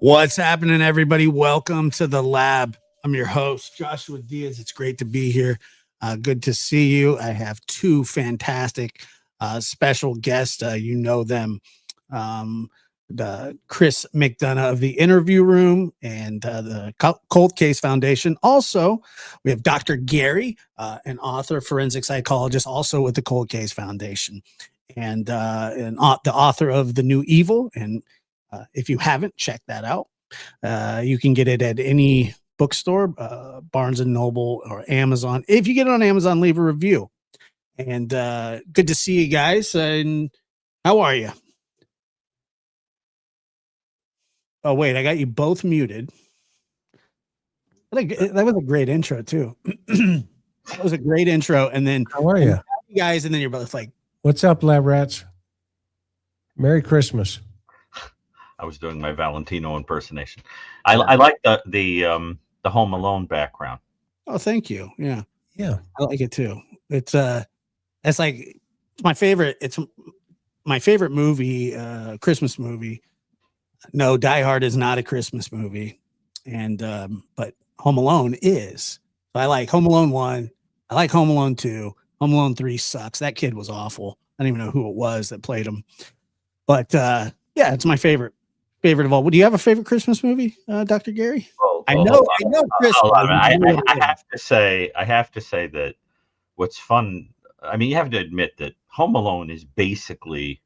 What's happening, everybody? Welcome to the lab. I'm your host, Joshua Diaz. It's great to be here. Good to see you. I have two fantastic special guests. You know them, um, the Chris McDonough of the Interview Room and the Cold Case Foundation. Also, we have Dr. Gary, an author, forensic psychologist, also with the Cold Case Foundation, and the author of The New Evil. And if you haven't, check that out. You can get it at any bookstore, Barnes and Noble or Amazon. If you get it on Amazon, leave a review. And good to see you guys. And how are you? Oh, wait, I got you both muted. That was a great intro, too. That was a great intro. And then how are you guys? And then you're both like, what's up, lab rats? Merry Christmas. I was doing my Valentino impersonation. I like the Home Alone background. Oh, thank you. Yeah, I like it too. It's my favorite. It's my favorite movie, Christmas movie. No, Die Hard is not a Christmas movie, and but Home Alone is. So I like Home Alone 1. I like Home Alone 2. Home Alone 3 sucks. That kid was awful. I don't even know who it was that played him, but yeah, it's my favorite of all. Do you have a favorite Christmas movie, Dr. Gary? I know, Chris. I have to say that what's fun. I mean, you have to admit that Home Alone is basically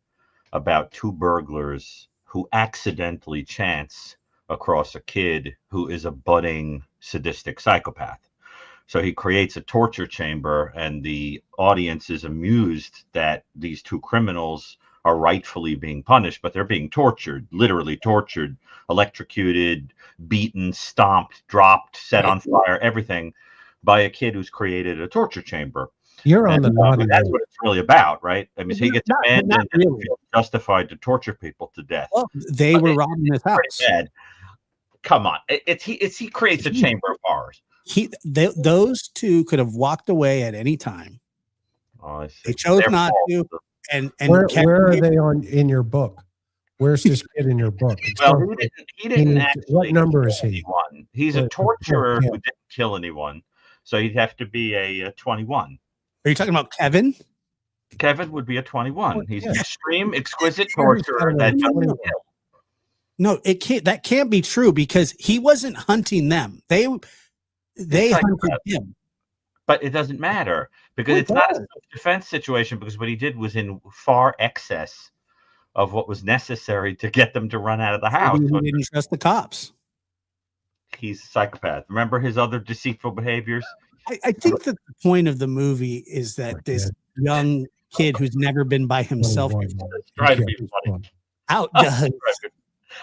about two burglars who accidentally chance across a kid who is a budding sadistic psychopath. So he creates a torture chamber, and the audience is amused that these two criminals are rightfully being punished, but they're being tortured, literally tortured, electrocuted, beaten, stomped, dropped, set on fire, everything by a kid who's created a torture chamber. You're on the naughty. That's what it's really about, right? I mean, so he gets abandoned and feels justified to torture people to death. Well, they were robbing his house. Bad. Come on, he creates a chamber of horrors. Those two could have walked away at any time. Oh, they chose not to. And where are they in your book? Where's this kid in your book? Well, he didn't actually. What number is he? Anyone. He's a torturer who didn't kill anyone, so he'd have to be a 21. Are you talking about Kevin? Kevin would be a 21. He's an extreme, exquisite torturer that doesn't kill. No, it can't. That can't be true because he wasn't hunting them. They hunted him. But it doesn't matter because it's not a self-defense situation, because what he did was in far excess of what was necessary to get them to run out of the house. He didn't trust the cops. He's a psychopath. Remember his other deceitful behaviors? I think that the point of the movie is that this young kid who's never been by himself trying to be funny. Outdoes.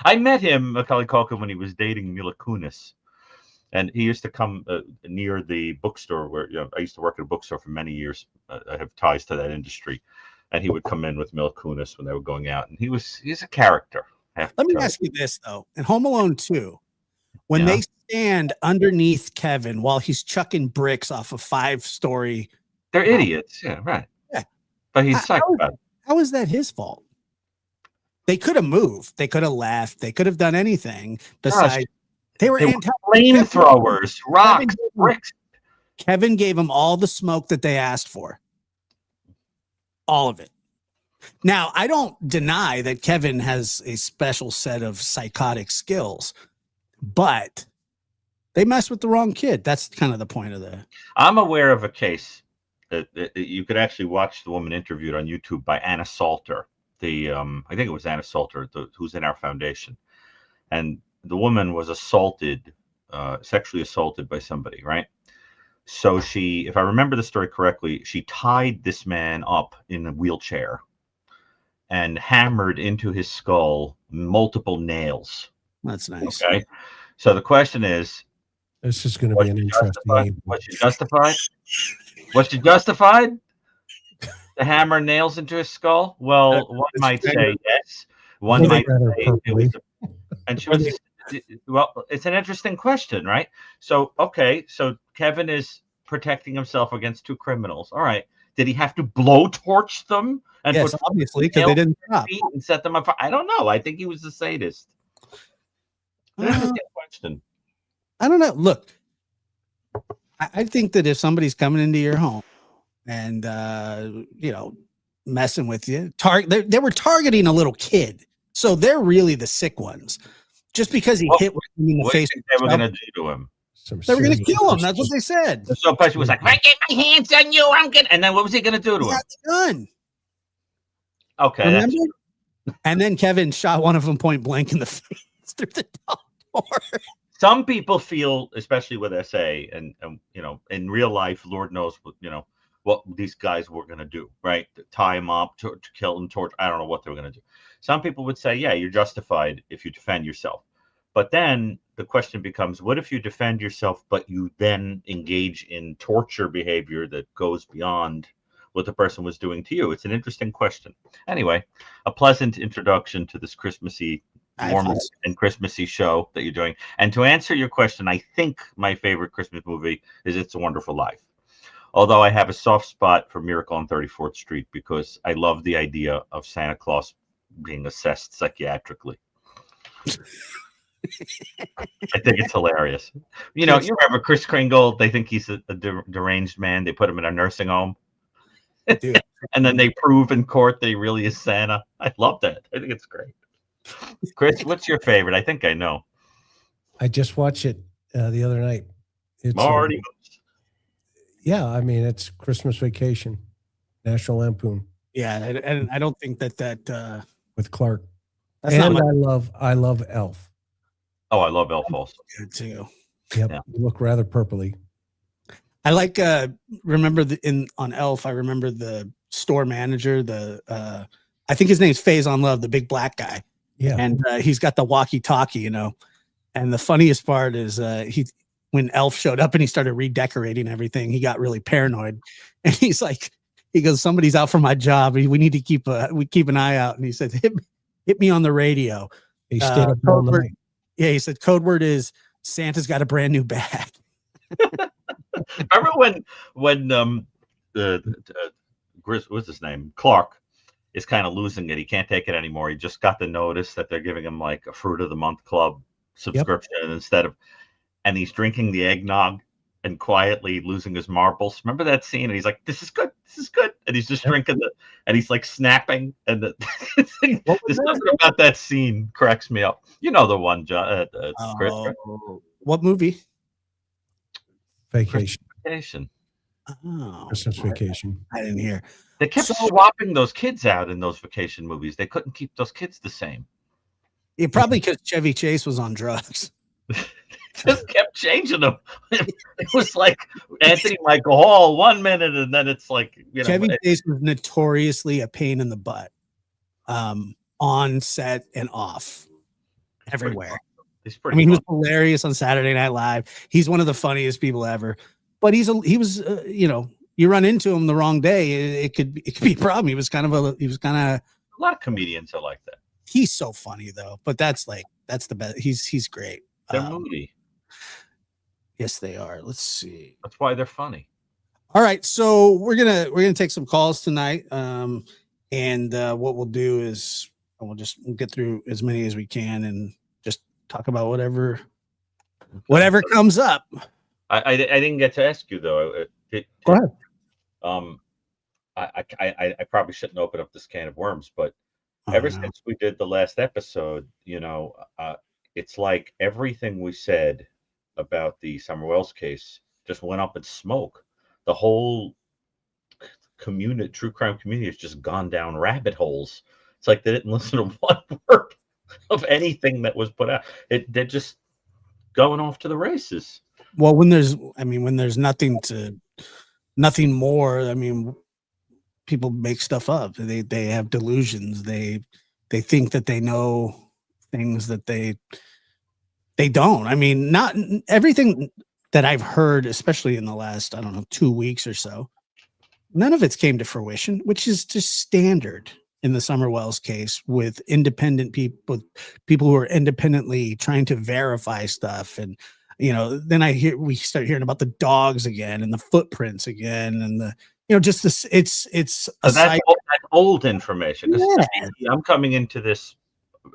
I met him, Macaulay Culkin, when he was dating Mila Kunis. And he used to come near the bookstore where I used to work at a bookstore for many years. I have ties to that industry. And he would come in with Mila Kunis when they were going out. And he's a character. Let me ask you this, though. In Home Alone 2, when they stand underneath Kevin while he's chucking bricks off a 5-story. They're idiots. Yeah, right. Yeah. But he's psychopath. How is that his fault? They could have moved. They could have left. They could have done anything besides. They were flamethrowers, rocks, bricks. Kevin gave them all the smoke that they asked for. All of it. Now, I don't deny that Kevin has a special set of psychotic skills, but they messed with the wrong kid. That's kind of the point of the. I'm aware of a case that you could actually watch the woman interviewed on YouTube by Anna Salter. I think it was Anna Salter, who's in our foundation. And the woman was sexually assaulted by somebody, right? So she, if I remember the story correctly, she tied this man up in a wheelchair and hammered into his skull multiple nails. That's nice. Okay. So the question is, this is going to be an interesting. Was she justified? Was she justified to hammer nails into his skull? Well, one might say yes. One might say it was. And she was. Well, it's an interesting question, right? So, okay, so Kevin is protecting himself against two criminals. All right. Did he have to blowtorch them? And yes, obviously, because they didn't stop and set them up. I don't know. I think he was a sadist. Question. I don't know. Look, I think that if somebody's coming into your home and messing with you, they were targeting a little kid, so they're really the sick ones. Just because he hit him in the What face, do you think they were going to do to him? They were going to kill him. That's what they said. So Pesci was like, "I get my hands on you, I'm getting." And then what was he going to do to him? Got the gun. Okay, remember? And then Kevin shot one of them point blank in the face through the door. Some people feel, especially with SA, and in real life, Lord knows what these guys were going to do, right? Tie him up, to kill him, torture. I don't know what they were going to do. Some people would say, yeah, you're justified if you defend yourself. But then the question becomes, what if you defend yourself, but you then engage in torture behavior that goes beyond what the person was doing to you? It's an interesting question. Anyway, a pleasant introduction to this Christmassy, warm and Christmassy show that you're doing. And to answer your question, I think my favorite Christmas movie is It's a Wonderful Life. Although I have a soft spot for Miracle on 34th Street because I love the idea of Santa Claus being assessed psychiatrically. I think it's hilarious. You remember Kris Kringle? They think he's a deranged man. They put him in a nursing home. Dude. And then they prove in court that he really is Santa. I love that. I think it's great. Chris, what's your favorite? I think I know. I just watched it the other night. It's Marty. Yeah, I mean, it's Christmas Vacation, National Lampoon. Yeah, and I don't think that with Clark. And I love Elf. Oh, I love Elf also. Good too. Yep, yeah. You look rather purpley. I like remember on Elf. I remember the store manager. I think his name's Faison Love, the big black guy. Yeah, and he's got the walkie-talkie, And the funniest part is when Elf showed up and he started redecorating everything, he got really paranoid, and he goes, "Somebody's out for my job. We need to keep an eye out." And he said, "Hit me on the radio." He stayed up all night. Yeah, he said code word is Santa's got a brand new bag. Remember when what's his name? Clark is kind of losing it. He can't take it anymore. He just got the notice that they're giving him like a Fruit of the Month Club subscription and he's drinking the eggnog and quietly losing his marbles. Remember that scene? And he's like, "This is good. This is good." And he's just drinking and he's like snapping. And there's something about that scene cracks me up. You know the one, Chris. What movie? Vacation. Oh, Christmas Vacation. I didn't hear. They kept swapping those kids out in those vacation movies. They couldn't keep those kids the same. Yeah, probably because Chevy Chase was on drugs. Just kept changing them. It was like Anthony Michael Hall 1 minute, and then it's like Chevy Chase was notoriously a pain in the butt, on set and off, everywhere. He was hilarious on Saturday Night Live. He's one of the funniest people ever. But he was you run into him the wrong day, it could be a problem. He was kind of a lot of comedians are like that. He's so funny though, but that's the best. He's great. They're moody. Yes, they are. Let's see. That's why they're funny. All right, so we're gonna take some calls tonight, and what we'll do is we'll get through as many as we can and just talk about whatever comes up. I didn't get to ask you though. Go ahead. I probably shouldn't open up this can of worms, but ever since we did the last episode, it's like everything we said about the Summer Wells case just went up in smoke. The whole true crime community has just gone down rabbit holes. It's like they didn't listen to one word of anything that was put out. They're just going off to the races. Well, when there's nothing more, people make stuff up. They have delusions. They think that they know things that they don't. Not everything that I've heard, especially in the last, 2 weeks or so, none of it's came to fruition, which is just standard in the Summer Wells case with independent people who are independently trying to verify stuff. And, then we start hearing about the dogs again and the footprints again. And just this, that's old information. Yeah. I'm coming into this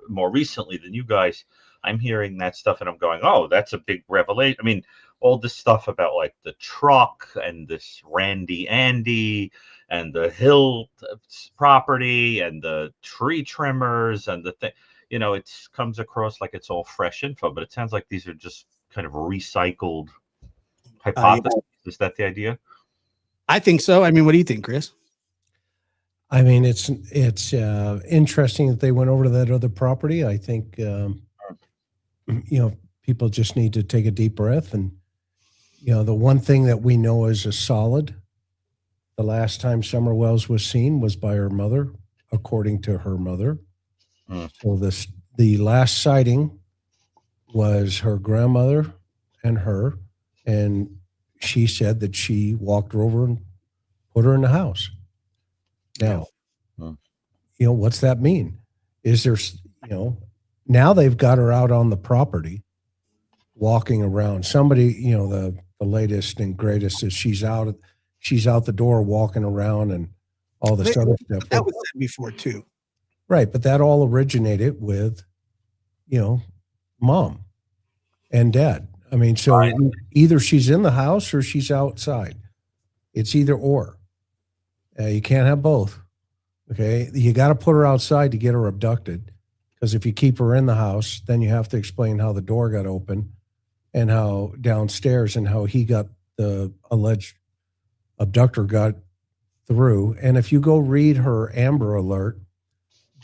more recently than you guys. I'm hearing that stuff and I'm going, oh, that's a big revelation. I mean, all this stuff about like the truck and this Randy Andy and the hill property and the tree trimmers and the thing, it comes across like it's all fresh info, but it sounds like these are just kind of recycled hypotheses. Yeah. Is that the idea? I think so. I mean, what do you think, Chris? I mean, it's interesting that they went over to that other property. I think, people just need to take a deep breath. And, the one thing that we know is a solid, the last time Summer Wells was seen was by her mother, according to her mother. So the last sighting was her grandmother and her, and she said that she walked her over and put her in the house. Now, what's that mean? Is there, now they've got her out on the property walking around. Somebody, the latest and greatest is she's out the door walking around and all this other stuff. That was said before too. Right. But that all originated with, mom and dad. I mean, so either she's in the house or she's outside. It's either or. You can't have both. Okay. You got to put her outside to get her abducted. Because if you keep her in the house, then you have to explain how the door got open and how downstairs and how the alleged abductor got through. And if you go read her Amber Alert,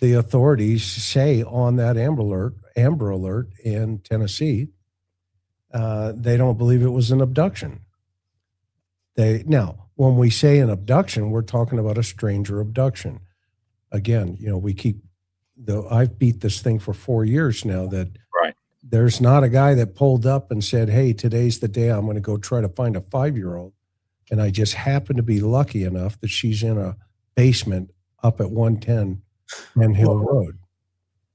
the authorities say on that Amber Alert in Tennessee, they don't believe it was an abduction. Now, when we say an abduction, we're talking about a stranger abduction. Again, I've beat this thing for 4 years now that there's not a guy that pulled up and said, hey, today's the day I'm going to go try to find a 5-year-old. And I just happen to be lucky enough that she's in a basement up at 110 Penn Hill Road.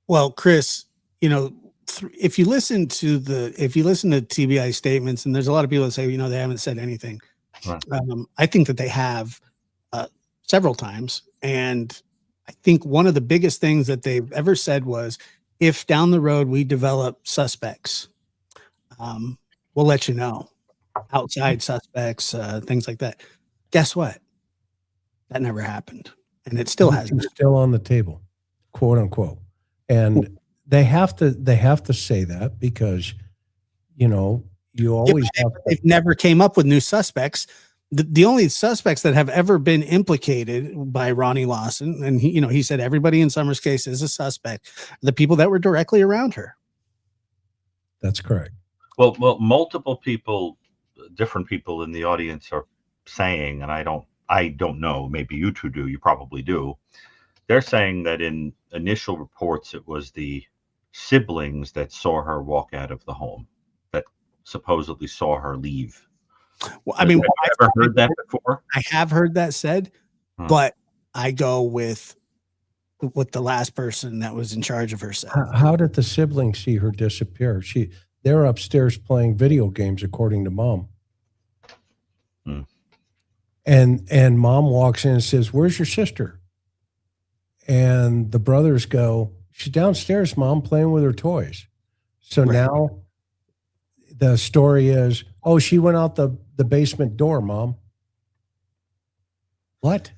Well, Chris, if you listen to TBI statements, and there's a lot of people that say, they haven't said anything. Right. I think that they have several times. And I think one of the biggest things that they've ever said was, if down the road we develop suspects, we'll let you know. Outside suspects, things like that. Guess what? That never happened. And it still hasn't. It's still on the table, quote unquote. And they have to say that because, you always have. They've never came up with new suspects. The only suspects that have ever been implicated by Ronnie Lawson, and he said everybody in Summer's case is a suspect, the people that were directly around her. That's correct. Well, multiple people, different people in the audience are saying, and I don't know, maybe you two do, you probably do. They're saying that in initial reports, it was the siblings that saw her walk out of the home, that supposedly saw her leave. Well, I mean, have you ever heard that before? I have heard that said, but I go with what the last person that was in charge of her said. How did the siblings see her disappear? They're upstairs playing video games, according to mom. And mom walks in and says, "Where's your sister?" And the brothers go, "She's downstairs, mom, playing with her toys." So now the story is, "Oh, she went out the basement door, mom." What?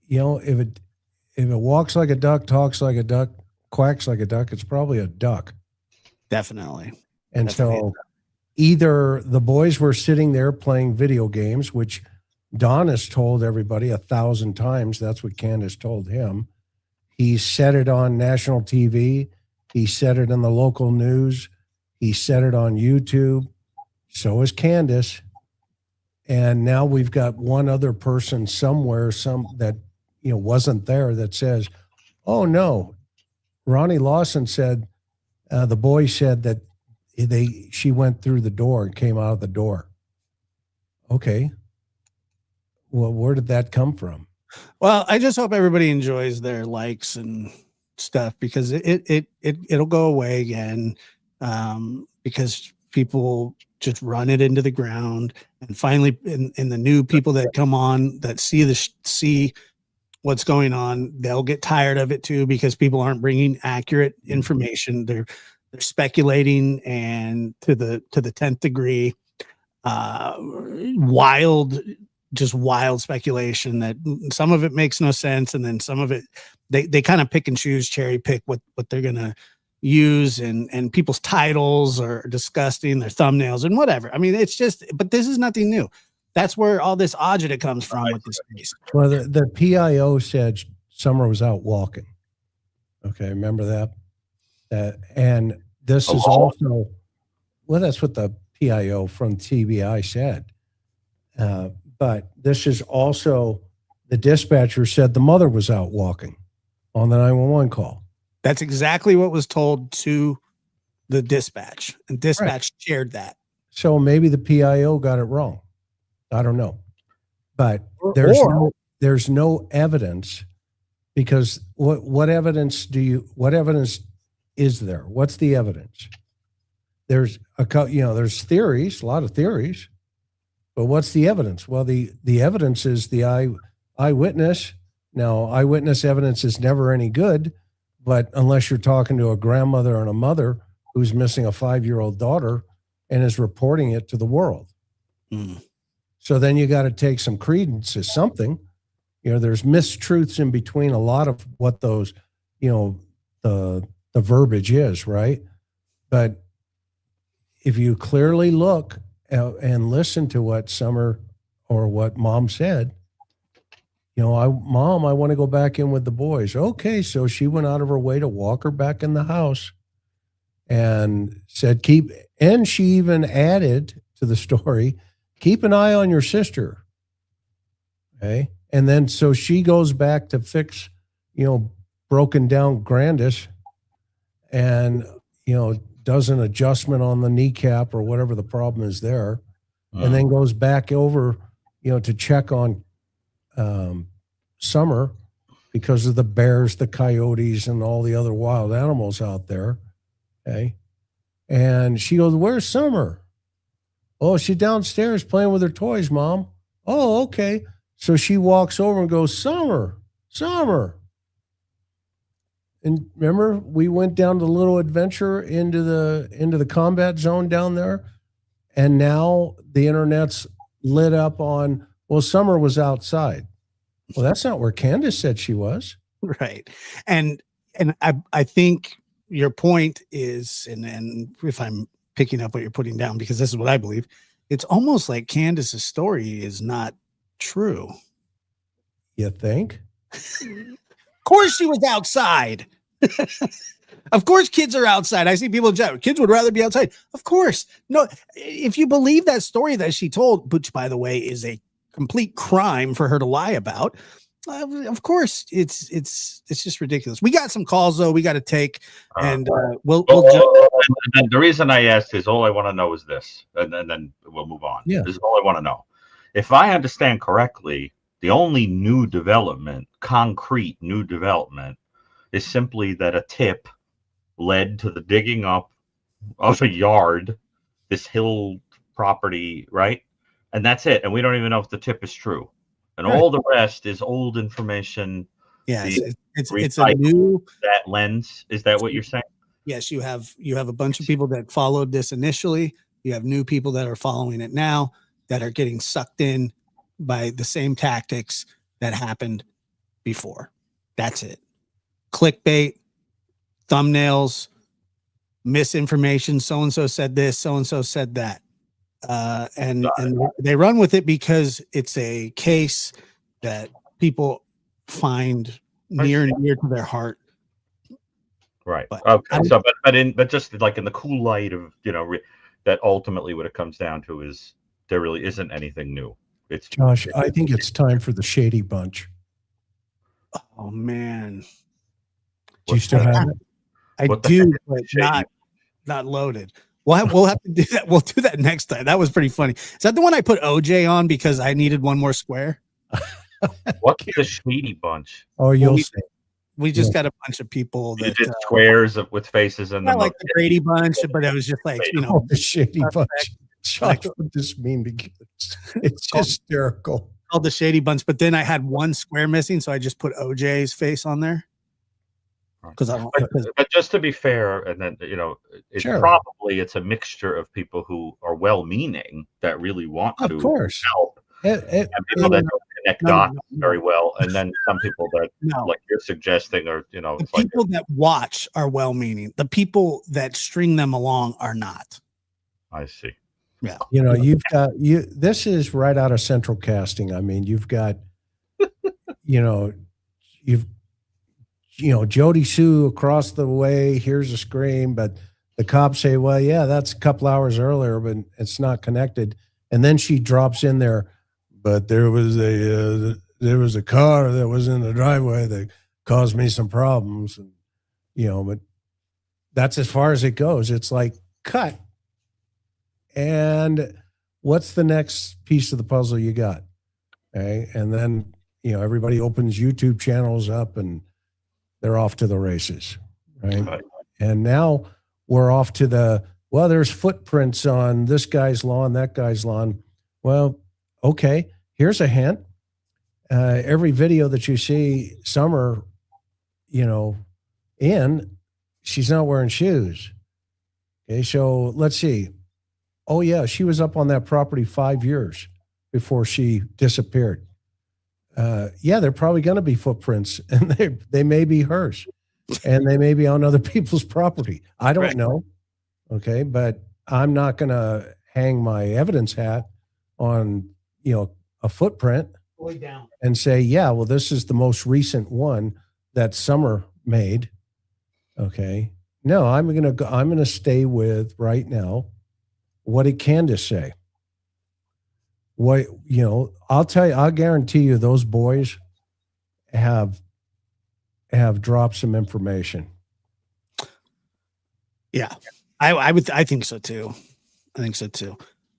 If it walks like a duck, talks like a duck, quacks like a duck, it's probably a duck. Definitely. And so either the boys were sitting there playing video games, which Don has told everybody 1,000 times. That's what Candace told him. He said it on national TV. He said it in the local news. He said it on YouTube. So is Candace. And now we've got one other person somewhere, that wasn't there, that says, "Oh no, Ronnie Lawson said the boy said that she went through the door and came out of the door." Okay. Well, where did that come from? Well, I just hope everybody enjoys their likes and stuff, because it'll go away again, because people just run it into the ground, and finally, in the new people that come on that see what's going on, they'll get tired of it too, because people aren't bringing accurate information. They're speculating, and to the 10th degree, wild speculation that some of it makes no sense, and then some of it they kind of pick and choose, cherry pick what they're gonna use, and people's titles are disgusting, their thumbnails and whatever. I mean, it's just, but this is nothing new. That's where all this agita comes from with this case. Well, the PIO said Summer was out walking. Okay, remember that? And this is also, well, that's what the PIO from TBI said. But this is also, the dispatcher said the mother was out walking on the 911 call. That's exactly what was told to the dispatch, and dispatch shared that. So maybe the PIO got it wrong. I don't know. But there's no evidence, because what evidence is there? What's the evidence? There's there's theories, a lot of theories, but what's the evidence? Well, the evidence is the eyewitness. Now, eyewitness evidence is never any good, but unless you're talking to a grandmother and a mother who's missing a 5-year-old daughter and is reporting it to the world. Mm. So then you got to take some credence as something. There's mistruths in between a lot of what those, the verbiage is, right? But if you clearly look and listen to what Summer or what Mom said, Mom, I want to go back in with the boys. Okay, so she went out of her way to walk her back in the house and said, and she even added to the story, keep an eye on your sister. Okay. And then so she goes back to fix, broken down Grandis and, does an adjustment on the kneecap or whatever the problem is there. And then goes back over, to check on Summer because of the bears, the coyotes, and all the other wild animals out there. Okay. And she goes, where's Summer? Oh, she's downstairs playing with her toys, Mom. Oh, okay. So she walks over and goes, Summer. And remember, we went down the little adventure into the combat zone down there. And now the internet's lit up on, well, Summer was outside. Well, that's not where Candace said she was. Right. And I think your point is, and if I'm picking up what you're putting down, because this is what I believe, it's almost like Candace's story is not true. You think? Of course she was outside. Of course kids are outside. I see people chat, kids would rather be outside. Of course. No, if you believe that story that she told, which by the way is a complete crime for her to lie about, of course it's just ridiculous. We got some calls though we got to take, and we'll and the reason I asked is, all I want to know is this, and then we'll move on. Yeah. This is all I want to know. If I understand correctly, the only new development, concrete new development, is simply that a tip led to the digging up of a yard, this hill property, right? And that's it. And we don't even know if the tip is true. And right. All the rest is old information. Yeah, it's a new that lens. Is that what you're saying? Yes, you have a bunch of people that followed this initially. You have new people that are following it now that are getting sucked in by the same tactics that happened before. That's it. Clickbait, thumbnails, misinformation. So-and-so said this, so-and-so said that. And they run with it because it's a case that people find near and dear to their heart. Right. Okay. So, but just like in the cool light of, that ultimately what it comes down to is there really isn't anything new. It's Josh, I think it's time for the Shady Bunch. Oh man. Do you still have it? I do, but not loaded. We'll have to do that. We'll do that next time. That was pretty funny. Is that the one I put OJ on because I needed one more square? What's the Shady Bunch? Oh, you'll see. We just got a bunch of people that did squares with faces in them. Like the Brady Bunch, but it was just like, the Shady Bunch. Josh, what does this mean to kids? It's hysterical. Called the Shady Bunch, but then I had one square missing, so I just put OJ's face on there. because but just to be fair, and then it's Sure. probably it's a mixture of people who are well-meaning that really want Of to course. help, and people that don't connect dots very well, and then some people that, like you're suggesting, are the it's like people that watch are well-meaning. The people that string them along are not. I see. Yeah, You've got this is right out of Central Casting. I mean, you've got you've Jody Sue across the way hears a scream, but the cops say, well, yeah, that's a couple hours earlier, but it's not connected. And then she drops in there, but there was a car that was in the driveway that caused me some problems. And, but that's as far as it goes. It's like, cut. And what's the next piece of the puzzle you got? Okay. And then, everybody opens YouTube channels up and they're off to the races. Right. And now we're off to there's footprints on this guy's lawn, that guy's lawn. Well, okay. Here's a hint. Every video that you see Summer, she's not wearing shoes. Okay. So let's see. Oh yeah. She was up on that property 5 years before she disappeared. They're probably going to be footprints, and they may be hers, and they may be on other people's property. I don't know. Okay. But I'm not going to hang my evidence hat on, a footprint and say, yeah, well, this is the most recent one that Summer made. Okay. No, I'm going to stay with right now what did Candace say? What, I'll tell you, I'll guarantee you those boys have dropped some information. Yeah, I think so too.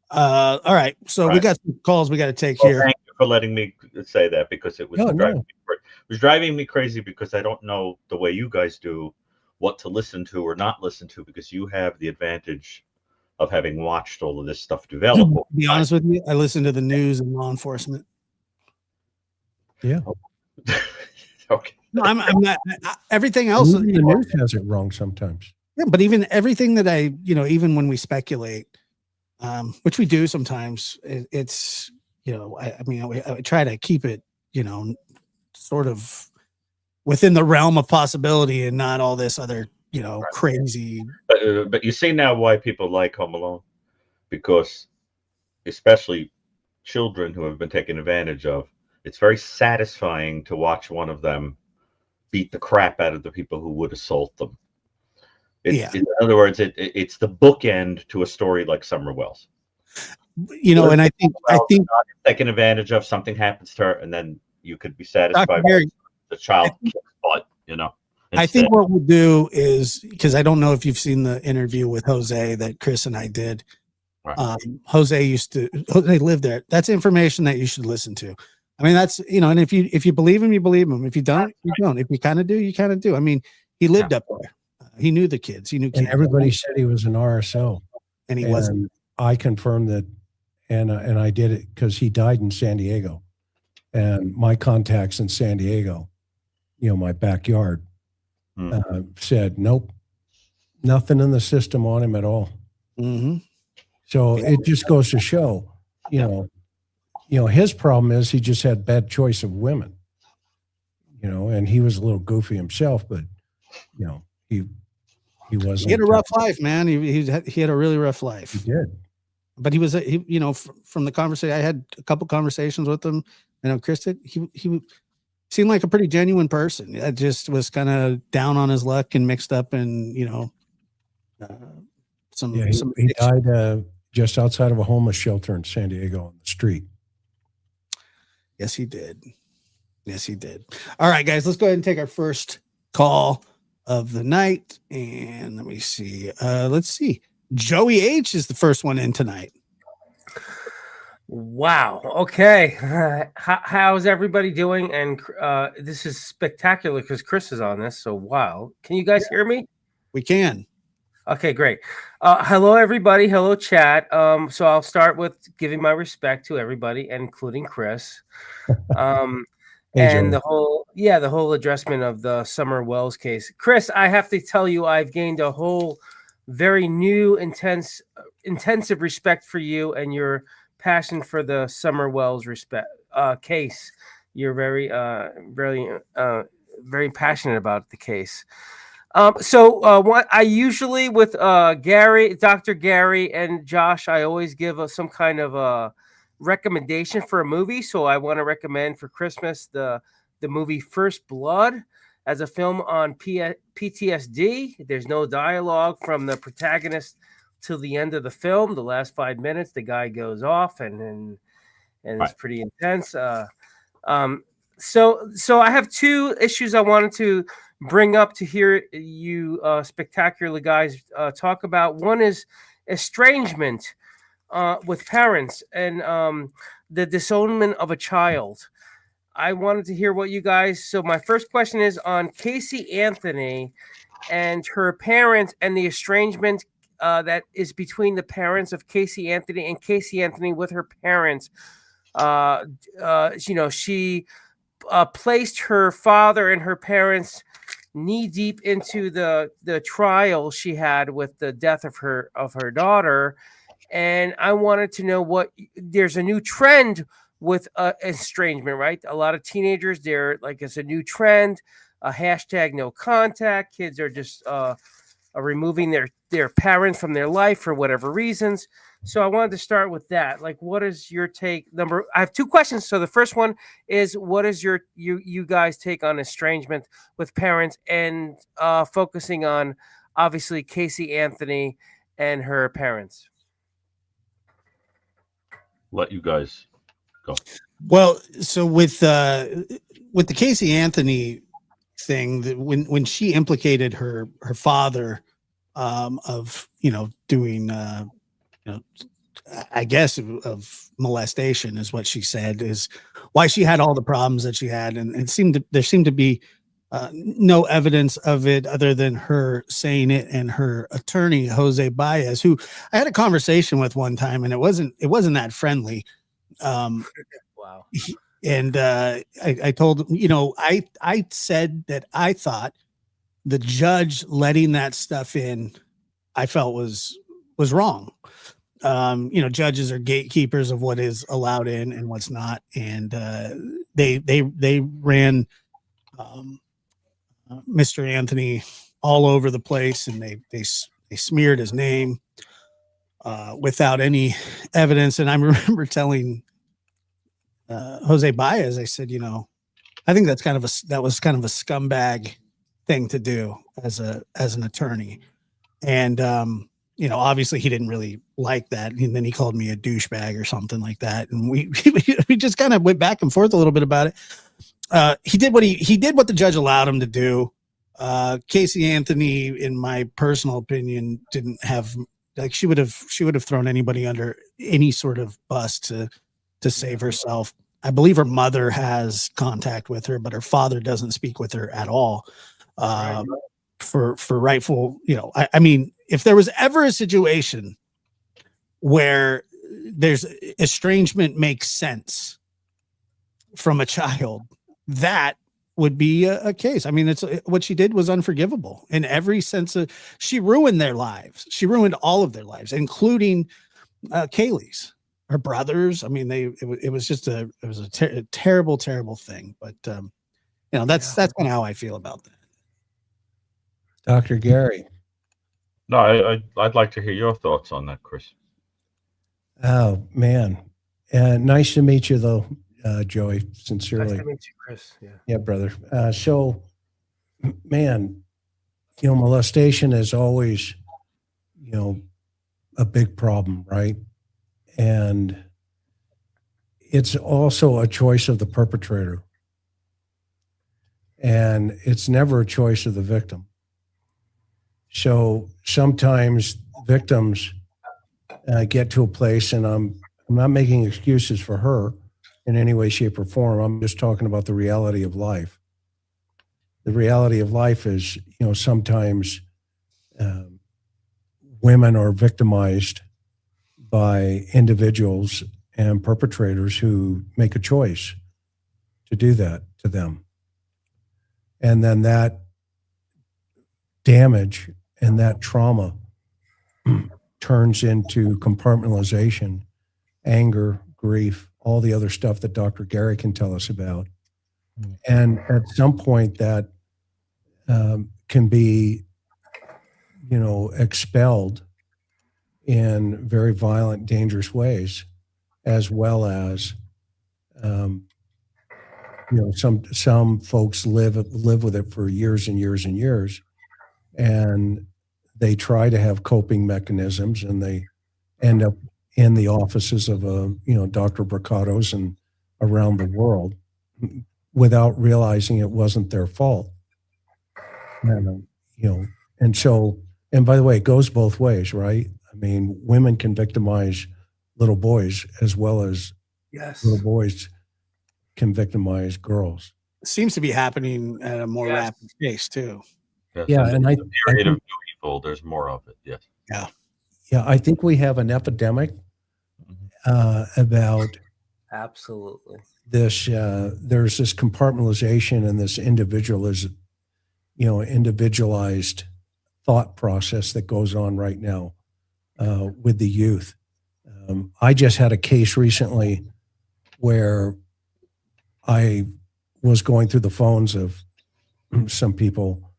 All right. So we got some calls we got to take here. Thank you for letting me say that, because it was driving me crazy, because I don't know the way you guys do what to listen to or not listen to, because you have the advantage of having watched all of this stuff develop. To be honest with you, I listen to the news and law enforcement. Yeah. Okay. No, I'm not. Everything else, the news has it wrong sometimes. Yeah, but even everything that I, even when we speculate, which we do sometimes, it's, I try to keep it, sort of within the realm of possibility and not all this other, crazy. But you see now why people like Home Alone, because especially children who have been taken advantage of, it's very satisfying to watch one of them beat the crap out of the people who would assault them. In other words, it's the bookend to a story like Summer Wells. And I think taken advantage of, something happens to her, and then you could be satisfied with the child kicks butt, I think what we'll do is, because I don't know if you've seen the interview with Jose that Chris and I did. Right. Jose lived there. That's information that you should listen to. I mean, that's, and if you believe him, you believe him. If you don't, you don't. If you kind of do, you kind of do. I mean, he lived up there. He knew the kids. He knew kids. And everybody said he was an RSO. And he wasn't. I confirmed that, and I did it because he died in San Diego. And my contacts in San Diego, my backyard, said, nope, nothing in the system on him at all. Mm-hmm. So it just goes to show, his problem is he just had bad choice of women, and he was a little goofy himself, but, he wasn't. He had a rough life, man. He had a really rough life. He did. But he was, from the conversation, I had a couple conversations with him. Chris did. He seemed like a pretty genuine person. I just was kind of down on his luck and mixed up, and he died just outside of a homeless shelter in San Diego on the street. Yes, he did. All right, guys, let's go ahead and take our first call of the night, and let me see. Let's see. Joey H is the first one in tonight. Wow. Okay. How's everybody doing? And this is spectacular because Chris is on this. So wow. Can you guys hear me? We can. Okay, great. Hello, everybody. Hello, chat. So I'll start with giving my respect to everybody, including Chris. Hey, and Joey. the whole addressment of the Summer Wells case. Chris, I have to tell you, I've gained a whole very new, intensive respect for you and your passion for the Summer Wells case. You're very passionate about the case. What I usually with Dr. Gary and Josh, I always give some kind of a recommendation for a movie. So I want to recommend for Christmas the movie First Blood as a film on PTSD. There's no dialogue from the protagonist till the end of the film. The last 5 minutes, the guy goes off, and it's pretty intense. So I have two issues I wanted to bring up to hear you spectacular guys talk about. One is estrangement with parents and the disownment of a child. I wanted to hear what you guys. So my first question is on Casey Anthony and her parents and the estrangement that is between the parents of Casey Anthony and Casey Anthony with her parents. She placed her father and her parents knee deep into the trial she had with the death of her daughter, and I wanted to know what there's a new trend with estrangement, right? A lot of teenagers, they're like, it's a new trend, a hashtag no contact. Kids are just removing their parents from their life for whatever reasons. So I wanted to start with that. Like, what is your take? I have two questions. So the first one is, what is you guys take on estrangement with parents, and focusing on obviously Casey Anthony and her parents? Let you guys go. Well, so with the Casey Anthony thing, that when she implicated her father of doing I guess of molestation is what she said, is why she had all the problems that she had, and there seemed to be no evidence of it other than her saying it and her attorney Jose Baez, who I had a conversation with one time, and it wasn't that friendly. Wow. And I told him, I said that I thought the judge letting that stuff in, I felt was wrong. Judges are gatekeepers of what is allowed in and what's not, and they ran Mr. Anthony all over the place, and they smeared his name without any evidence. And I remember telling Jose Baez, I said, I think that was kind of a scumbag thing to do as an attorney. And obviously he didn't really like that. And then he called me a douchebag or something like that. And we just kind of went back and forth a little bit about it. He did what the judge allowed him to do. Casey Anthony, in my personal opinion, didn't have, like, she would have thrown anybody under any sort of bus to save herself. I believe her mother has contact with her, but her father doesn't speak with her at all. Right. For rightful, I mean, if there was ever a situation where there's estrangement makes sense from a child, that would be a case. I mean, it's what she did was unforgivable in every sense of, she ruined their lives. She ruined all of their lives, including Kaylee's, her brothers. I mean, it was just a terrible, terrible thing. But that's kind of how I feel about that. Dr. Gary. No, I'd like to hear your thoughts on that, Chris. Oh, man. Nice to meet you, though, Joey, sincerely. Nice to meet you, Chris. Yeah, brother. So, man, molestation is always, a big problem, right? And it's also a choice of the perpetrator. And it's never a choice of the victim. So sometimes victims get to a place, and I'm not making excuses for her in any way, shape, or form. I'm just talking about the reality of life. The reality of life is, sometimes women are victimized by individuals and perpetrators who make a choice to do that, to them. And then that damage and that trauma turns into compartmentalization, anger, grief, all the other stuff that Dr. Gary can tell us about. And at some point that can be, expelled in very violent, dangerous ways, as well as, some folks live with it for years and years and years, and they try to have coping mechanisms, and they end up in the offices of Dr. Brucato's and around the world without realizing it wasn't their fault. And, and by the way, it goes both ways, right? I mean, women can victimize little boys as well as little boys can victimize girls. Seems to be happening at a more rapid pace too. Yes, Yeah, and I period of new evil, there's more of it. Yes. Yeah, I think we have an epidemic about Absolutely. this. There's this compartmentalization and this individualized thought process that goes on right now with the youth. I just had a case recently where I was going through the phones of some people,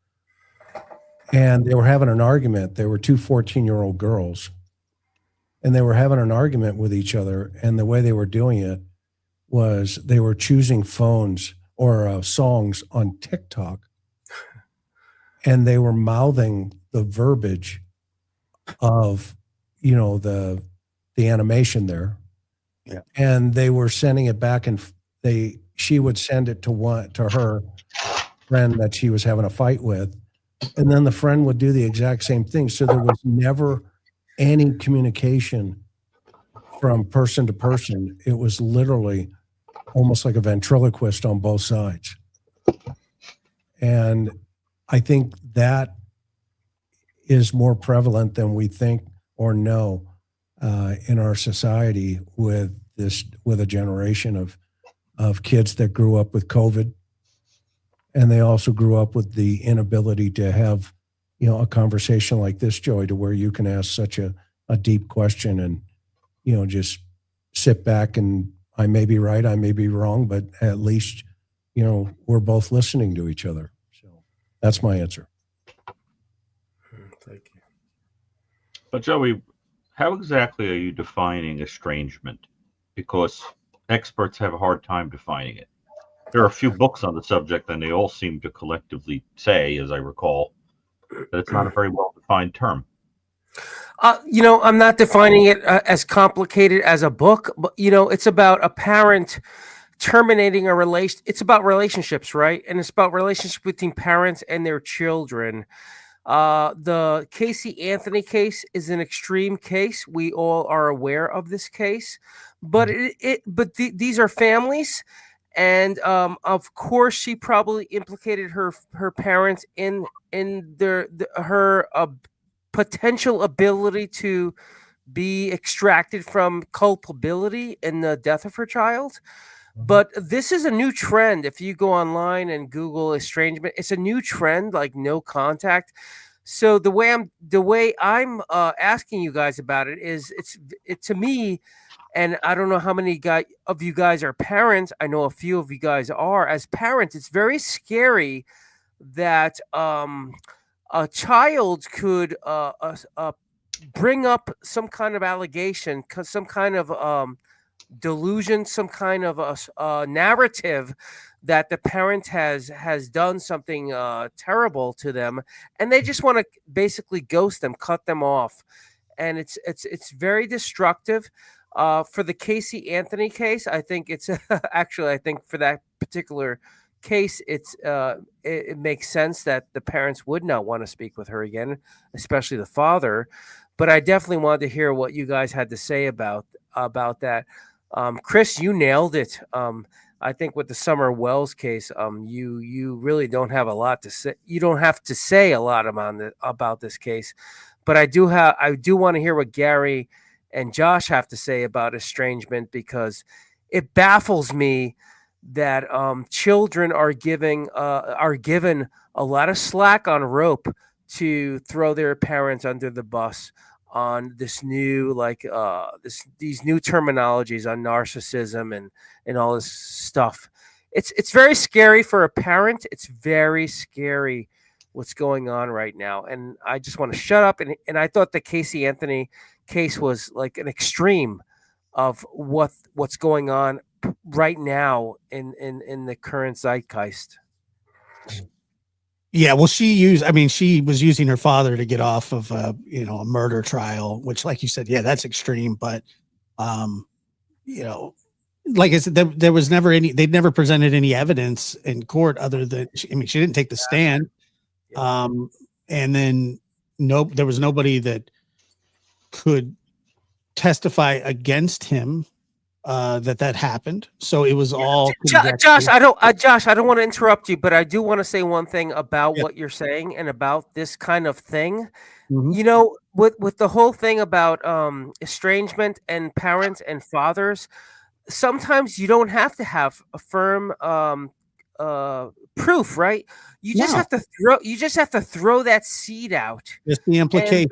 and they were having an argument. There were two 14-year-old girls, and they were having an argument with each other. And the way they were doing it was they were choosing phones or songs on TikTok, and they were mouthing the verbiage of, the animation there. Yeah. And they were sending it back, and she would send it to her friend that she was having a fight with. And then the friend would do the exact same thing. So there was never any communication from person to person. It was literally almost like a ventriloquist on both sides. And I think that is more prevalent than we think or know in our society with a generation of kids that grew up with COVID. And they also grew up with the inability to have, a conversation like this, Joey, to where you can ask such a deep question and, just sit back and I may be right, I may be wrong, but at least, we're both listening to each other. So that's my answer. Thank you. But Joey, how exactly are you defining estrangement? Because experts have a hard time defining it. There are a few books on the subject, and they all seem to collectively say, as I recall, that it's not a very well-defined term. I'm not defining it as complicated as a book, but, it's about a parent terminating a relation. It's about relationships, right? And it's about relationships between parents and their children. The Casey Anthony case is an extreme case. We all are aware of this case, but these are families. And of course, she probably implicated her parents in her potential ability to be extracted from culpability in the death of her child. But this is a new trend. If you go online and Google estrangement, it's a new trend, like no contact. So the way I'm asking you guys about it is, it's to me. And I don't know how many of you guys are parents. I know a few of you guys are. As parents, it's very scary that a child could bring up some kind of allegation, some kind of delusion, some kind of a narrative that the parent has done something terrible to them, and they just want to basically ghost them, cut them off, and it's very destructive. For the Casey Anthony case, I think it's actually, I think for that particular case, it makes sense that the parents would not want to speak with her again, especially the father. But I definitely wanted to hear what you guys had to say about that. Chris, you nailed it. I think with the Summer Wells case, you really don't have a lot to say. You don't have to say a lot about this case, but I do want to hear what Gary and Josh have to say about estrangement, because it baffles me that children are given a lot of slack on rope to throw their parents under the bus on this new these new terminologies on narcissism and all this stuff. It's very scary for a parent. It's very scary what's going on right now. And I just want to shut up. And I thought the Casey Anthony case was like an extreme of what's going on right now in the current zeitgeist. Yeah, well, she was using her father to get off of a murder trial, which, like you said, yeah, that's extreme. But, you know, like I said, there was never they'd never presented any evidence in court other than, she didn't take the stand. And then there was nobody that could testify against him that happened. So it was all Josh. I don't want to interrupt you, but I do want to say one thing about what you're saying and about this kind of thing. Mhm. You know, with the whole thing about estrangement and parents and fathers, sometimes you don't have to have a firm proof, right? You just have to throw that seed out. Just the implication.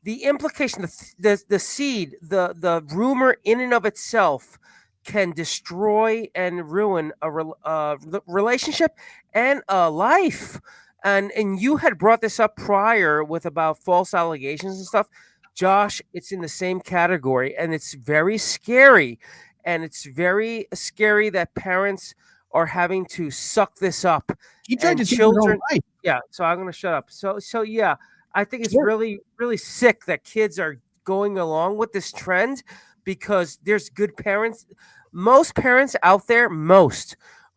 The implication, the seed, the rumor in and of itself can destroy and ruin a relationship and a life. And you had brought this up prior with about false allegations and stuff. Josh, it's in the same category, and it's very scary. And it's very scary that parents are having to suck this up. He tried And to take his own children, life. yeah. So I'm going to shut up. So yeah. I think it's really, really sick that kids are going along with this trend because there's good parents. Most parents out there,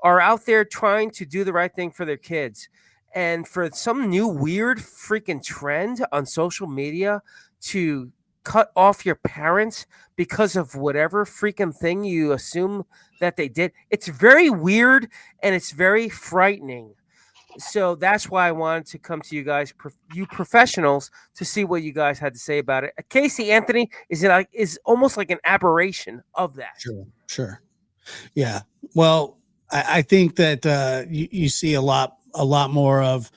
are out there trying to do the right thing for their kids. And for some new weird freaking trend on social media to cut off your parents because of whatever freaking thing you assume that they did, it's very weird and it's very frightening. So that's why I wanted to come to you guys, you professionals, to see what you guys had to say about it. Casey Anthony is almost like an aberration of that. Sure. Yeah. Well, I think that you see a lot more of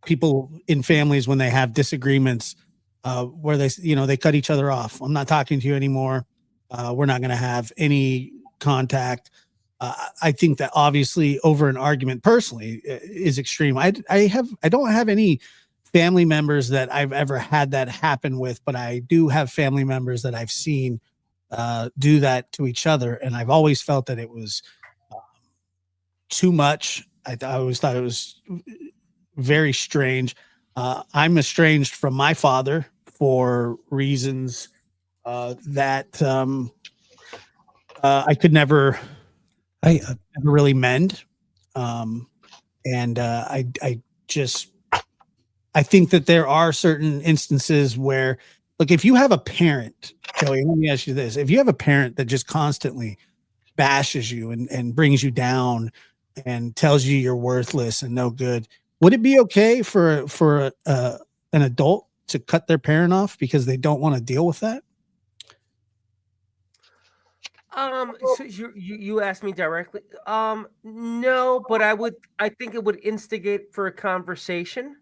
people in families when they have disagreements where they cut each other off. I'm not talking to you anymore. We're not going to have any contact. I think that obviously over an argument personally is extreme. I don't have any family members that I've ever had that happen with, but I do have family members that I've seen do that to each other. And I've always felt that it was too much. I always thought it was very strange. I'm estranged from my father for reasons that I could never really mend. And I think that there are certain instances where, look, if you have a parent, Joey, let me ask you this. If you have a parent that just constantly bashes you and brings you down and tells you you're worthless and no good, would it be okay for an adult to cut their parent off because they don't want to deal with that? So you asked me directly. No, but I think it would instigate for a conversation.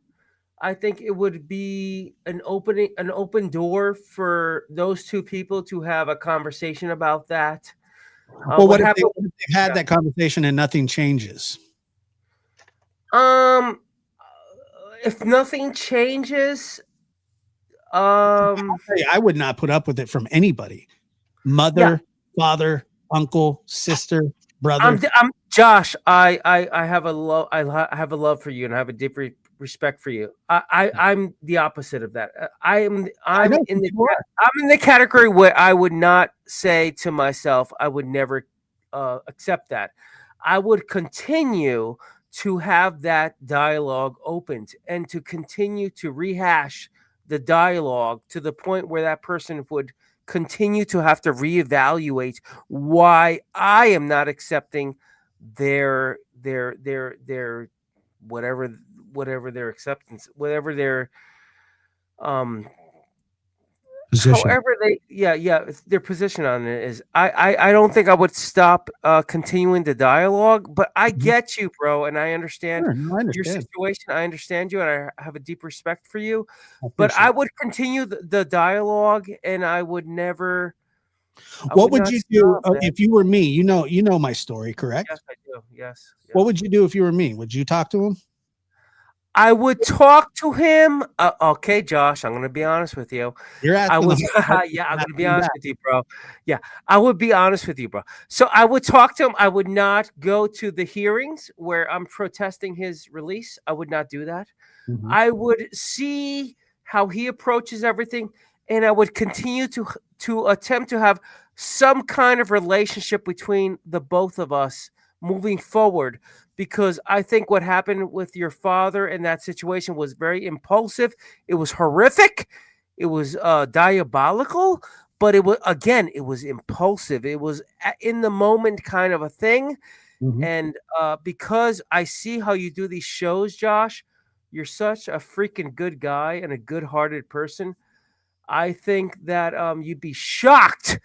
I think it would be an open door for those two people to have a conversation about that. Well, what if they've had that conversation and nothing changes? If nothing changes, I would not put up with it from anybody. Mother, father, uncle, sister, brother. I'm Josh. I have a love. I have a love for you, and I have a deep respect for you. I'm the opposite of that. I'm in the category where I would not say to myself, I would never accept that. I would continue to have that dialogue opened and to continue to rehash the dialogue to the point where that person would continue to have to reevaluate why I am not accepting their whatever their acceptance, whatever their position. However, their position on it is, I don't think I would stop continuing the dialogue, but I Mhm. get you, bro, and I understand Sure, no, I your understand. situation. I understand you, and I have a deep respect for you. I But I appreciate it. would continue the dialogue, and I would never, I What would would not you do stop, man. if you were me? You know my story, correct? Yes, I do. Yes, What yes. would you do if you were me? Would you talk to him? I would talk to him. Okay, Josh, I'm gonna be honest with you. You're I asking the would, hard questions. yeah, I'm I'm gonna be asking you honest back. with you, bro. Yeah, I would be honest with you, bro. So I would talk to him. I would not go to the hearings where I'm protesting his release. I would not do that. Mhm. I would see how he approaches everything, and I would continue to attempt to have some kind of relationship between the both of us moving forward. Because I think what happened with your father in that situation was very impulsive. It was horrific. It was diabolical. But it was impulsive. It was in the moment kind of a thing. Mhm. And because I see how you do these shows, Josh, you're such a freaking good guy and a good-hearted person. I think that you'd be shocked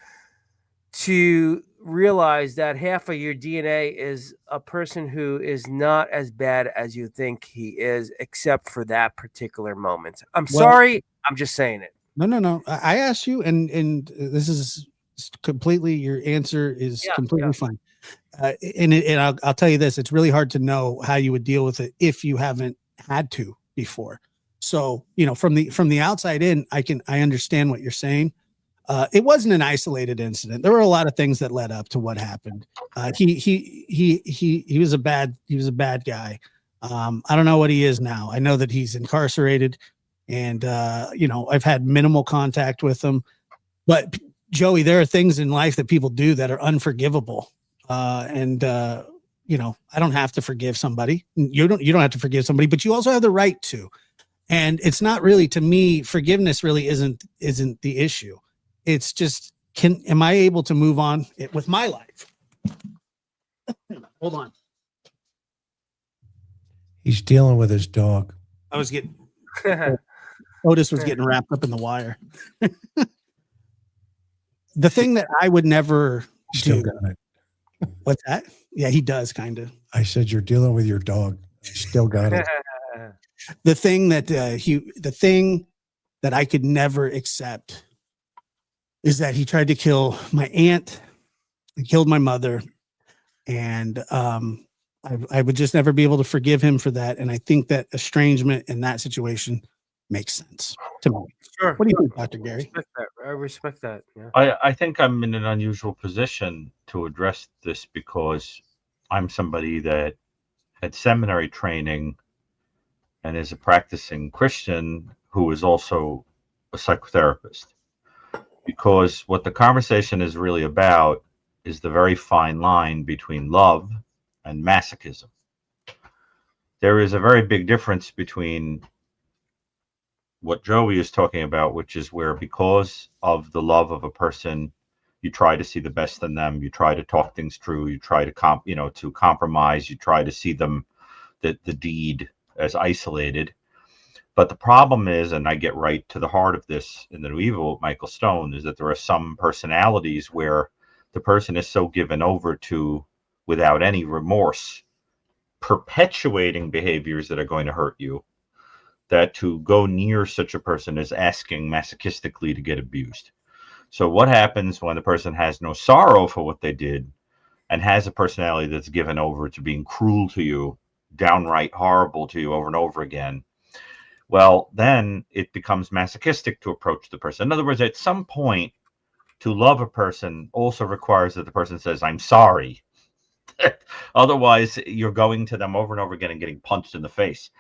to realize that half of your DNA is a person who is not as bad as you think he is, except for that particular moment. I'm Well, sorry. I'm just saying it. no, no, no. I asked you, and this is completely your answer is Yeah, yeah. completely fine. And I'll tell you this: it's really hard to know how you would deal with it if you haven't had to before. So from the outside in, I understand what you're saying. It wasn't an isolated incident. There were a lot of things that led up to what happened. He was a bad guy. I don't know what he is now. I know that he's incarcerated, and I've had minimal contact with him. But Joey, there are things in life that people do that are unforgivable, and I don't have to forgive somebody. You don't have to forgive somebody, but you also have the right to. And it's not really, to me, forgiveness really isn't the issue. It's just, am I able to move on with my life? Hold on. He's dealing with his dog. I was getting Otis was getting wrapped up in the wire. The thing that I would never Still do. got it. What's that? Yeah, he does kind of. I said you're dealing with your dog. Still got it. The thing that I could never accept is that he tried to kill my aunt, and killed my mother, and I would just never be able to forgive him for that. And I think that estrangement in that situation makes sense to me. Sure. What do you think, Dr. Gary? I respect that. Yeah. I think I'm in an unusual position to address this because I'm somebody that had seminary training and is a practicing Christian who is also a psychotherapist. Because what the conversation is really about is the very fine line between love and masochism. There is a very big difference between what Joey is talking about, which is where because of the love of a person, you try to see the best in them, you try to talk things through, you try to to compromise, you try to see them the deed as isolated. But the problem is, and I get right to the heart of this in The New Evil with Michael Stone, is that there are some personalities where the person is so given over to, without any remorse, perpetuating behaviors that are going to hurt you, that to go near such a person is asking masochistically to get abused. So what happens when the person has no sorrow for what they did and has a personality that's given over to being cruel to you, downright horrible to you over and over again? Well, then it becomes masochistic to approach the person. In other words, at some point, to love a person also requires that the person says, I'm sorry. Otherwise, you're going to them over and over again and getting punched in the face.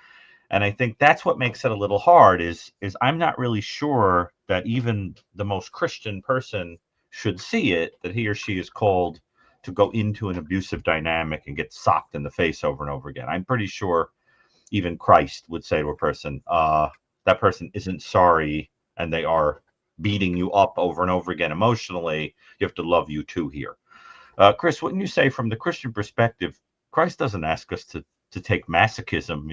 And I think that's what makes it a little hard is I'm not really sure that even the most Christian person should see it, that he or she is called to go into an abusive dynamic and get socked in the face over and over again. I'm pretty sure even Christ would say to a person, that person isn't sorry and they are beating you up over and over again emotionally. You have to love you too here. Chris, wouldn't you say from the Christian perspective, Christ doesn't ask us to take masochism,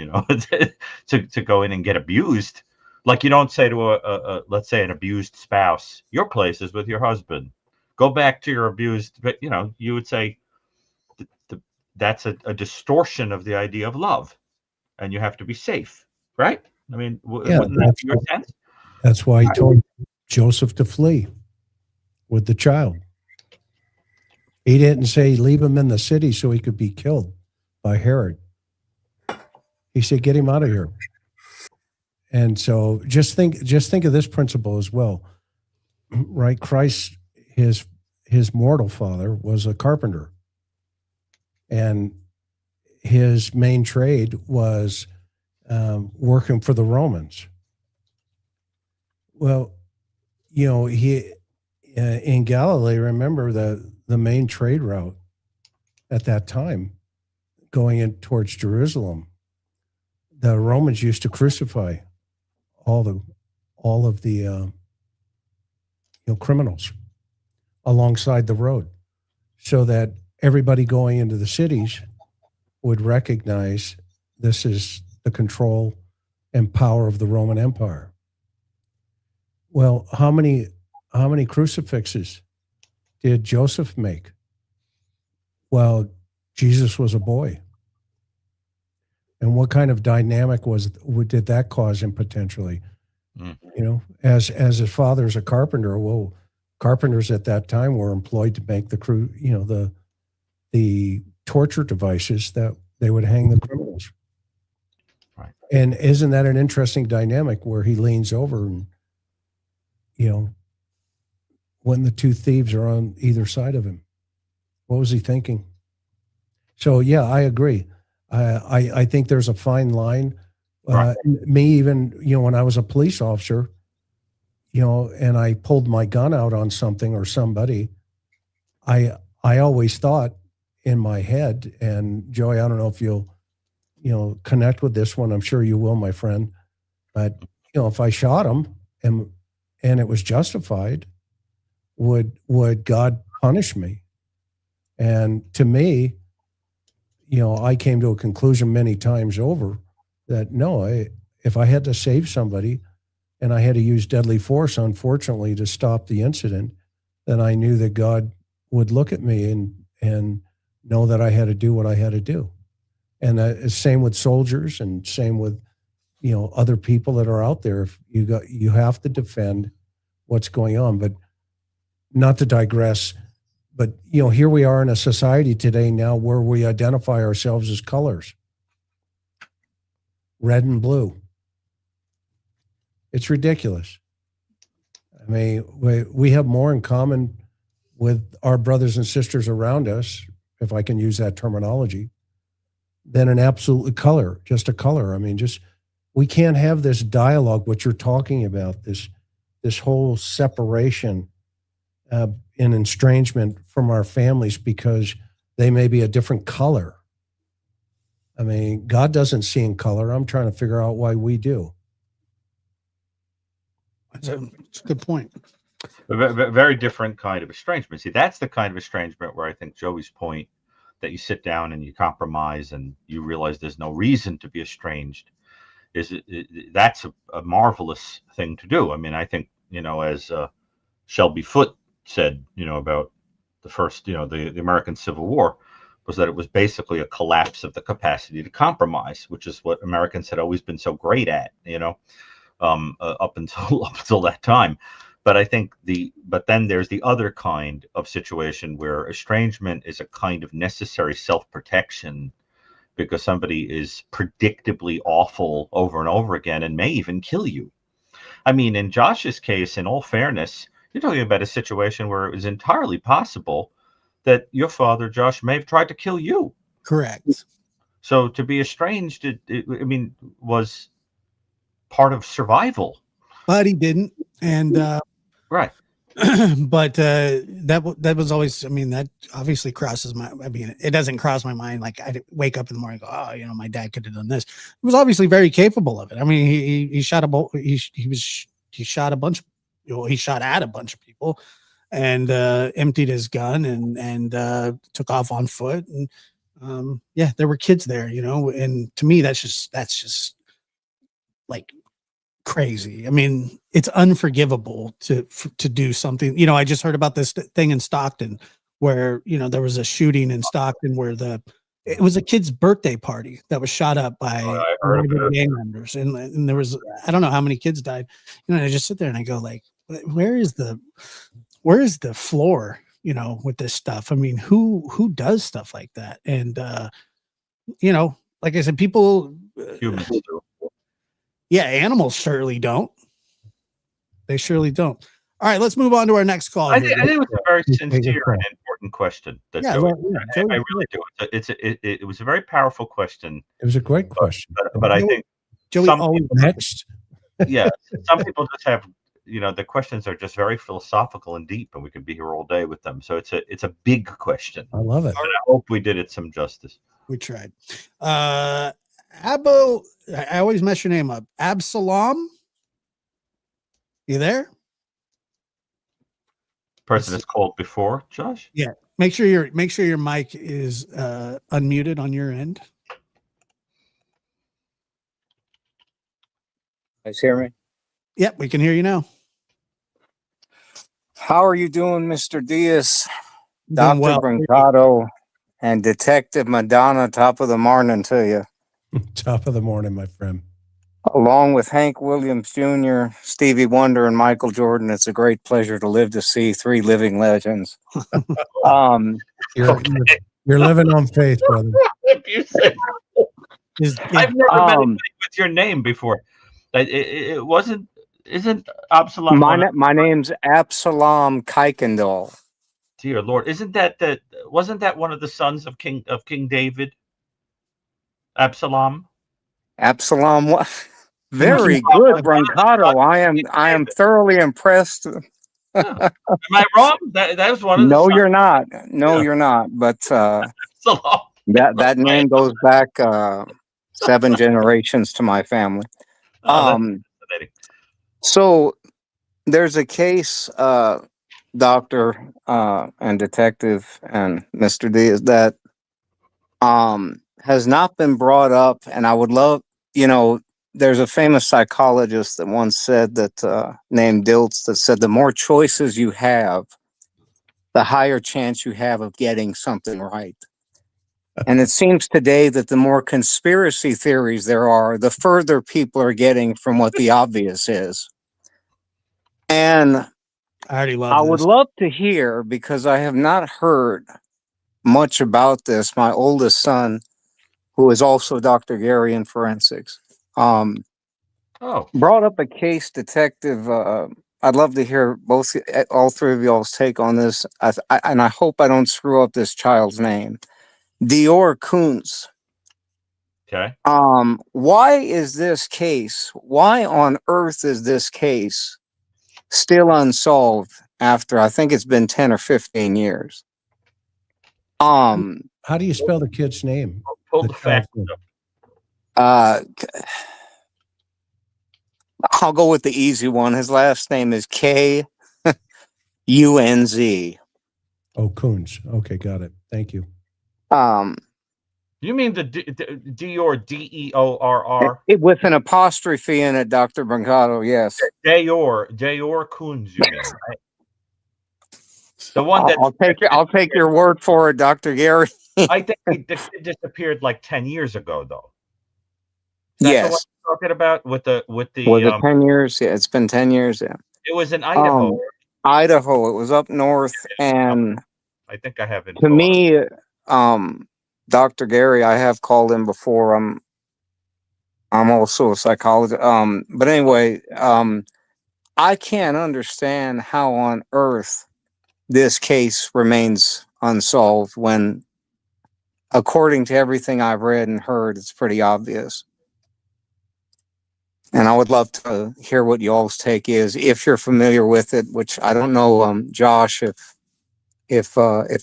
to go in and get abused. Like you don't say to let's say an abused spouse, your place is with your husband. Go back to your abused, but you would say that's a distortion of the idea of love, and you have to be safe, right? I mean, Yeah, wouldn't that be your sense? That's why he told Joseph to flee with the child. He didn't say leave him in the city so he could be killed by Herod. He said, get him out of here. And so just think of this principle as well, right? Christ, his mortal father was a carpenter, and his main trade was working for the Romans. Well, he in Galilee, remember the main trade route at that time going in towards Jerusalem, the Romans used to crucify all of the criminals alongside the road, so that everybody going into the cities would recognize this is the control and power of the Roman Empire. Well, how many crucifixes did Joseph make? Well, Jesus was a boy. And what kind of dynamic did that cause him potentially? As his father's a carpenter, well, carpenters at that time were employed to make the torture devices that they would hang the criminals. Right. And isn't that an interesting dynamic where he leans over and, when the two thieves are on either side of him, what was he thinking? So, yeah, I agree. I think there's a fine line. Right. Me, even, when I was a police officer, and I pulled my gun out on something or somebody, I always thought in my head, and Joey, I don't know if you'll, connect with this one. I'm sure you will, my friend. But, if I shot him and it was justified, would God punish me? And to me, I came to a conclusion many times over that no, if I had to save somebody and I had to use deadly force, unfortunately, to stop the incident, then I knew that God would look at me and know that I had to do what I had to do. And same with soldiers, and same with other people that are out there. If you have to defend what's going on. But not to digress, but here we are in a society today now where we identify ourselves as colors, red and blue. It's ridiculous. I mean, we have more in common with our brothers and sisters around us, if I can use that terminology, than an absolute color, just a color. I mean, we can't have this dialogue, what you're talking about, this whole separation and estrangement from our families because they may be a different color. I mean, God doesn't see in color. I'm trying to figure out why we do. That's a good point. A very different kind of estrangement. See, that's the kind of estrangement where I think Joey's point that you sit down and you compromise and you realize there's no reason to be estranged that's a marvelous thing to do. I mean, I think, as Shelby Foote said, about the first, the American Civil War, was that it was basically a collapse of the capacity to compromise, which is what Americans had always been so great at, up until that time. But I think but then there's the other kind of situation where estrangement is a kind of necessary self-protection because somebody is predictably awful over and over again and may even kill you. I mean, in Josh's case, in all fairness, you're talking about a situation where it was entirely possible that your father, Josh, may have tried to kill you. Correct. So to be estranged, was part of survival. But he didn't. And right. But that was always, I mean, that obviously crosses it doesn't cross my mind. Like I wake up in the morning and go, oh, my dad could have done this. He was obviously very capable of it. I mean, he shot he shot a bunch of, he shot at a bunch of people and emptied his gun and took off on foot. And there were kids there, and to me, that's just like crazy. I mean, it's unforgivable to do something. I just heard about this thing in Stockton where, there was a shooting in Stockton where it was a kid's birthday party that was shot up by I heard about gang members. And there was, I don't know how many kids died. And I just sit there and I go like, where is the floor, with this stuff? I mean, who does stuff like that? And, like I said, people, humans do. yeah, animals surely don't. They surely don't. All right, let's move on to our next call. I here. think it was a very sincere and important question that Yeah, Joey. Joey I really do. It was a very powerful question. It was a great question. But I think Joey some always people, Next. yeah, some people just have, the questions are just very philosophical and deep, and we could be here all day with them. So it's a big question. I love it. And I hope we did it some justice. we tried. Abo, I always mess your name up. Absalom, you there? Person is called before, Josh. Yeah. Make sure your mic is unmuted on your end. Guys hear me? Yep, we can hear you now. How are you doing, Mr. Diaz, Doing Dr. well. Brucato, and Detective McDonough? Top of the morning to you. Top of the morning, my friend. Along with Hank Williams Jr., Stevie Wonder, and Michael Jordan, it's a great pleasure to live to see three living legends. You're living on faith, brother. You said, I've never met anybody with your name before. It wasn't. Isn't Absalom? My name's Absalom Kuykendall. Dear Lord, isn't that wasn't that one of the sons of King David? Absalom. Absalom, what? Very good, Brancato. I am thoroughly impressed. Am I wrong? That was one of the No, sons. you're not. No, you're not. But Absalom. that name goes back 7 generations to my family. Oh, that's fascinating. So there's a case, doctor and detective and Mr. Diaz, that has not been brought up, and I would love, there's a famous psychologist that once said that, named Dilts, that said the more choices you have, the higher chance you have of getting something right. And it seems today that the more conspiracy theories there are, the further people are getting from what the obvious is. And I already love I this. would love to hear, because I have not heard much about this. My oldest son, who is also Dr. Gary in forensics, brought up a case, detective. I'd love to hear all three of y'all's take on this. And I hope I don't screw up this child's name. Dior Kuntz. Okay. Why is this case? Why on earth is this case still unsolved after, I think it's been 10 or 15 years? How do you spell the kid's name? Pull the facts I'll go with the easy one. His last name is Kunz. Oh, Kunz. Okay, got it. Thank you. You mean the Dior, Deorr? With an apostrophe in it, Dr. Brancato, yes. Dior Kunz, you mean, right? The one that I'll take your word for it, Dr. Gary. I think it disappeared like 10 years ago, though. That's yes. the one you're talking about with the Was it 10 years? Yeah, it's been 10 years. Yeah. It was in Idaho. Idaho. It was up north, and I think I have it. To me, Dr. Gary, I have called him before. I'm also a psychologist. But anyway, I can't understand how on earth this case remains unsolved when, according to everything I've read and heard, it's pretty obvious. And I would love to hear what y'all's take is, if you're familiar with it, which I don't know, Josh, if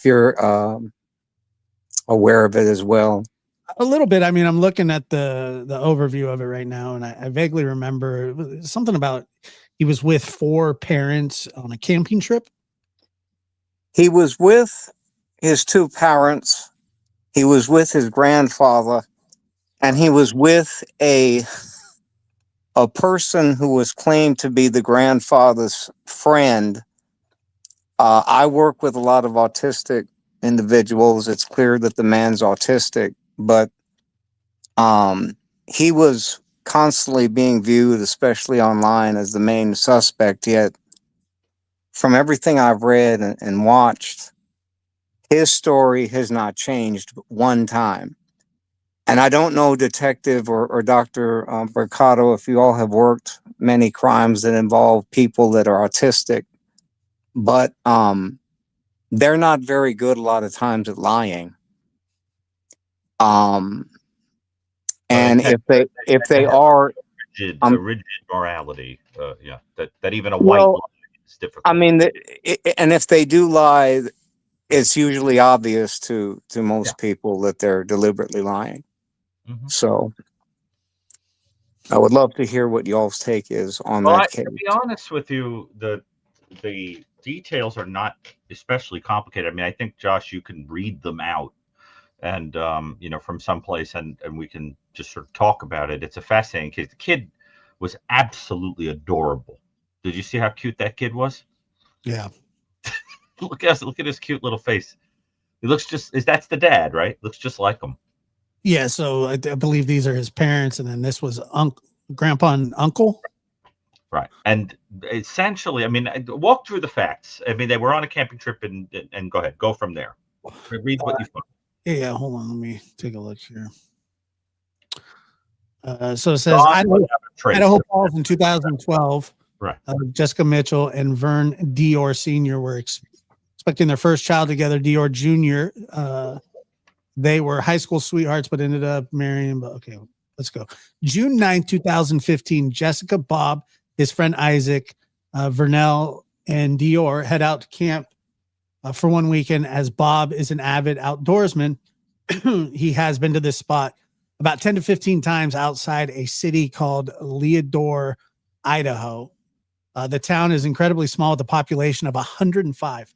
you're aware of it as well. A little bit. I mean, I'm looking at the overview of it right now, and I vaguely remember it was something about he was with 4 parents on a camping trip. He was with his 2 parents. He was with his grandfather, and he was with a a person who was claimed to be the grandfather's friend. I work with a lot of autistic individuals. It's clear that the man's autistic, but he was constantly being viewed, especially online, as the main suspect. Yet, from everything I've read and watched, his story has not changed one time. And I don't know, Detective or Dr. Brucato, if you all have worked many crimes that involve people that are autistic, but they're not very good a lot of times at lying. Well, And tend if to they have are, a rigid morality. Yeah, that even a white well, lie is difficult. I mean, and if they do lie, it's usually obvious to most people that they're deliberately lying. Mhm. So I would love to hear what y'all's take is on Well, that case. to be honest with you, the details are not especially complicated. I mean, I think Josh, you can read them out, and from someplace, and we can just sort of talk about it. It's a fascinating case. The kid was absolutely adorable. Did you see how cute that kid was? Yeah. Look at his cute little face. He looks that's the dad, right? Looks just like him. Yeah. So I believe these are his parents, and then this was grandpa and uncle. Right. And essentially, I mean, walk through the facts. I mean, they were on a camping trip, and go ahead, go from there. Read what you found. Yeah. Hold on. Let me take a look here. So it says Don Idaho Trace. Falls in 2012. Right. Jessica Mitchell and Vern Dior Sr. were expecting their first child together. Dior Jr. They were high school sweethearts, but ended up marrying. But okay, let's go. June 9th, 2015, Jessica, Bob, his friend Isaac, Vernell, and Dior head out to camp for one weekend. As Bob is an avid outdoorsman, he has been to this spot about 10 to 15 times outside a city called Leadore, Idaho. The town is incredibly small with a population of 105.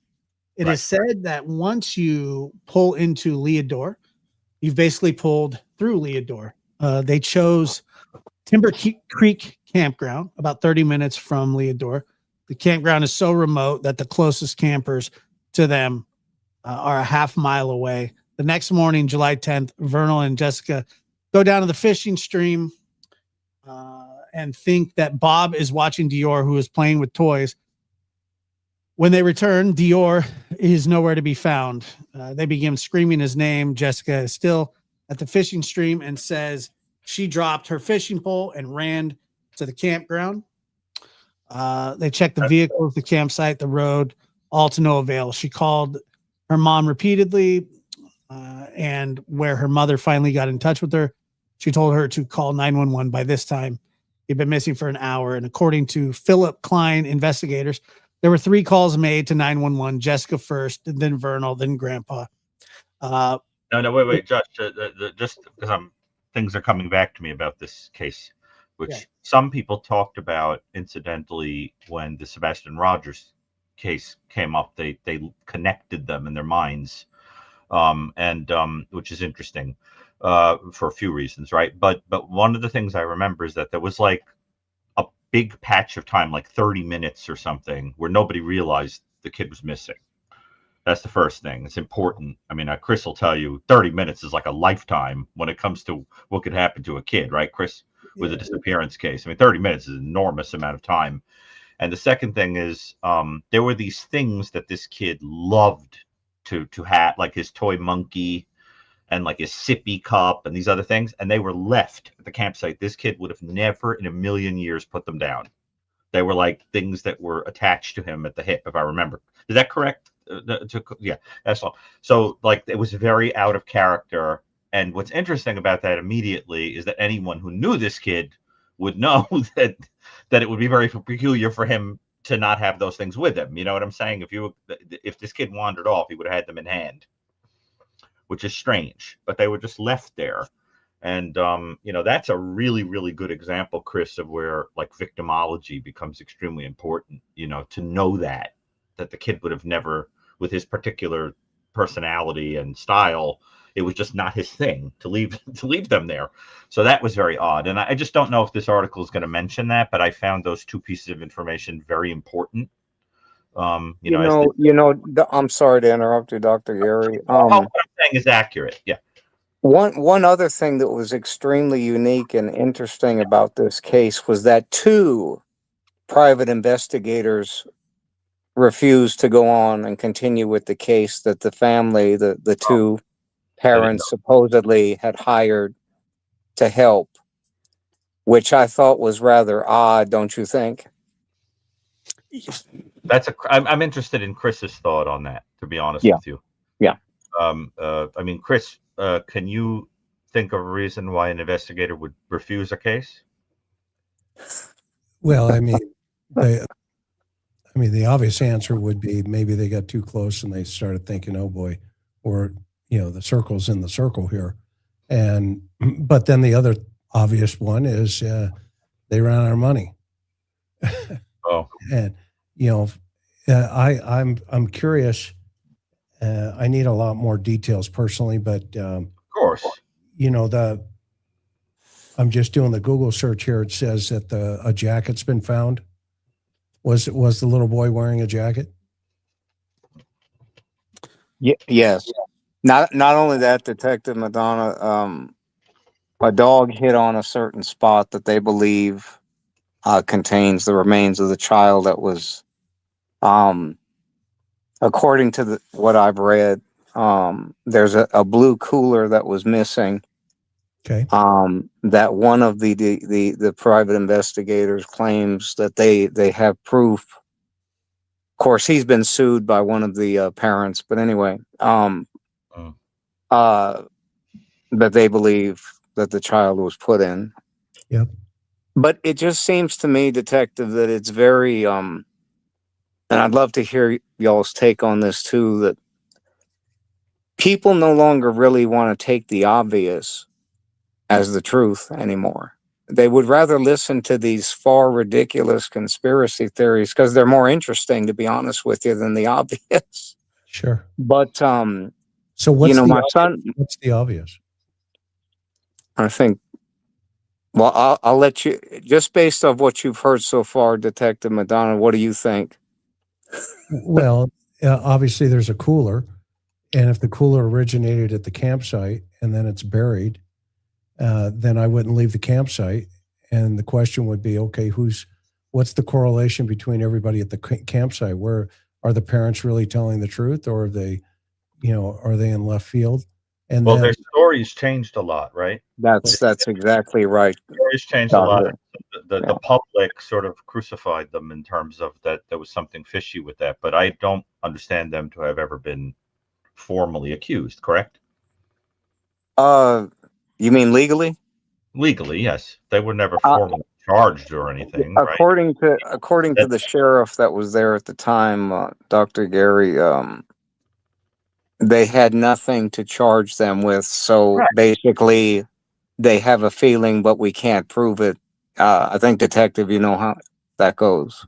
It is said that once you pull into Leadore, you've basically pulled through Leadore. They chose Timber Creek Campground, about 30 minutes from Leadore. The campground is so remote that the closest campers to them are a half mile away. The next morning, July 10th, Vernal and Jessica go down to the fishing stream and think that Bob is watching Dior, who is playing with toys. When they return, Dior is nowhere to be found. They begin screaming his name. Jessica is still at the fishing stream and says she dropped her fishing pole and ran to the campground. They checked the vehicles, the campsite, the road, all to no avail. She called her mom repeatedly, and where her mother finally got in touch with her, she told her to call 911. By this time, he'd been missing for an hour. And according to Philip Klein investigators, there were 3 calls made to 911, Jessica first, then Vernal, then Grandpa. No, wait, Josh. Just because things are coming back to me about this case, which some people talked about incidentally when the Sebastian Rogers case came up. They connected them in their minds, which is interesting for a few reasons, right? But one of the things I remember is that there was like a big patch of time, like 30 minutes or something, where nobody realized the kid was missing. That's the first thing. It's important. I mean, Chris will tell you 30 minutes is like a lifetime when it comes to what could happen to a kid, right, Chris? With a disappearance case. I mean, 30 minutes is an enormous amount of time. And the second thing is there were these things that this kid loved to have, like his toy monkey and like his sippy cup and these other things, and they were left at the campsite. This kid would have never in a million years put them down. They were like things that were attached to him at the hip, if I remember. Is that correct? Yeah, that's all. So like it was very out of character. And what's interesting about that immediately is that anyone who knew this kid would know that it would be very peculiar for him to not have those things with him. You know what I'm saying? If this kid wandered off, he would have had them in hand, which is strange. But they were just left there. And that's a really, really good example, Chris, of where like victimology becomes extremely important. To know that the kid would have never, with his particular personality and style, it was just not his thing to leave them there. So that was very odd. And I just don't know if this article is going to mention that, but I found those two pieces of information very important. I'm sorry to interrupt you, Dr. Gary. What I'm saying is accurate. Yeah. One other thing that was extremely unique and interesting about this case was that two private investigators refused to go on and continue with the case that the family, the two parents supposedly had hired to help, which I thought was rather odd, don't you think? I'm interested in Chris's thought on that, to be honest with you. Yeah. I mean, Chris, can you think of a reason why an investigator would refuse a case? Well, I mean, the obvious answer would be maybe they got too close and they started thinking, oh boy, or, the circle's in the circle here. But then the other obvious one is they ran out of money. Oh. And, I'm curious. I need a lot more details personally, but of course, I'm just doing the Google search here. It says that a jacket's been found. Was the little boy wearing a jacket? Yes. Not only that, Detective McDonough, a dog hit on a certain spot that they believe contains the remains of the child that was, according to what I've read, there's a blue cooler that was missing. Okay. That one of the private investigators claims that they have proof. Of course, he's been sued by one of the parents, but anyway, that they believe that the child was put in. Yep. But it just seems to me, Detective, that it's very and I'd love to hear y'all's take on this too, that people no longer really want to take the obvious as the truth anymore. They would rather listen to these far ridiculous conspiracy theories because they're more interesting, to be honest with you, than the obvious. Sure. But so what's what's the obvious? I think. Well, I'll let you, just based off what you've heard so far, Detective McDonough. What do you think? Well, obviously there's a cooler, and if the cooler originated at the campsite and then it's buried, then I wouldn't leave the campsite. And the question would be, okay, what's the correlation between everybody at the campsite? Where are the parents really telling the truth, or are they in left field? And well, their stories changed a lot, right? That's exactly right. Stories changed a lot. The public sort of crucified them in terms of that there was something fishy with that. But I don't understand them to have ever been formally accused, correct? You mean legally? Legally, yes. They were never formally charged or anything. According to the sheriff that was there at the time, Dr. Gary, they had nothing to charge them with. So basically, they have a feeling, but we can't prove it. I think, Detective, you know how that goes.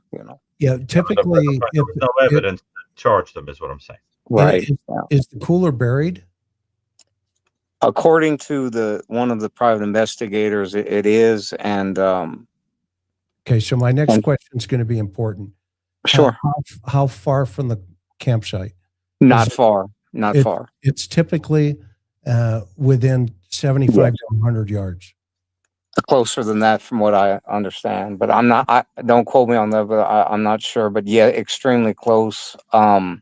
Yeah, typically, there was no evidence to charge them, is what I'm saying. Right. Is the cooler buried? According to one of the private investigators, it is. And okay, so my next question is going to be important. Sure. How far from the campsite? Not far. Not far. It's typically within 75 to 100 yards. Closer than that, from what I understand. But I'm not. Don't quote me on that. But I'm not sure. But yeah, extremely close. Okay.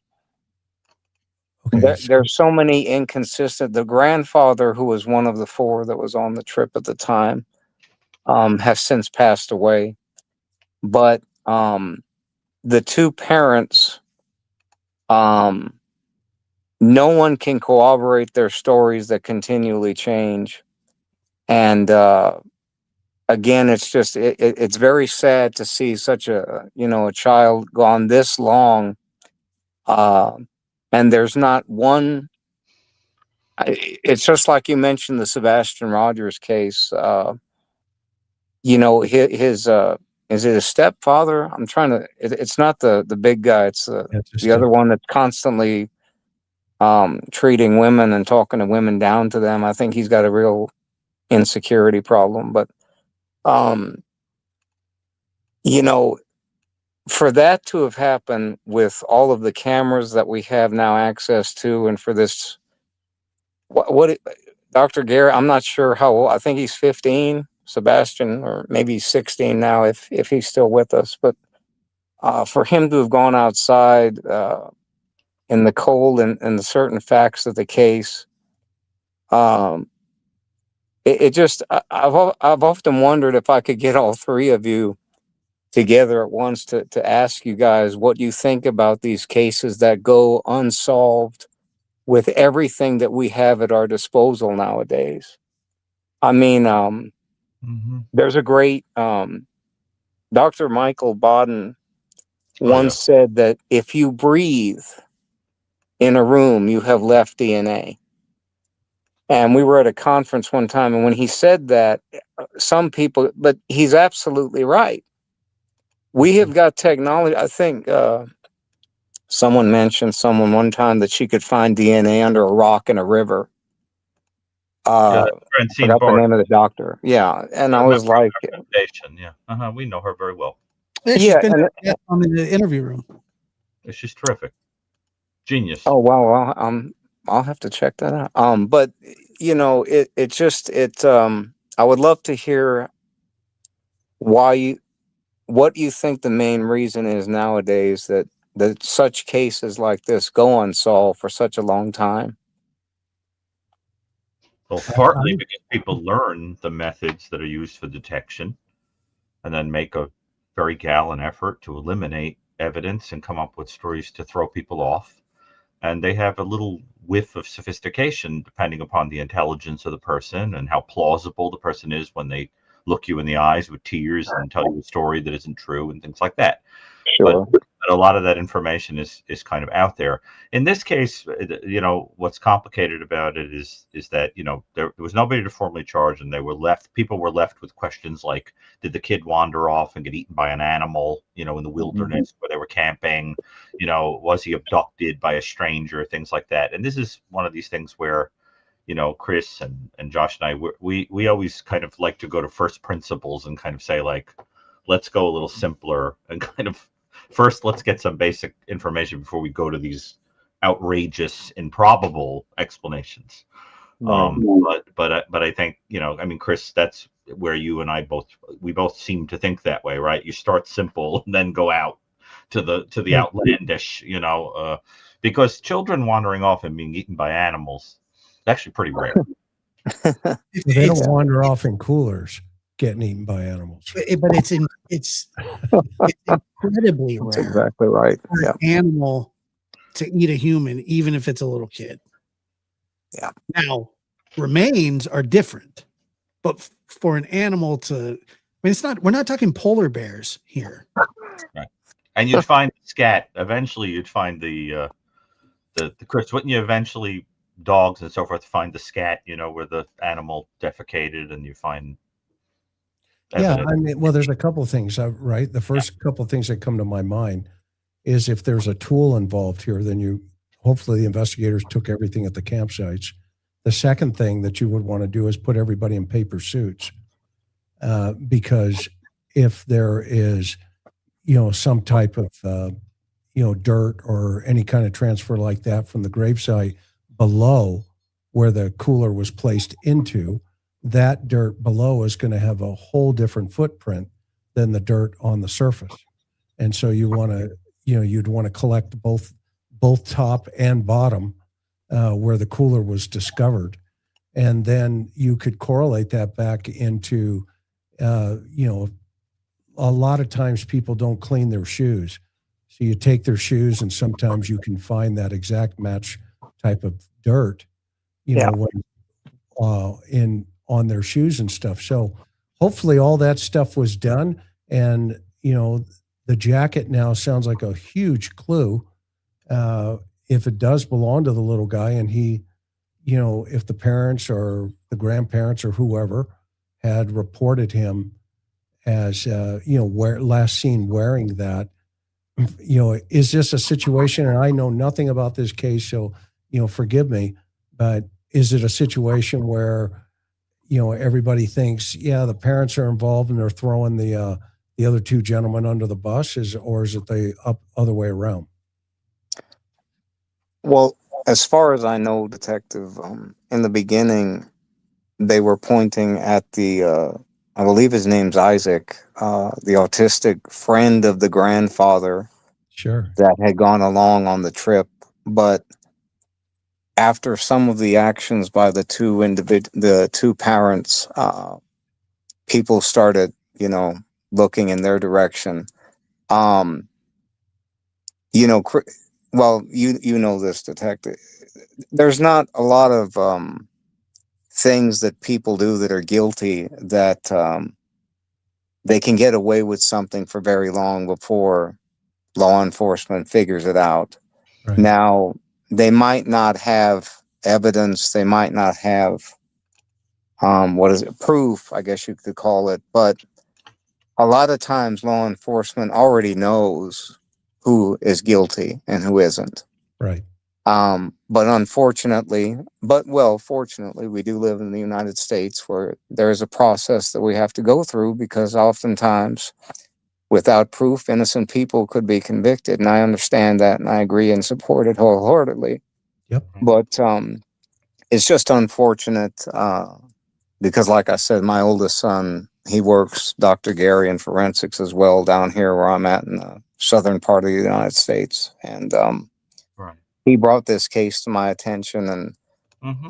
There's so many inconsistent. The grandfather, who was one of the four that was on the trip at the time, has since passed away. But the two parents, no one can corroborate their stories that continually change. And again, it's just it's very sad to see such a child gone this long, and there's not one. It's just like you mentioned the Sebastian Rogers case. His is it a stepfather? I'm trying to. It's not the big guy. It's the other one that's constantly treating women and talking to women down to them. I think he's got a real insecurity problem. But, you know, for that to have happened with all of the cameras that we have now access to, and for this, Dr. Garrett, I'm not sure how old, I think he's 15, Sebastian, or maybe he's 16 now if he's still with us. But for him to have gone outside in the cold and the certain facts of the case, it just, I've often wondered if I could get all three of you together at once to ask you guys what you think about these cases that go unsolved with everything that we have at our disposal nowadays. I mean, there's a great Dr. Michael Baden once said that if you breathe in a room, you have left DNA. And we were at a conference one time, and when he said that, some people, but he's absolutely right. We have got technology. I think someone mentioned someone one time that she could find DNA under a rock in a river. I forgot the name of the doctor. Yeah, and I was like, yeah, we know her very well. Yeah, she's been in the interview room. She's terrific, genius. Oh wow, I'll have to check that out. But you know, it just I would love to hear what you think the main reason is nowadays that such cases like this go unsolved for such a long time. Well, partly because people learn the methods that are used for detection and then make a very gallant effort to eliminate evidence and come up with stories to throw people off. And they have a little whiff of sophistication depending upon the intelligence of the person and how plausible the person is when they look you in the eyes with tears and tell you a story that isn't true and things like that. Sure. But a lot of that information is kind of out there. In this case, you know, what's complicated about it is that, you know, there was nobody to formally charge, and people were left with questions like, did the kid wander off and get eaten by an animal, you know, in the wilderness where they were camping? You know, was he abducted by a stranger? Things like that. And this is one of these things where, you know, Chris and Josh and I, we always kind of like to go to first principles and kind of say, like, let's go a little simpler and kind of first, let's get some basic information before we go to these outrageous, improbable explanations. But I think, you know, I mean, Chris, that's where you and I both seem to think that way, right? You start simple and then go out to the outlandish, you know, because children wandering off and being eaten by animals is actually pretty rare. They don't wander off in coolers getting eaten by animals. But it's incredibly rare. That's exactly right. For an animal to eat a human, even if it's a little kid. Yeah. Now, remains are different, but for an animal to, I mean, we're not talking polar bears here. Right. And you'd find scat. Eventually, you'd find the Chris, wouldn't you eventually, dogs and so forth, find the scat, you know, where the animal defecated, and you find evidence. Yeah, I mean, well, there's a couple of things, right? The first couple of things that come to my mind is if there's a tool involved here, then hopefully the investigators took everything at the campsites. The second thing that you would want to do is put everybody in paper suits, because if there is, you know, some type of, you know, dirt or any kind of transfer like that from the gravesite below where the cooler was placed into, that dirt below is going to have a whole different footprint than the dirt on the surface. And so you want to, you know, you'd want to collect both top and bottom where the cooler was discovered. And then you could correlate that back into, you know, a lot of times people don't clean their shoes. So you take their shoes and sometimes you can find that exact match type of dirt, you know, when, on their shoes and stuff. So hopefully all that stuff was done. And, you know, the jacket now sounds like a huge clue. If it does belong to the little guy, and he, you know, if the parents or the grandparents or whoever had reported him as, you know, last seen wearing that, you know, is this a situation, and I know nothing about this case, so forgive me, but is it a situation where, everybody thinks, yeah, the parents are involved and they're throwing the other two gentlemen under the bus, or is it the other way around? Well, as far as I know, Detective, in the beginning, they were pointing at I believe his name's Isaac, the autistic friend of the grandfather Sure. that had gone along on the trip. But after some of the actions by the two parents, people started, looking in their direction. Um, well, you know this, Detective. There's not a lot of things that people do that are guilty that they can get away with something for very long before law enforcement figures it out. Right. Now, they might not have evidence, they might not have what is it, proof, I guess you could call it, but a lot of times law enforcement already knows who is guilty and who isn't. Right. Fortunately, we do live in the United States where there is a process that we have to go through, because oftentimes, without proof, innocent people could be convicted. And I understand that, and I agree and support it wholeheartedly. Yep. But it's just unfortunate because, like I said, my oldest son, he works, Dr. Gary, in forensics as well down here where I'm at in the southern part of the United States. And Right. he brought this case to my attention, and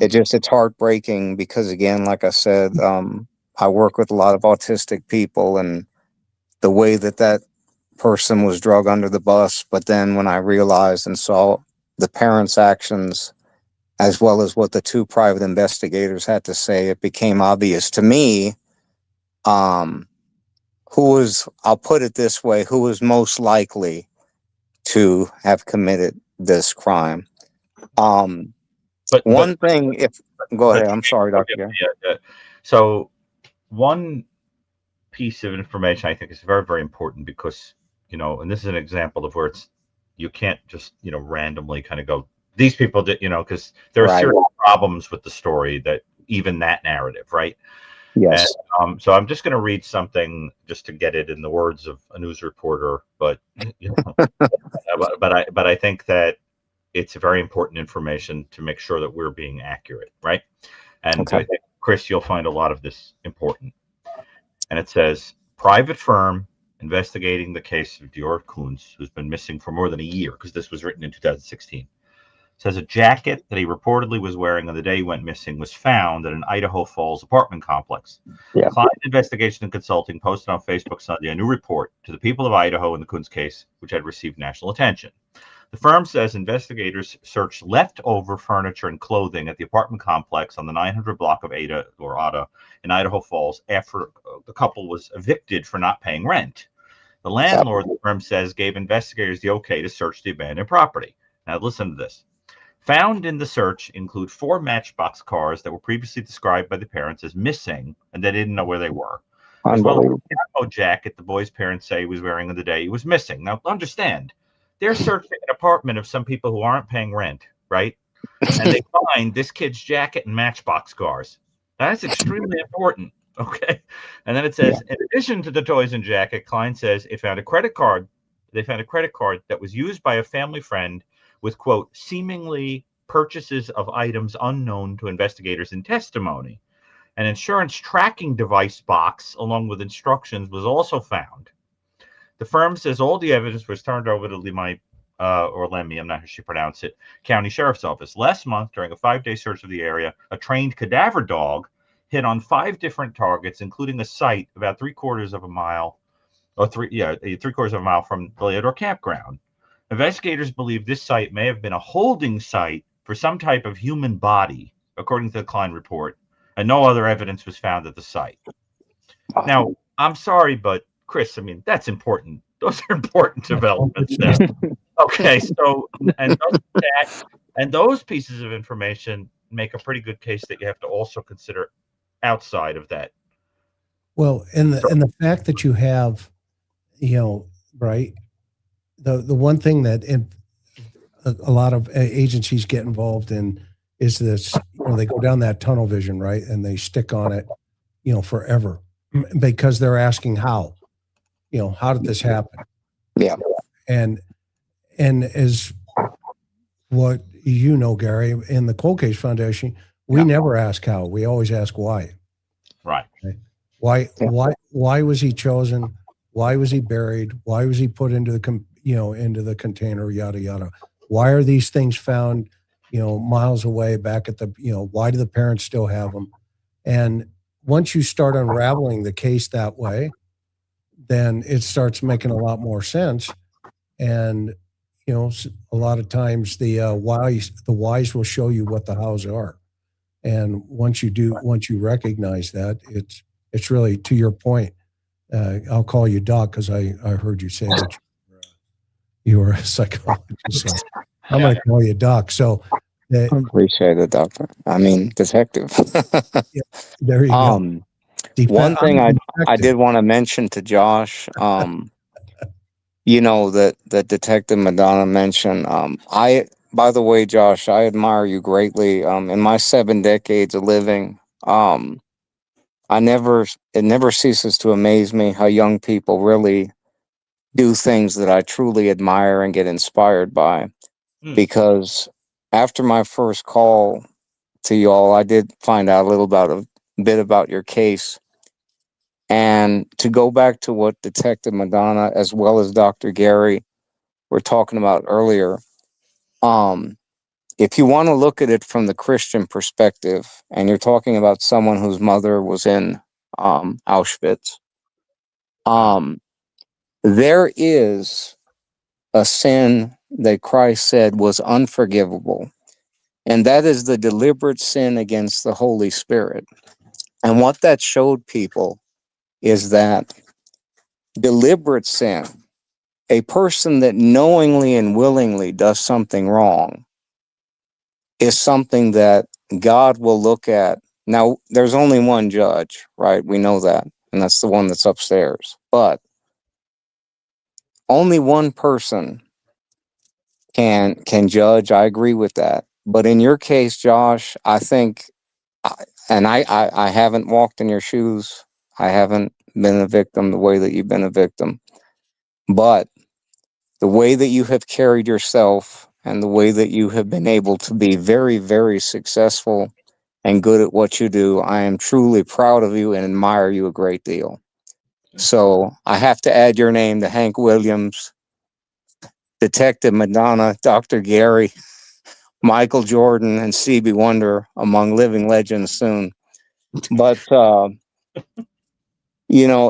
it's heartbreaking because, again, like I said, I work with a lot of autistic people, and the way that person was drug under the bus. But then when I realized and saw the parents' actions, as well as what the two private investigators had to say, it became obvious to me I'll put it this way, who was most likely to have committed this crime. But One thing, go ahead. I'm sorry, Dr. yeah, Gary. so one piece of information I think is very, very important because, and this is an example of where you can't just, randomly kind of go, these people did, because there are Right. serious problems with the story, that even that narrative, right? Yes. And so I'm just going to read something just to get it in the words of a news reporter, but, but I think that it's very important information to make sure that we're being accurate, right? And Okay. I think, Chris, you'll find a lot of this important. And it says, private firm investigating the case of Dior Kunz, who's been missing for more than a year, because this was written in 2016, says a jacket that he reportedly was wearing on the day he went missing was found at an Idaho Falls apartment complex. Yeah. Client Investigation and Consulting posted on Facebook Sunday a new report to the people of Idaho in the Kunz case, which had received national attention. The firm says investigators searched leftover furniture and clothing at the apartment complex on the 900 block of Ada in Idaho Falls after the couple was evicted for not paying rent. The landlord, the firm says, gave investigators the okay to search the abandoned property. Now listen to this. Found in the search include 4 Matchbox cars that were previously described by the parents as missing, and they didn't know where they were, as well as a camo jacket the boy's parents say he was wearing on the day he was missing. Now understand, they're searching an apartment of some people who aren't paying rent, right? And they find this kid's jacket and Matchbox cars. That's extremely important, okay? And then it says, in addition to the toys and jacket, client says they found a credit card that was used by a family friend with, quote, seemingly purchases of items unknown to investigators in testimony. An insurance tracking device box, along with instructions, was also found. The firm says all the evidence was turned over to Lemmy, I'm not sure how she pronounced it, County Sheriff's Office. Last month, during a 5-day search of the area, a trained cadaver dog hit on 5 different targets, including a site about 3/4 of a mile from the Leodore campground. Investigators believe this site may have been a holding site for some type of human body, according to the Klein report, and no other evidence was found at the site. Now, I'm sorry, but Chris, I mean, that's important. Those are important developments now. Okay, so and those pieces of information make a pretty good case that you have to also consider outside of that. Well, and the fact that you have, right, the one thing that a lot of agencies get involved in is this, they go down that tunnel vision, right? And they stick on it, forever because they're asking how, how did this happen? Yeah. And as what Gary, in the Cold Case Foundation, we never ask how. We always ask why. Right. Okay? Why was he chosen? Why was he buried? Why was he put into the container? Yada yada. Why are these things found, miles away back at the, why do the parents still have them? And once you start unraveling the case that way, then it starts making a lot more sense. And a lot of times the whys will show you what the hows are. And once you recognize that, it's really, to your point. I'll call you Doc because I heard you say that you were a psychologist. So I'm going to call you Doc. So Appreciate it, doctor. I mean, detective. there you go. One thing I did want to mention to Josh, that Detective McDonough mentioned. By the way, Josh, I admire you greatly. In my 7 decades of living, it never ceases to amaze me how young people really do things that I truly admire and get inspired by. Because after my first call to y'all, I did find out a bit about your case. And to go back to what Detective McDonough as well as Dr. Gary were talking about earlier, if you want to look at it from the Christian perspective, and you're talking about someone whose mother was in Auschwitz, there is a sin that Christ said was unforgivable, and that is the deliberate sin against the Holy Spirit. And what that showed people is that deliberate sin, a person that knowingly and willingly does something wrong, is something that God will look at. Now, there's only one judge, right? We know that, and that's the one that's upstairs. But only one person can judge. I agree with that. But in your case, Josh, I think, and I haven't walked in your shoes. I haven't been a victim the way that you've been a victim. But the way that you have carried yourself and the way that you have been able to be very, very successful and good at what you do, I am truly proud of you and admire you a great deal. So I have to add your name to Hank Williams, Detective McDonough, Dr. Gary, Michael Jordan, and Stevie Wonder among living legends soon. But,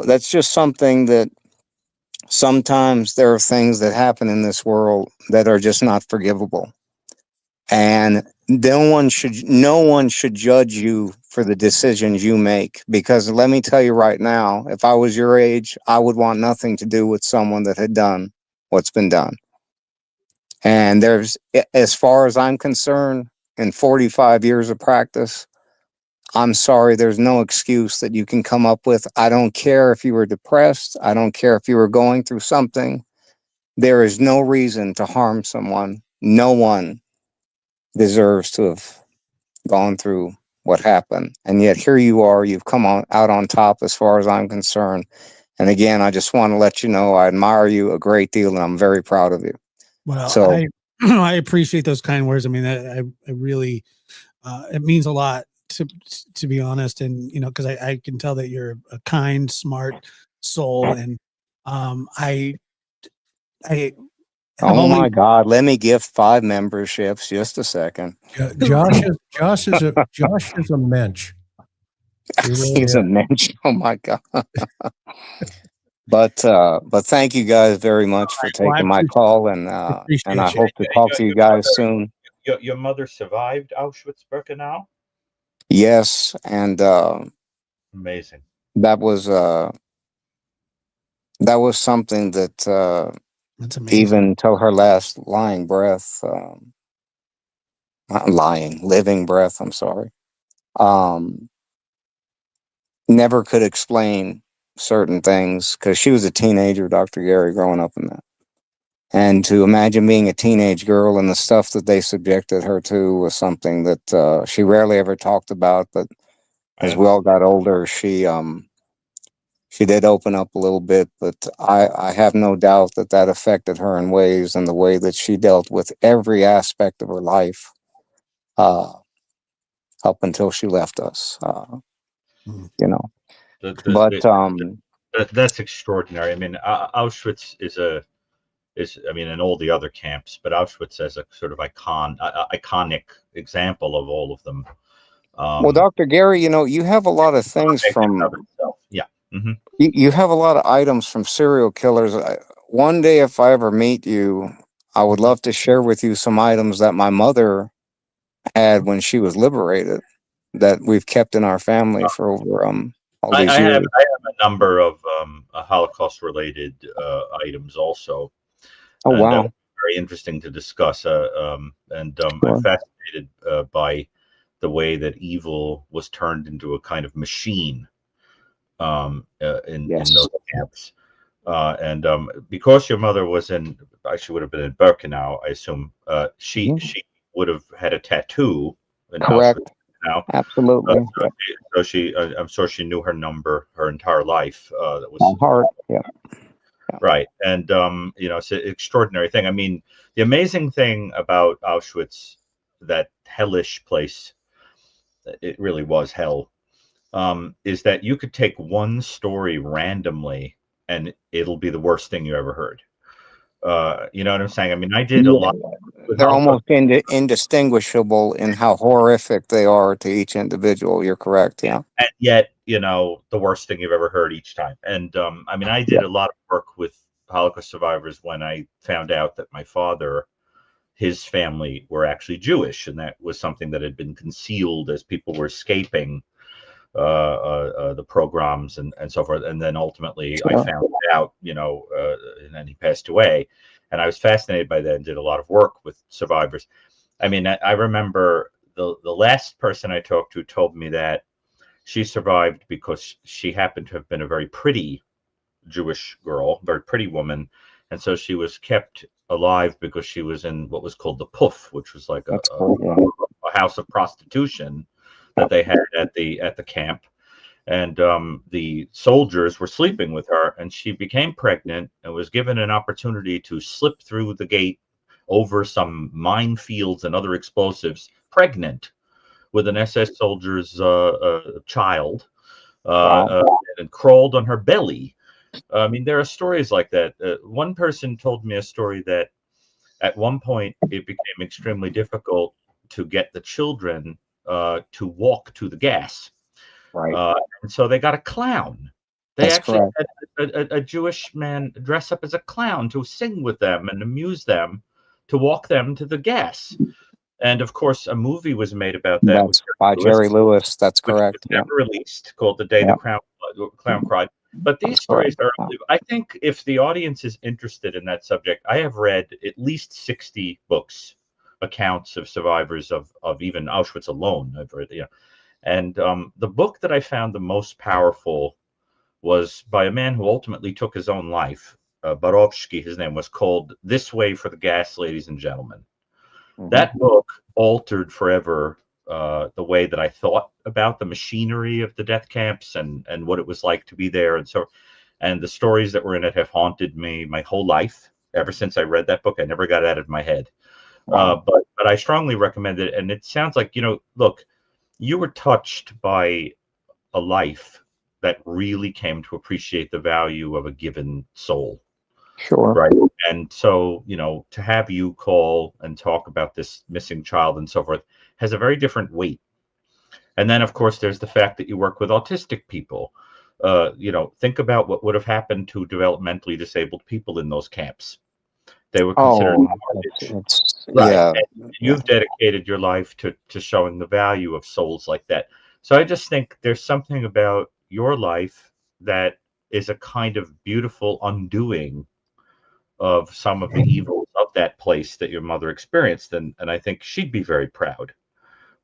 that's just something that sometimes there are things that happen in this world that are just not forgivable. And no one should judge you for the decisions you make, because let me tell you right now, if I was your age, I would want nothing to do with someone that had done what's been done. And as far as I'm concerned, in 45 years of practice, I'm sorry, there's no excuse that you can come up with. I don't care if you were depressed. I don't care if you were going through something. There is no reason to harm someone. No one deserves to have gone through what happened. And yet here you are, you've come out on top as far as I'm concerned. And again, I just want to let you know I admire you a great deal and I'm very proud of you. Well, so I appreciate those kind words. I mean, I really, it means a lot to be honest. And, cause I can tell that you're a kind, smart soul. And, I oh my God, let me gift 5 memberships. Just a second. Josh is a mensch. He's a mensch. Oh my God. But thank you guys very much for taking my call, and I hope to talk to you guys soon. Your mother survived Auschwitz-Birkenau? Yes, and amazing. That was something that that's amazing. Even till her last living breath, I'm sorry, never could explain certain things because she was a teenager, Dr. Gary, growing up in that. And to imagine being a teenage girl and the stuff that they subjected her to was something that she rarely ever talked about. But as we all got older, she did open up a little bit. But I have no doubt that that affected her in ways, and the way that she dealt with every aspect of her life uh, up until she left us. You know, The, the, but the, that's extraordinary. I mean, Auschwitz is I mean, and all the other camps, but Auschwitz as a sort of iconic example of all of them. Well, Dr. Gary, you have a lot of things from yeah. Mm-hmm. you have a lot of items from serial killers. One day, if I ever meet you, I would love to share with you some items that my mother had when she was liberated, that we've kept in our family for over all these years. I have a number of Holocaust related items also. Oh, and wow. that was very interesting to discuss. I'm fascinated by the way that evil was turned into a kind of machine in those camps. And because your mother was she would have been in Birkenau, I assume. She would have had a tattoo. Correct. Now, absolutely. So I'm sure she knew her number her entire life. That was on heart. Yeah. Right. And, it's an extraordinary thing. I mean, the amazing thing about Auschwitz, that hellish place, it really was hell, is that you could take one story randomly and it'll be the worst thing you ever heard. You know what I'm saying? I mean, I did a lot. They're almost indistinguishable in how horrific they are to each individual. You're correct. Yeah. And yet, the worst thing you've ever heard each time. And I mean, I did a lot of work with Holocaust survivors when I found out that my father, his family were actually Jewish, and that was something that had been concealed as people were escaping the pogroms and so forth. And then ultimately I found out, and then he passed away. And I was fascinated by that and did a lot of work with survivors. I mean, I remember the last person I talked to told me that she survived because she happened to have been a very pretty Jewish girl, very pretty woman. And so she was kept alive because she was in what was called the Puff, which was like a house of prostitution that they had at the camp. And the soldiers were sleeping with her, and she became pregnant and was given an opportunity to slip through the gate over some minefields and other explosives, pregnant with an SS soldier's child, and crawled on her belly. I mean, there are stories like that. One person told me a story that at one point it became extremely difficult to get the children to walk to the gas. Right. And so they got a clown. They actually had a Jewish man dress up as a clown to sing with them and amuse them, to walk them to the gas. And of course, a movie was made about that. That's by Jerry Lewis. That's correct. Never released, called The Day the Clown Cried. But these stories are, I think, if the audience is interested in that subject, I have read at least 60 books, accounts of survivors of even Auschwitz alone. I've read, and the book that I found the most powerful was by a man who ultimately took his own life. Borovsky, his name was, called This Way for the Gas, Ladies and Gentlemen. That book altered forever the way that I thought about the machinery of the death camps and what it was like to be there. And the stories that were in it have haunted me my whole life. Ever since I read that book, I never got it out of my head. But I strongly recommend it. And it sounds like, look, you were touched by a life that really came to appreciate the value of a given soul. Sure. Right. And so, to have you call and talk about this missing child and so forth has a very different weight. And then, of course, there's the fact that you work with autistic people. Think about what would have happened to developmentally disabled people in those camps. They were considered garbage. Right. And you've dedicated your life to showing the value of souls like that. So I just think there's something about your life that is a kind of beautiful undoing of some of the evils of that place that your mother experienced, and I think she'd be very proud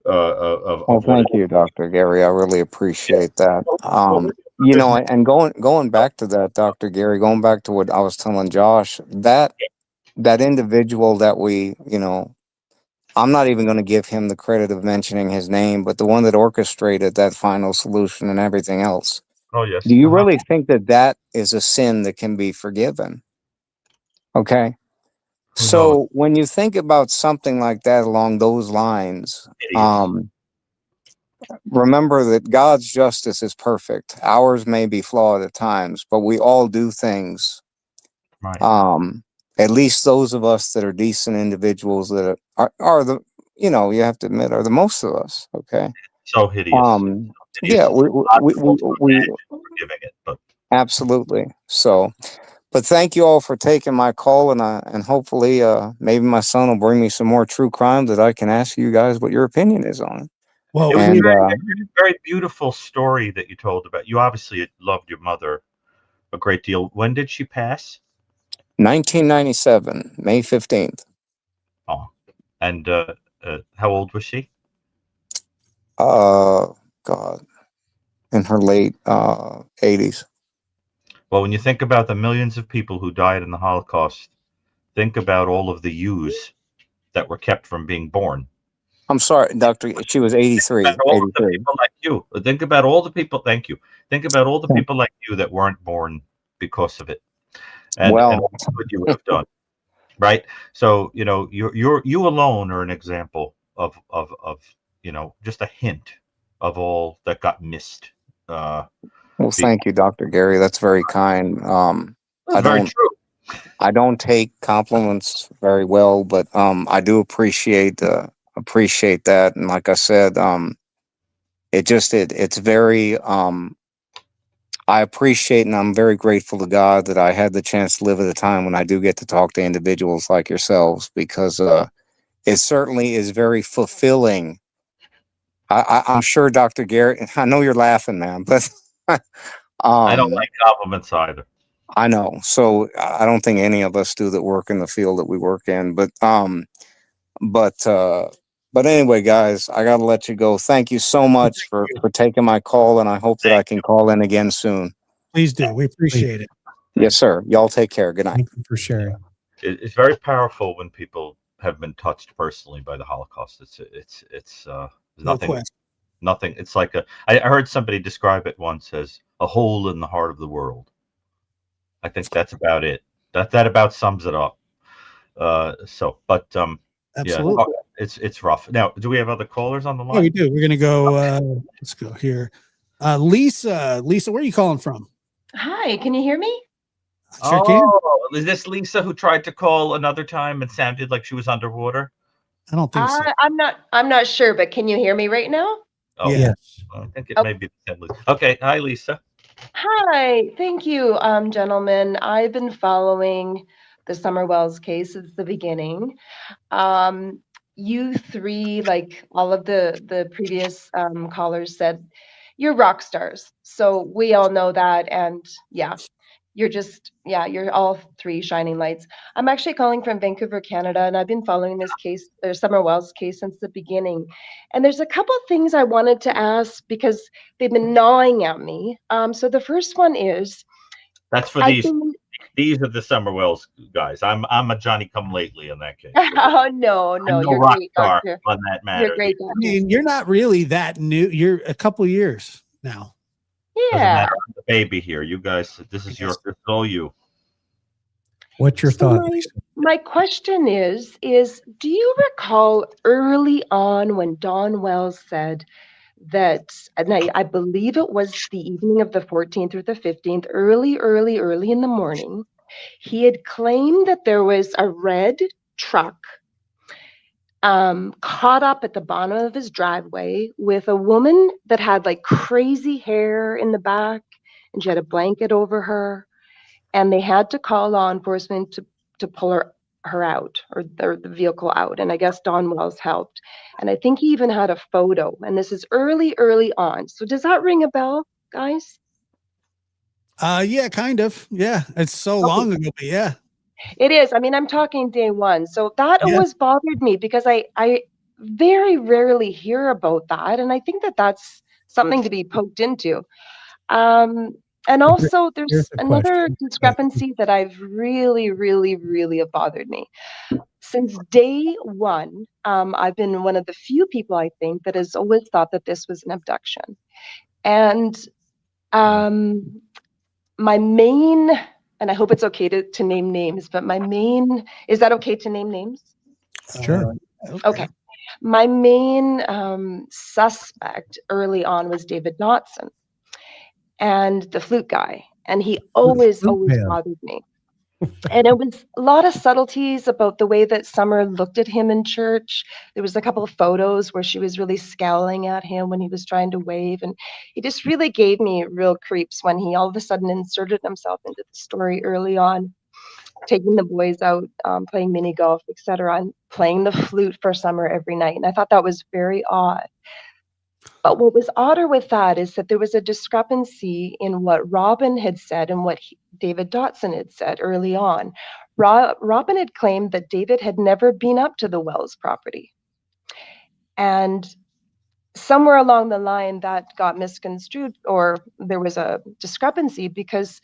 of thank you, Dr. Gary. I really appreciate that. And going back to that, Dr. Gary, going back to what I was telling Josh, that that individual that I'm not even going to give him the credit of mentioning his name, but the one that orchestrated that final solution and everything else. Oh yes. Do you really think that that is a sin that can be forgiven? Okay. Who knows? So when you think about something like that along those lines, Idiots. remember that God's justice is perfect. Ours may be flawed at times, but we all do things. Right. At least those of us that are decent individuals that are the, you have to admit, are the most of us. Okay. So hideous. Hideous. Yeah, It's logical to we imagine forgiving it, but absolutely. So, but thank you all for taking my call, and hopefully, maybe my son will bring me some more true crime that I can ask you guys what your opinion is on it. Well, it was And a very beautiful story that you told about. You obviously loved your mother a great deal. When did she pass? 1997, May 15th. Oh, and how old was she? God, in her late 80s. Well, when you think about the millions of people who died in the Holocaust, think about all of the yous that were kept from being born. I'm sorry, Doctor. She was 83. About all of the 83. people like you. Think about all the people. Thank you. Think about all the people like you that weren't born because of it, and Well, all the good you would have done. Right. So you alone are an example of just a hint of all that got missed. well, Be- thank you, Dr. Gary. That's very kind. That's I very don't true. I don't take compliments very well, but I do appreciate that. And like I said, it's very I appreciate and I'm very grateful to God that I had the chance to live at a time when I do get to talk to individuals like yourselves, because it certainly is very fulfilling. I'm sure, Dr. Garrett, I know you're laughing, man, but I don't um like compliments either. I know. So I don't think any of us do that work in the field that we work in. But but anyway, guys, I gotta let you go. Thank you so much for taking my call, and I hope that I can call in again soon. please do. We appreciate it. Yes, sir. Y'all take care. Good night. Thank you for sharing. It's very powerful when people have been touched personally by the Holocaust. It's there's No nothing. question. Nothing. It's like I heard somebody describe it once as a hole in the heart of the world. I think that's about it. That about sums it up. But yeah, Absolutely. it's rough. Now, do we have other callers on the Yeah, we line? do. We're gonna go. Let's go here. Lisa, where are you calling from? Hi, can you hear me? Sure can. Oh, is this Lisa who tried to call another time and sounded like she was underwater? I don't think so. I'm not sure, but can you hear me right now? Oh, Yeah. Yes. I think it Oh. may be the same Lisa. Okay, hi Lisa. Hi, thank you, gentlemen. I've been following the Summer Wells case since the beginning. You three, like all of the previous callers said, you're rock stars. So we all know that, and yeah, you're all three shining lights. I'm actually calling from Vancouver, Canada, and I've been following this case, or Summer Wells case, since the beginning. And there's a couple things I wanted to ask because they've been gnawing at me. So the first one is, That's for I've these. been. These are the Summer Wells guys. I'm a Johnny come lately in that case. Oh no, I'm no you're rock great, star doctor. on that You're matter. great, I doctor. mean, you're not really that new. You're a couple years now. Doesn't Yeah. matter. I'm the baby here. You guys, this is Yes. all you. What's your So thought? my question is do you recall early on when Don Wells said that, and I believe it was the evening of the 14th or the 15th, early in the morning, he had claimed that there was a red truck caught up at the bottom of his driveway with a woman that had like crazy hair in the back, and she had a blanket over her, and they had to call law enforcement to pull her out, or the vehicle out, and I guess Don Wells helped. And I think he even had a photo, and this is early on. So does that ring a bell, guys? Yeah, kind of. Yeah, it's so Okay. long ago, but yeah. It is. I mean, I'm talking day one. So that Yeah. always bothered me because I very rarely hear about that, and I think that that's something to be poked into. Um, And also, there's Here's the another question. discrepancy that I've really have bothered me. Since day one, I've been one of the few people, I think, that has always thought that this was an abduction. And my main, and I hope it's okay to name names, but my main, is that okay to name names? Sure. Okay. My main suspect early on was David Dotson and the flute guy. And he always man. bothered me. And it was a lot of subtleties about the way that Summer looked at him in church. There was a couple of photos where she was really scowling at him when he was trying to wave. And he just really gave me real creeps when he all of a sudden inserted himself into the story early on, taking the boys out, playing mini golf, etc., and playing the flute for Summer every night. And I thought that was very odd. But what was odder with that is that there was a discrepancy in what Robin had said and what David Dotson had said early on. Robin had claimed that David had never been up to the Wells property. And somewhere along the line that got misconstrued, or there was a discrepancy because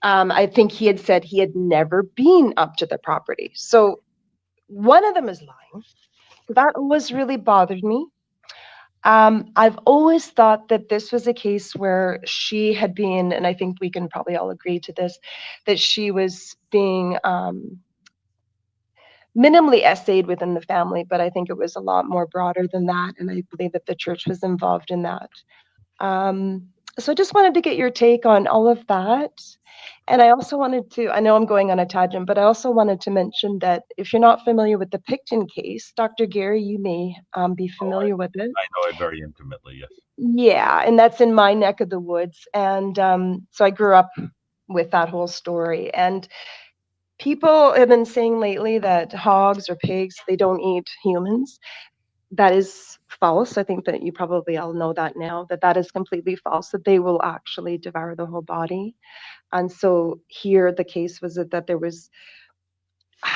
I think he had said he had never been up to the property. So one of them is lying. That always really bothered me. I've always thought that this was a case where she had been, and I think we can probably all agree to this, that she was being minimally essayed within the family, but I think it was a lot more broader than that, and I believe that the church was involved in that. So I just wanted to get your take on all of that. And I also wanted to, I know I'm going on a tangent, but I also wanted to mention that if you're not familiar with the Picton case, Dr. Gary, you may be familiar with it. I know it very intimately, yes. Yeah, and that's in my neck of the woods. And so I grew up with that whole story. And people have been saying lately that hogs or pigs, they don't eat humans. That is false. I think that you probably all know that now, that that is completely false, that they will actually devour the whole body. And so here the case was that there was,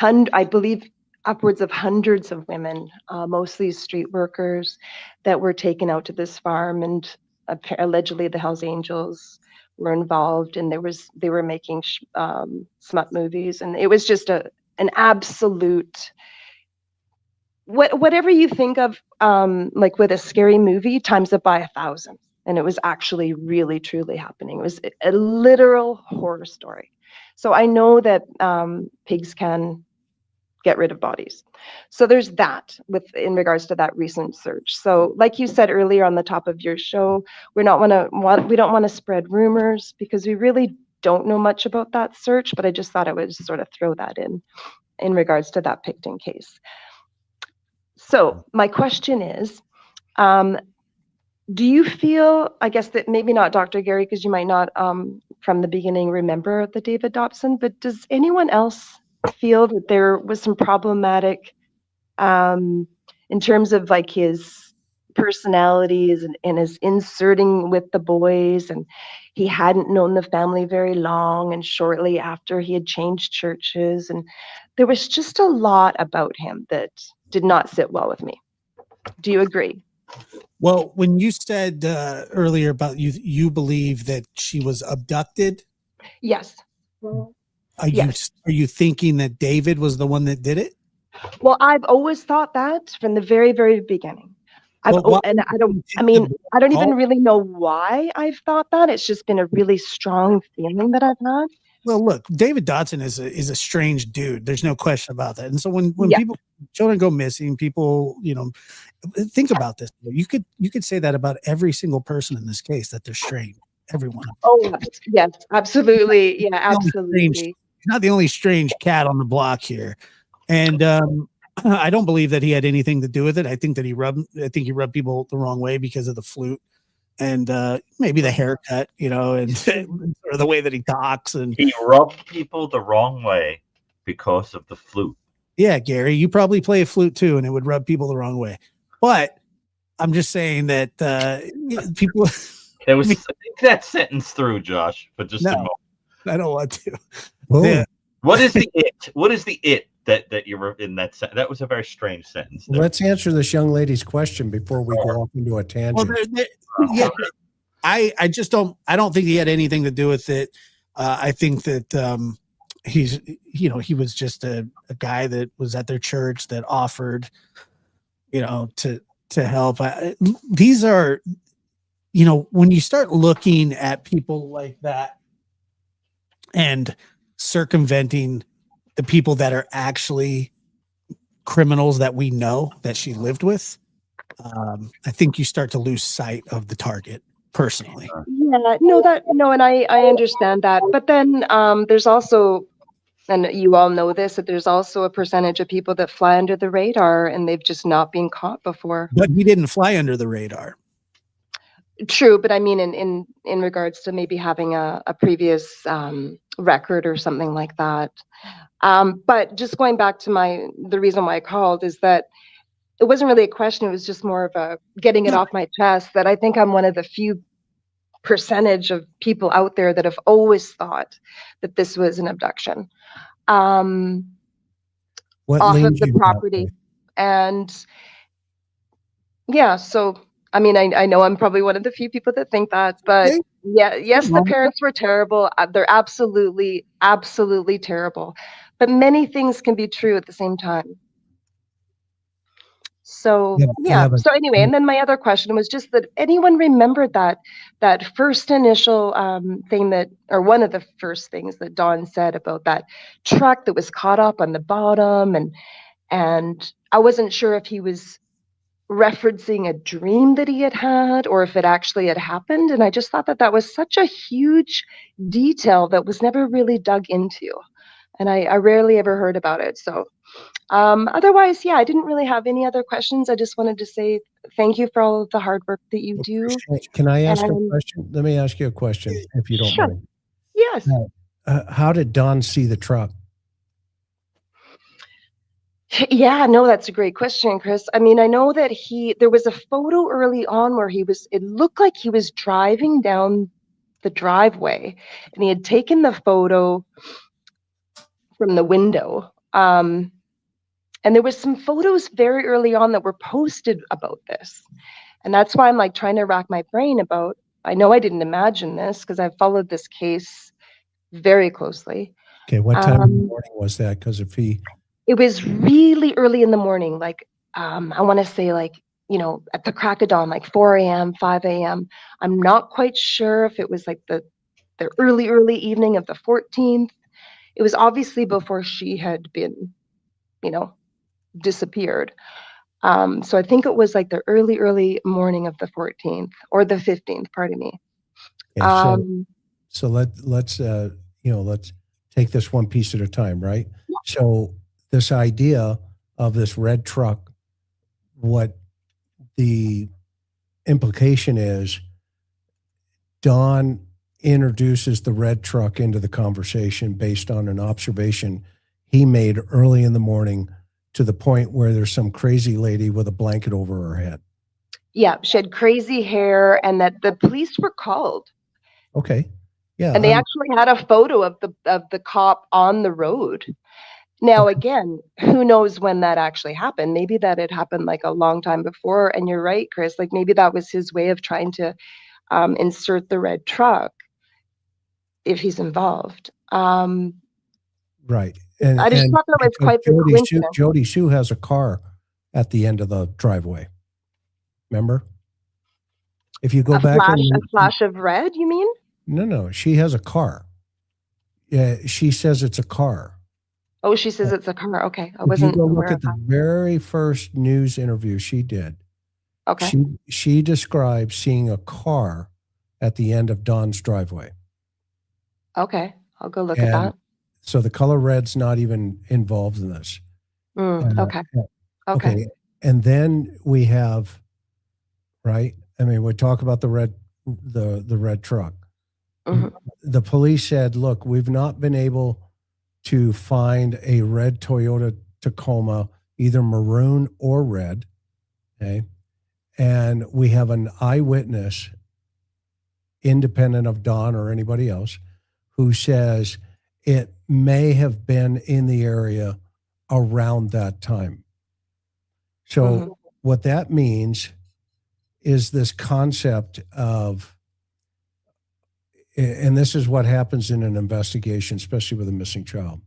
I believe, upwards of hundreds of women, mostly street workers, that were taken out to this farm, and allegedly the Hells Angels were involved, and they were making smut movies, and it was just an absolute, whatever you think of, like with a scary movie, times it by 1,000. And it was actually really, truly happening. It was a literal horror story. So I know that pigs can get rid of bodies. So there's that in regards to that recent search. So like you said earlier on the top of your show, we don't want to spread rumors because we really don't know much about that search, but I just thought I would sort of throw that in regards to that Picton case. So my question is, do you feel, I guess that maybe not Dr. Gary, because you might not from the beginning remember the David Dotson, but does anyone else feel that there was some problematic in terms of like his personalities and his inserting with the boys, and he hadn't known the family very long, and shortly after he had changed churches, and there was just a lot about him that did not sit well with me. Do you agree? Well, when you said earlier about you believe that she was abducted. Yes. Are you thinking that David was the one that did it? Well, I've always thought that from the very, very beginning. I don't even really know why I've thought that. It's just been a really strong feeling that I've had. Well, look, David Dotson is a strange dude. There's no question about that. And so when children go missing, people, think about this. You could say that about every single person in this case, that they're strange. Everyone. Oh yes, absolutely. Yeah, absolutely. He's not the only strange cat on the block here. And I don't believe that he had anything to do with it. I think he rubbed people the wrong way because of the flute. And maybe the haircut, and or the way that he talks. And he rubbed people the wrong way because of the flute. Yeah, Gary, you probably play a flute too, and it would rub people the wrong way. But I'm just saying that people. There was think that sentence through, Josh, but just a moment. I don't want to. Yeah. What is the it? What is the it that you were in that sentence? That was a very strange sentence. There. Let's answer this young lady's question before we go off into a tangent. Well, I just I don't think he had anything to do with it. I think that he's, he was just a guy that was at their church that offered, to help. These are, when you start looking at people like that and circumventing the people that are actually criminals that we know that she lived with, I think you start to lose sight of the target personally. Yeah, no, and I understand that. But then there's also, and you all know this, that there's also a percentage of people that fly under the radar and they've just not been caught before. But he didn't fly under the radar. True, but I mean in regards to maybe having a previous record or something like that. But just going back to the reason why I called is that it wasn't really a question, it was just more of a getting it off my chest that I think I'm one of the few percentage of people out there that have always thought that this was an abduction. What Off of leans the you that property. way? And yeah, so I mean, I know I'm probably one of the few people that think that, but Okay. yeah, yes, the parents were terrible. They're absolutely, absolutely terrible. But many things can be true at the same time. So yeah. but So anyway, and then my other question was just that anyone remembered that first initial thing that, or one of the first things that Dawn said about that truck that was caught up on the bottom, and I wasn't sure if he was referencing a dream that he had had or if it actually had happened. And I just thought that was such a huge detail that was never really dug into. And I rarely ever heard about it. So otherwise, yeah, I didn't really have any other questions. I just wanted to say thank you for all of the hard work that you do. Can I ask a And question? Let me ask you a question, if you don't sure. mind. Yes. How did Don see the truck? Yeah, no, that's a great question, Chris. I mean, I know that there was a photo early on where it looked like he was driving down the driveway and he had taken the photo from the window. And there was some photos very early on that were posted about this. And that's why I'm like trying to rack my brain about, I know I didn't imagine this because I've followed this case very closely. Okay, what time in the morning was that? Because it was really early in the morning, like I want to say like, at the crack of dawn, like 4 a.m., 5 a.m. I'm not quite sure if it was like the early evening of the 14th. It was obviously before she had been, disappeared. So I think it was like the early morning of the 14th or the 15th, pardon me. Okay, so let's take this one piece at a time, right? Yeah. So this idea of this red truck, what the implication is, Don introduces the red truck into the conversation based on an observation he made early in the morning, to the point where there's some crazy lady with a blanket over her head. Yeah, she had crazy hair, and that the police were called. Okay. Yeah. And they actually had a photo of the cop on the road. Now, again, who knows when that actually happened? Maybe that had happened like a long time before. And you're right, Chris, like maybe that was his way of trying to insert the red truck if he's involved. Right. And I just thought that was quite the coincidence. Jody Sue has a car at the end of the driveway. Remember? If you go back a flash of red, you mean? No, she has a car. Yeah, she says it's a car. Oh, she says it's a car. Okay, I If wasn't you go aware look at the very first news interview she did. Okay. She described seeing a car at the end of Don's driveway. Okay, I'll go look at that. So the color red's not even involved in this. Okay. And then we have, right? I mean, we talk about the red truck. Mm-hmm. The police said, look, we've not been able to find a red Toyota Tacoma, either maroon or red. Okay. And we have an eyewitness, independent of Don or anybody else, who says it may have been in the area around that time. So what that means is this concept of and this is what happens in an investigation, especially with a missing child.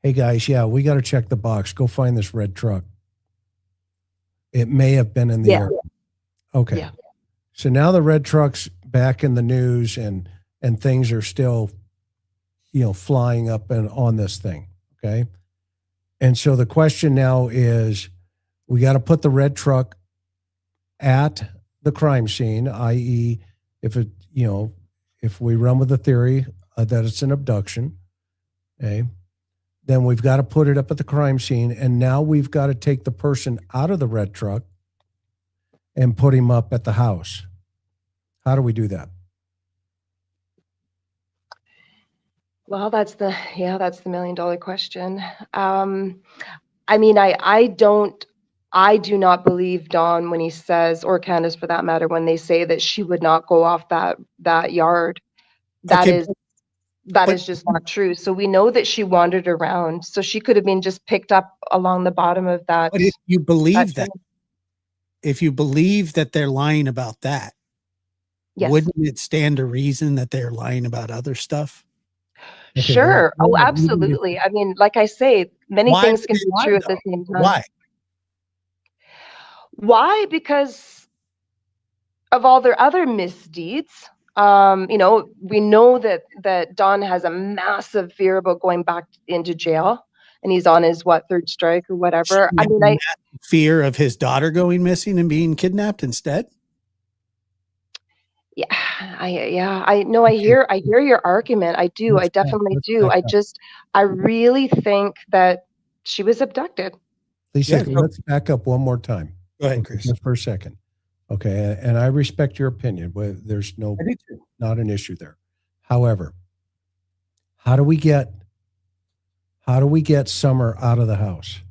Hey guys, yeah, we got to check the box. Go find this red truck. It may have been in the area. Okay. Yeah. So now the red truck's back in the news and things are still, flying up and on this thing. Okay. And so the question now is, we got to put the red truck at the crime scene, i.e., if we run with the theory that it's an abduction, okay, then we've got to put it up at the crime scene. And now we've got to take the person out of the red truck and put him up at the house. How do we do that? Well, that's the $1 million question. I mean, I do not believe Don when he says, or Candace for that matter, when they say that she would not go off that yard. That Okay, is just not true. So we know that she wandered around. So she could have been just picked up along the bottom of that. But if you believe that, trail. if you believe that they're lying about that, Yes. wouldn't it stand to reason that they're lying about other stuff? Okay, Sure. well, Oh, even if- absolutely. I mean, like I say, many Why things would can they be lie, true at though? the same time. Why? Why? Because of all their other misdeeds. We know that Don has a massive fear about going back into jail, and he's on his third strike or whatever. I mean, That fear of his daughter going missing and being kidnapped instead. I know. I hear your argument. I do. I definitely do. I really think that she was abducted. Lisa, Yeah, let's back up one more time. Go ahead, Okay, Chris. just for a second. Okay, and I respect your opinion, but there's I do too. not an issue there. However, how do we get Summer out of the house?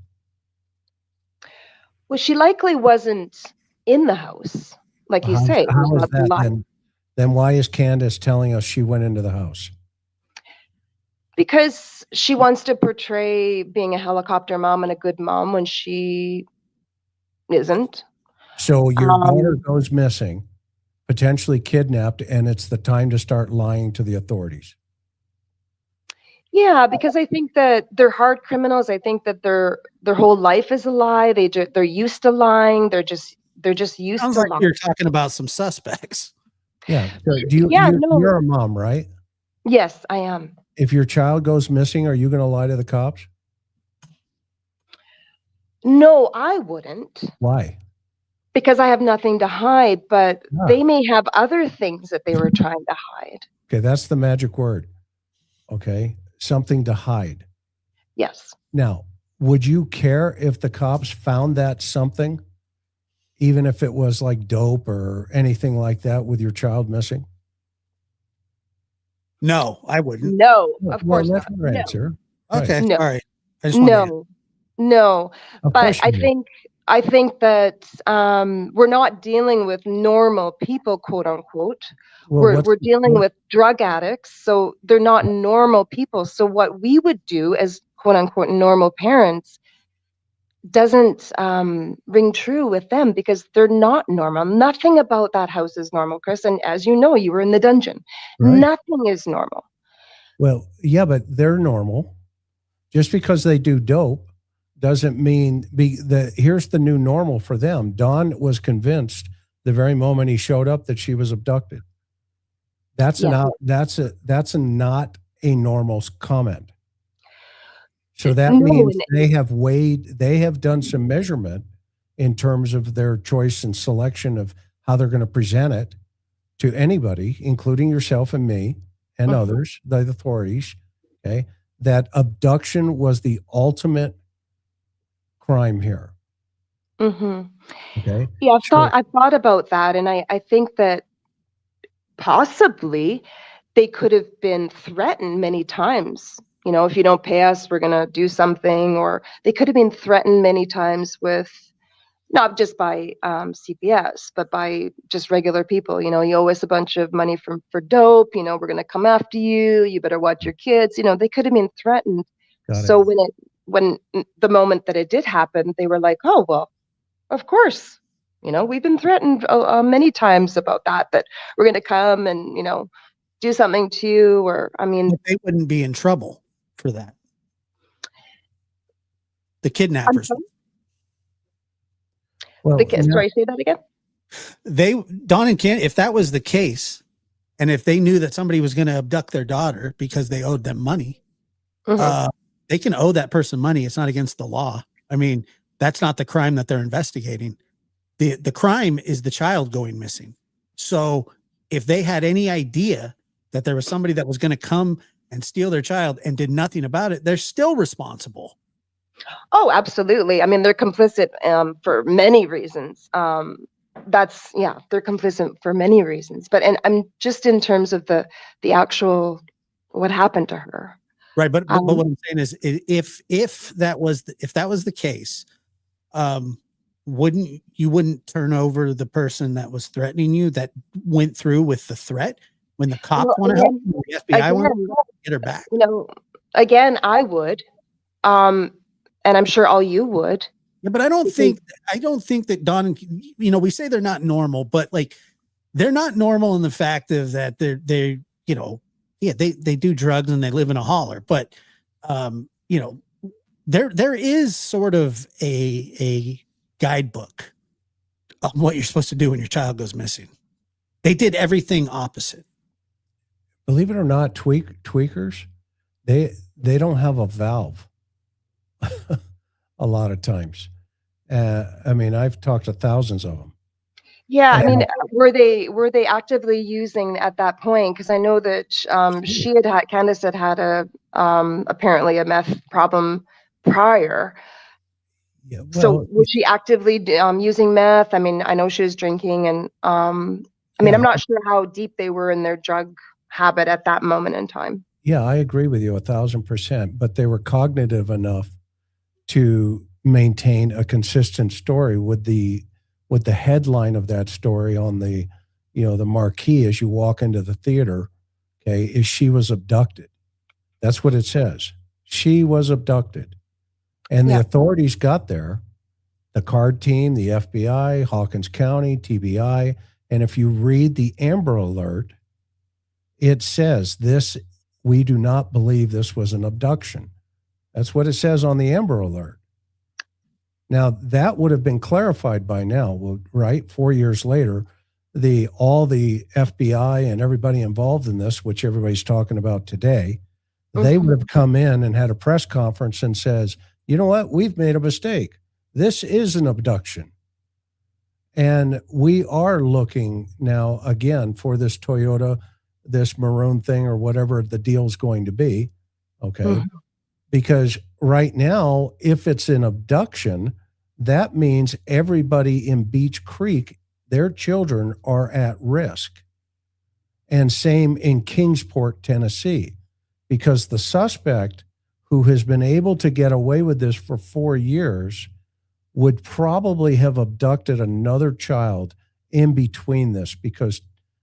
Well, she likely wasn't in the house, like you say. How is that then why is Candace telling us she went into the house? Because she wants to portray being a helicopter mom and a good mom when she isn't. So your daughter goes missing, potentially kidnapped, and it's the time to start lying to the authorities. Yeah, because I think that they're hard criminals. I think that their whole life is a lie. They're used to lying. They're just used Sounds to like lying. you're talking about some suspects. Yeah. So No. you're a mom, right? Yes, I am. If your child goes missing, are you going to lie to the cops? No, I wouldn't, Why? because I have nothing to hide, but Yeah. they may have other things that they were trying to hide. Okay, that's the magic word. Okay, something to hide. Yes. Now, would you care if the cops found that something, even if it was like dope or anything like that with your child missing? No, I wouldn't. No, of course that's not. your No. answer. Okay, No. all right. I just wanted to- No. Of But course I you do. think that we're not dealing with normal people, quote unquote. Well, We're dealing with drug addicts, so they're not normal people. So what we would do as quote unquote normal parents doesn't ring true with them, because they're not normal. Nothing about that house is normal, Chris. And as you know, you were in the dungeon. Right. Nothing is normal. Well, yeah, but they're normal. Just because they do dope doesn't mean here's the new normal for them. Don was convinced the very moment he showed up that she was abducted. That's not a normal comment. So that means they have done some measurement in terms of their choice and selection of how they're going to present it to anybody, including yourself and me and others, the authorities, okay, that abduction was the ultimate crime here. Mm-hmm. Okay. Yeah, I've thought about that, and I think that possibly they could have been threatened many times. If you don't pay us, we're going to do something. Or they could have been threatened many times with, not just by CPS, but by just regular people. You owe us a bunch of money for dope. We're going to come after you. You better watch your kids. They could have been threatened. So when the moment that it did happen, they were like, oh, well, of course. We've been threatened many times about that we're going to come and, do something to you, or I mean, But they wouldn't be in trouble for that. The I'm kidnappers. sorry? Well, Sorry, say that again. Don and Ken, if that was the case, and if they knew that somebody was going to abduct their daughter because they owed them money, Mhm. they can owe that person money. It's not against the law. I mean, that's not the crime that they're investigating. The crime is the child going missing. So if they had any idea that there was somebody that was going to come and steal their child and did nothing about it, they're still responsible. Oh, absolutely. I mean, they're complicit for many reasons. They're complicit for many reasons. But and I'm just in terms of the actual what happened to her. Right. But what I'm saying is if that was the case, wouldn't turn over the person that was threatening you, that went through with the threat, when the cops Well, want to help you, the FBI want again, to help, get her back? again, I would, and I'm sure all you would. Yeah, but I don't think that Don and, we say they're not normal, but like, they're not normal in the fact of that they they do drugs and they live in a holler, but there is sort of a guidebook on what you're supposed to do when your child goes missing. They did everything opposite. believe it or not, tweakers, they don't have a valve a lot of times. I mean, I've talked to thousands of them. Yeah, I mean, were they actively using at that point? Because I know that Candace had a apparently a meth problem prior. Yeah, So well, was she actively using meth? I mean, I know she was drinking, and I mean, Yeah. I'm not sure how deep they were in their drug habit at that moment in time. yeah, I agree with you 1,000%. But they were cognitive enough to maintain a consistent story with the headline of that story on the the marquee as you walk into the theater. Okay, is she was abducted. That's what it says. She was abducted, and the Yeah. authorities got there. The card team, the FBI, Hawkins County, TBI, and if you read the Amber Alert, it says this. We do not believe this was an abduction. That's what it says on the Amber Alert. Now that would have been clarified by now, right? 4 years later, all the FBI and everybody involved in this, which everybody's talking about today, they would have come in and had a press conference and says, you know what? We've made a mistake. This is an abduction. And we are looking now again for this Toyota, this maroon thing or whatever the deal's going to be. Okay. Because right now, if it's an abduction, that means everybody in Beach Creek, their children are at risk. And same in Kingsport, Tennessee, because the suspect who has been able to get away with this for 4 years would probably have abducted another child in between this, because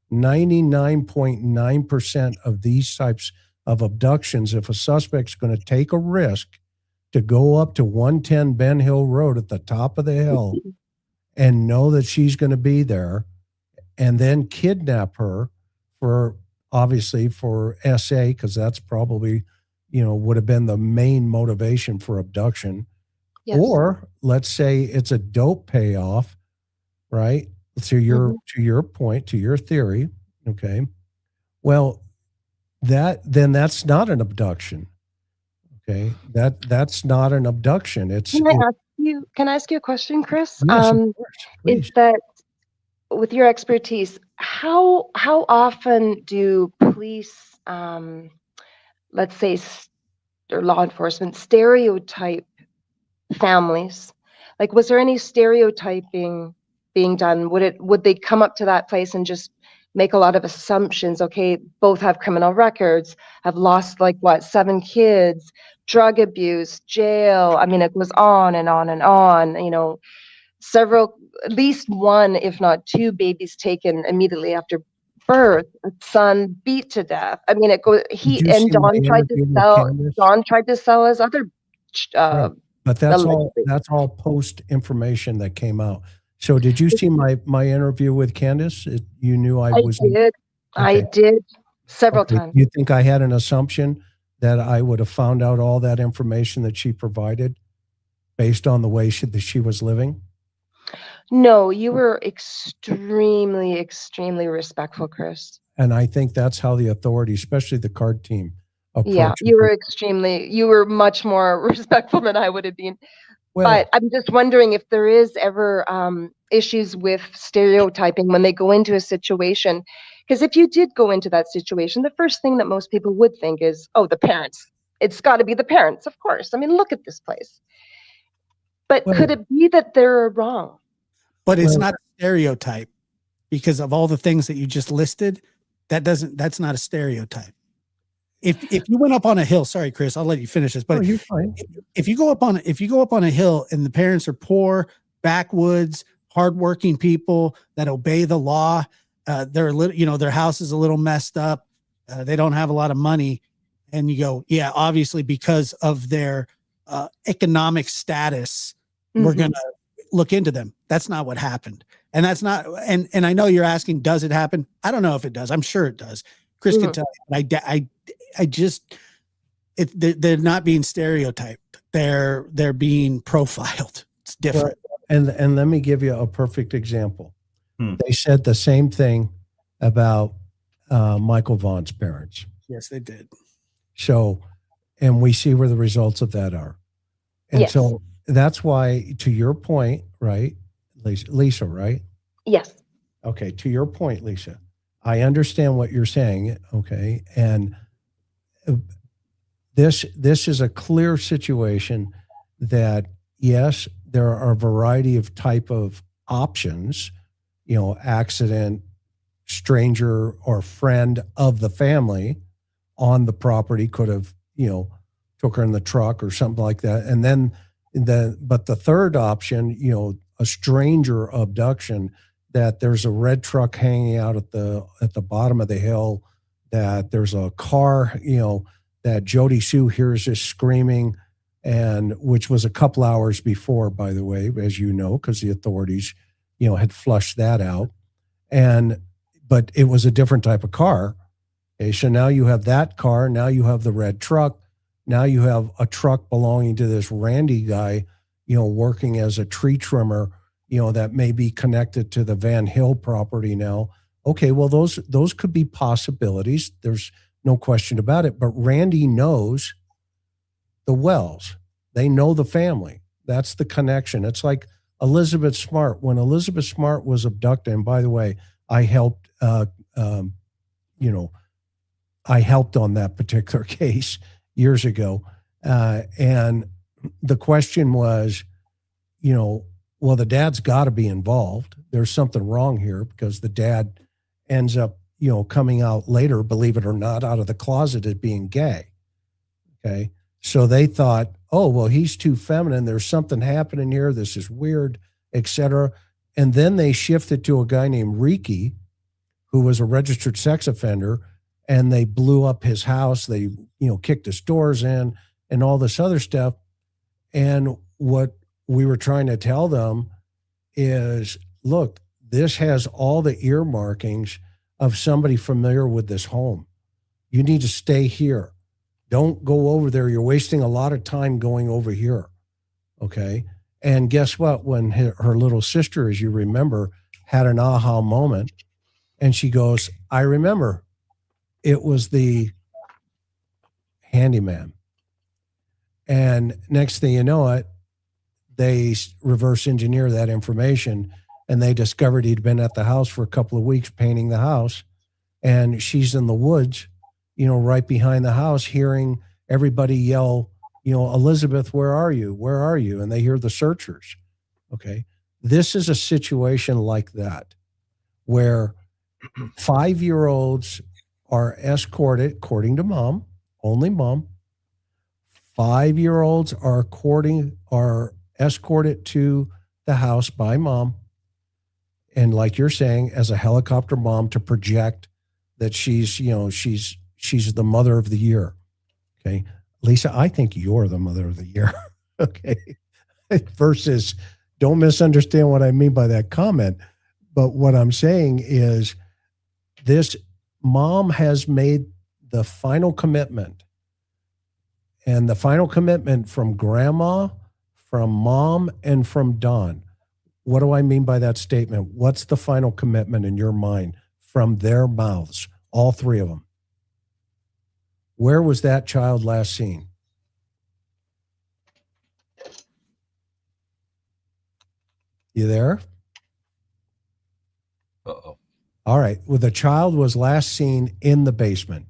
99.9% of these types of abductions, if a suspect's going to take a risk to go up to 110 Ben Hill Road at the top of the hill and know that she's going to be there, and then kidnap her obviously for SA, because that's probably, would have been the main motivation for abduction. Yes. Or let's say it's a dope payoff, right? To your point, to your theory. Okay. Well, that's not an abduction. Okay. That's not an abduction. Can I ask you a question, Chris? Yes, of course, please. Is that, with your expertise, how often do police, let's say, or law enforcement, stereotype families? Like, was there any stereotyping being done? Would they come up to that place and just make a lot of assumptions? Okay, both have criminal records, have lost 7 kids, drug abuse, jail. I mean, it goes on and on and on. At least one, if not 2 babies taken immediately after birth, a son beat to death. I mean, it goes. Don tried to sell his other. Right. But that's all post information that came out. So did you see my interview with Candace? You knew I was. Did. Okay. I did. Several Okay. times. You think I had an assumption that I would have found out all that information that she provided based on the way that she was living? No, you were extremely, extremely respectful, Chris. And I think that's how the authorities, especially the card team, Yeah, approach you were much more respectful than I would have been. Well, But I'm just wondering if there is ever issues with stereotyping when they go into a situation. Because if you did go into that situation, the first thing that most people would think is, oh, the parents. It's got to be the parents, of course. I mean, look at this place. But could well, it be that they're wrong? But it's Well- not a stereotype because of all the things that you just listed. That's not a stereotype. If you went up on a hill, sorry, Chris, I'll let you finish this. But no, you're fine. if you go up on a hill and the parents are poor, backwoods, hardworking people that obey the law, they're a little, their house is a little messed up, they don't have a lot of money, and you go, yeah, obviously because of their economic status, we're Mhm. gonna look into them. That's not what happened, and that's not. And I know you're asking, does it happen? I don't know if it does. I'm sure it does. Chris can tell you. I just they're not being stereotyped. They're being profiled. It's different. And let me give you a perfect example. Hmm. They said the same thing about Michael Vaughn's parents. Yes, they did. So, and we see where the results of that are. And Yes. so that's why, to your point, right, Lisa, right? Yes. Okay, to your point, Lisa, I understand what you're saying. Okay, and this is a clear situation that yes, there are a variety of type of options, accident, stranger or friend of the family on the property could have, took her in the truck or something like that. And then but the third option, a stranger abduction, that there's a red truck hanging out at the bottom of the hill, that there's a car, that Jody Sue hears this screaming, and which was a couple hours before, by the way, as you know, because the authorities, had flushed that out. But it was a different type of car. Okay, so now you have that car. Now you have the red truck. Now you have a truck belonging to this Randy guy, working as a tree trimmer, that may be connected to the Van Hill property now. Okay, well, those could be possibilities. There's no question about it. But Randy knows the Wells. They know the family. That's the connection. It's like Elizabeth Smart. When Elizabeth Smart was abducted, and by the way, I helped, I helped on that particular case years ago. And the question was, well, the dad's got to be involved. There's something wrong here, because the dad ends up, coming out later, believe it or not, out of the closet as being gay. Okay. So they thought, oh, well, he's too feminine. There's something happening here. This is weird, etc. And then they shifted to a guy named Riki, who was a registered sex offender, and they blew up his house. They, kicked his doors in and all this other stuff. And what we were trying to tell them is, look, this has all the earmarkings of somebody familiar with this home. You need to stay here. Don't go over there. You're wasting a lot of time going over here. Okay. And guess what? When her little sister, as you remember, had an aha moment, and she goes, I remember, it was the handyman. And next thing you know it, they reverse engineer that information, and they discovered he'd been at the house for a couple of weeks painting the house. And she's in the woods, right behind the house, hearing everybody yell, Elizabeth, where are you? Where are you? And they hear the searchers. Okay. This is a situation like that, where 5-year-olds are escorted, according to mom, only mom. 5-year-olds are escorted to the house by mom. And like you're saying, as a helicopter mom, to project that she's the mother of the year. Okay. Lisa, I think you're the mother of the year. Okay. Versus, don't misunderstand what I mean by that comment. But what I'm saying is, this mom has made the final commitment, and the final commitment from grandma, from mom, and from Don. What do I mean by that statement? What's the final commitment in your mind from their mouths, all three of them? Where was that child last seen? You there? Uh-oh. All right. Well, the child was last seen in the basement.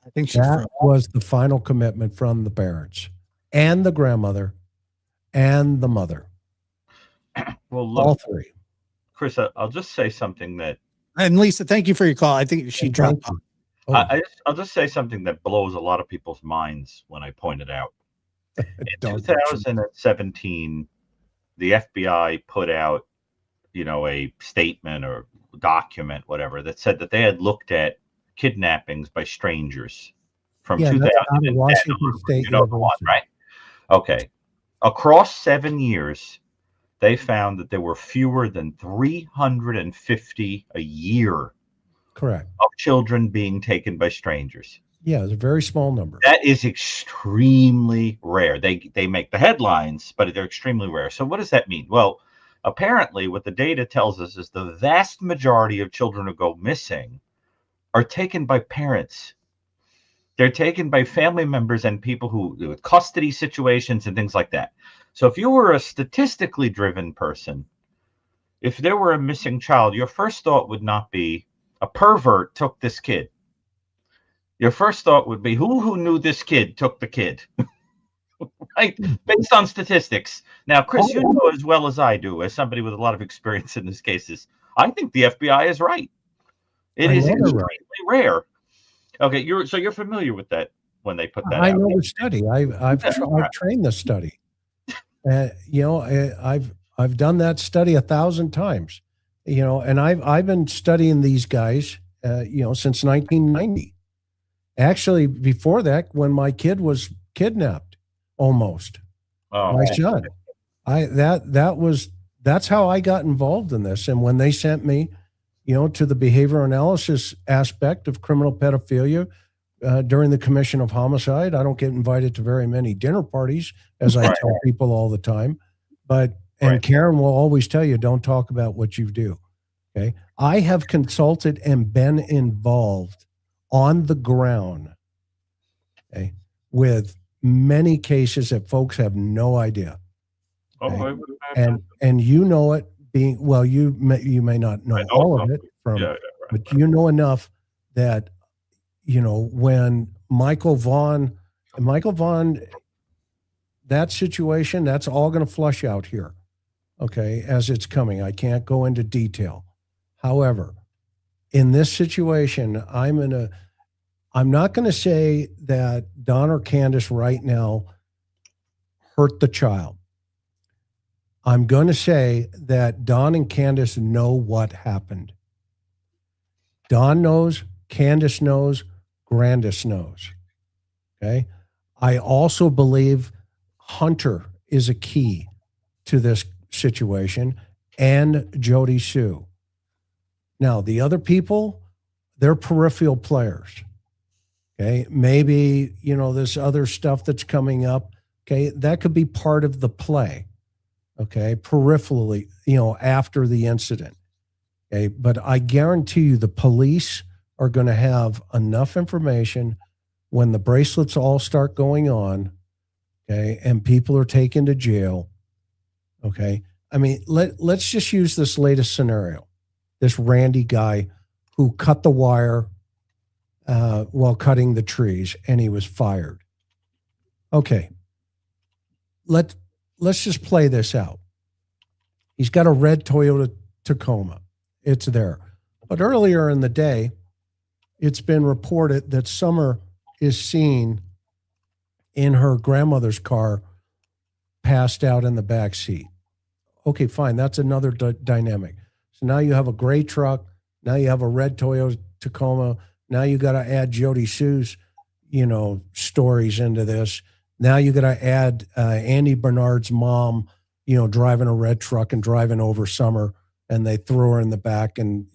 I think she That was the final commitment from the parents and the grandmother and the mother. Well, look, All three. Chris, I'll just say something that. And Lisa, thank you for your call. I think she dropped off. Oh, I'll just say something that blows a lot of people's minds when I point it out. In don't 2017, the FBI put out, a statement or document, whatever, that said that they had looked at kidnappings by strangers from Yeah, that's out of 2010 Washington onward. State You know the one, University. right? Okay. Across 7 years, they found that there were fewer than 350 a year Correct. of children being taken by strangers. Yeah, it's a very small number. That is extremely rare. They make the headlines, but they're extremely rare. So what does that mean? Well, apparently what the data tells us is the vast majority of children who go missing are taken by parents. They're taken by family members and people who with custody situations and things like that. So if you were a statistically driven person, if there were a missing child, your first thought would not be a pervert took this kid. Your first thought would be who knew this kid took the kid, right? Based on statistics. Now, Chris, you know as well as I do, as somebody with a lot of experience in these cases, I think the FBI is right. It is extremely rare. Okay, you're familiar with that when they put that I out. know the study. I've trained the study. I've done that study 1,000 times. And I've been studying these guys, since 1990. Actually, before that, when my kid was kidnapped, almost. My son. That's how I got involved in this. And when they sent me, to the behavioral analysis aspect of criminal pedophilia during the commission of homicide, I don't get invited to very many dinner parties, as I tell people all the time. And Karen will always tell you, don't talk about what you do. Okay. I have consulted and been involved on the ground, okay, with many cases that folks have no idea. Okay? And you know it being, well, you may not know all of it but you know enough that, when Michael Vaughn, that situation, that's all going to flush out here. Okay. As it's coming, I can't go into detail. However, in this situation, I'm not going to say that Don or Candace right now hurt the child. I'm going to say that Don and Candace know what happened. Don knows, Candace knows, Grandis knows. Okay. I also believe Hunter is a key to this situation, and Jody Sue. Now, the other people, they're peripheral players. Okay. Maybe, this other stuff that's coming up. Okay. That could be part of the play. Okay. Peripherally, after the incident. Okay. But I guarantee you the police are going to have enough information when the bracelets all start going on. Okay. And people are taken to jail. Okay. I mean, let's just use this latest scenario. This Randy guy who cut the wire while cutting the trees, and he was fired. Okay. Let's just play this out. He's got a red Toyota Tacoma. It's there. But earlier in the day, it's been reported that Summer is seen in her grandmother's car passed out in the back seat. Okay, fine. That's another dynamic. So now you have a gray truck. Now you have a red Toyota Tacoma. Now you got to add Jody Sue's, stories into this. Now you got to add Andy Bernard's mom, driving a red truck and driving over Summer, and they threw her in the back, and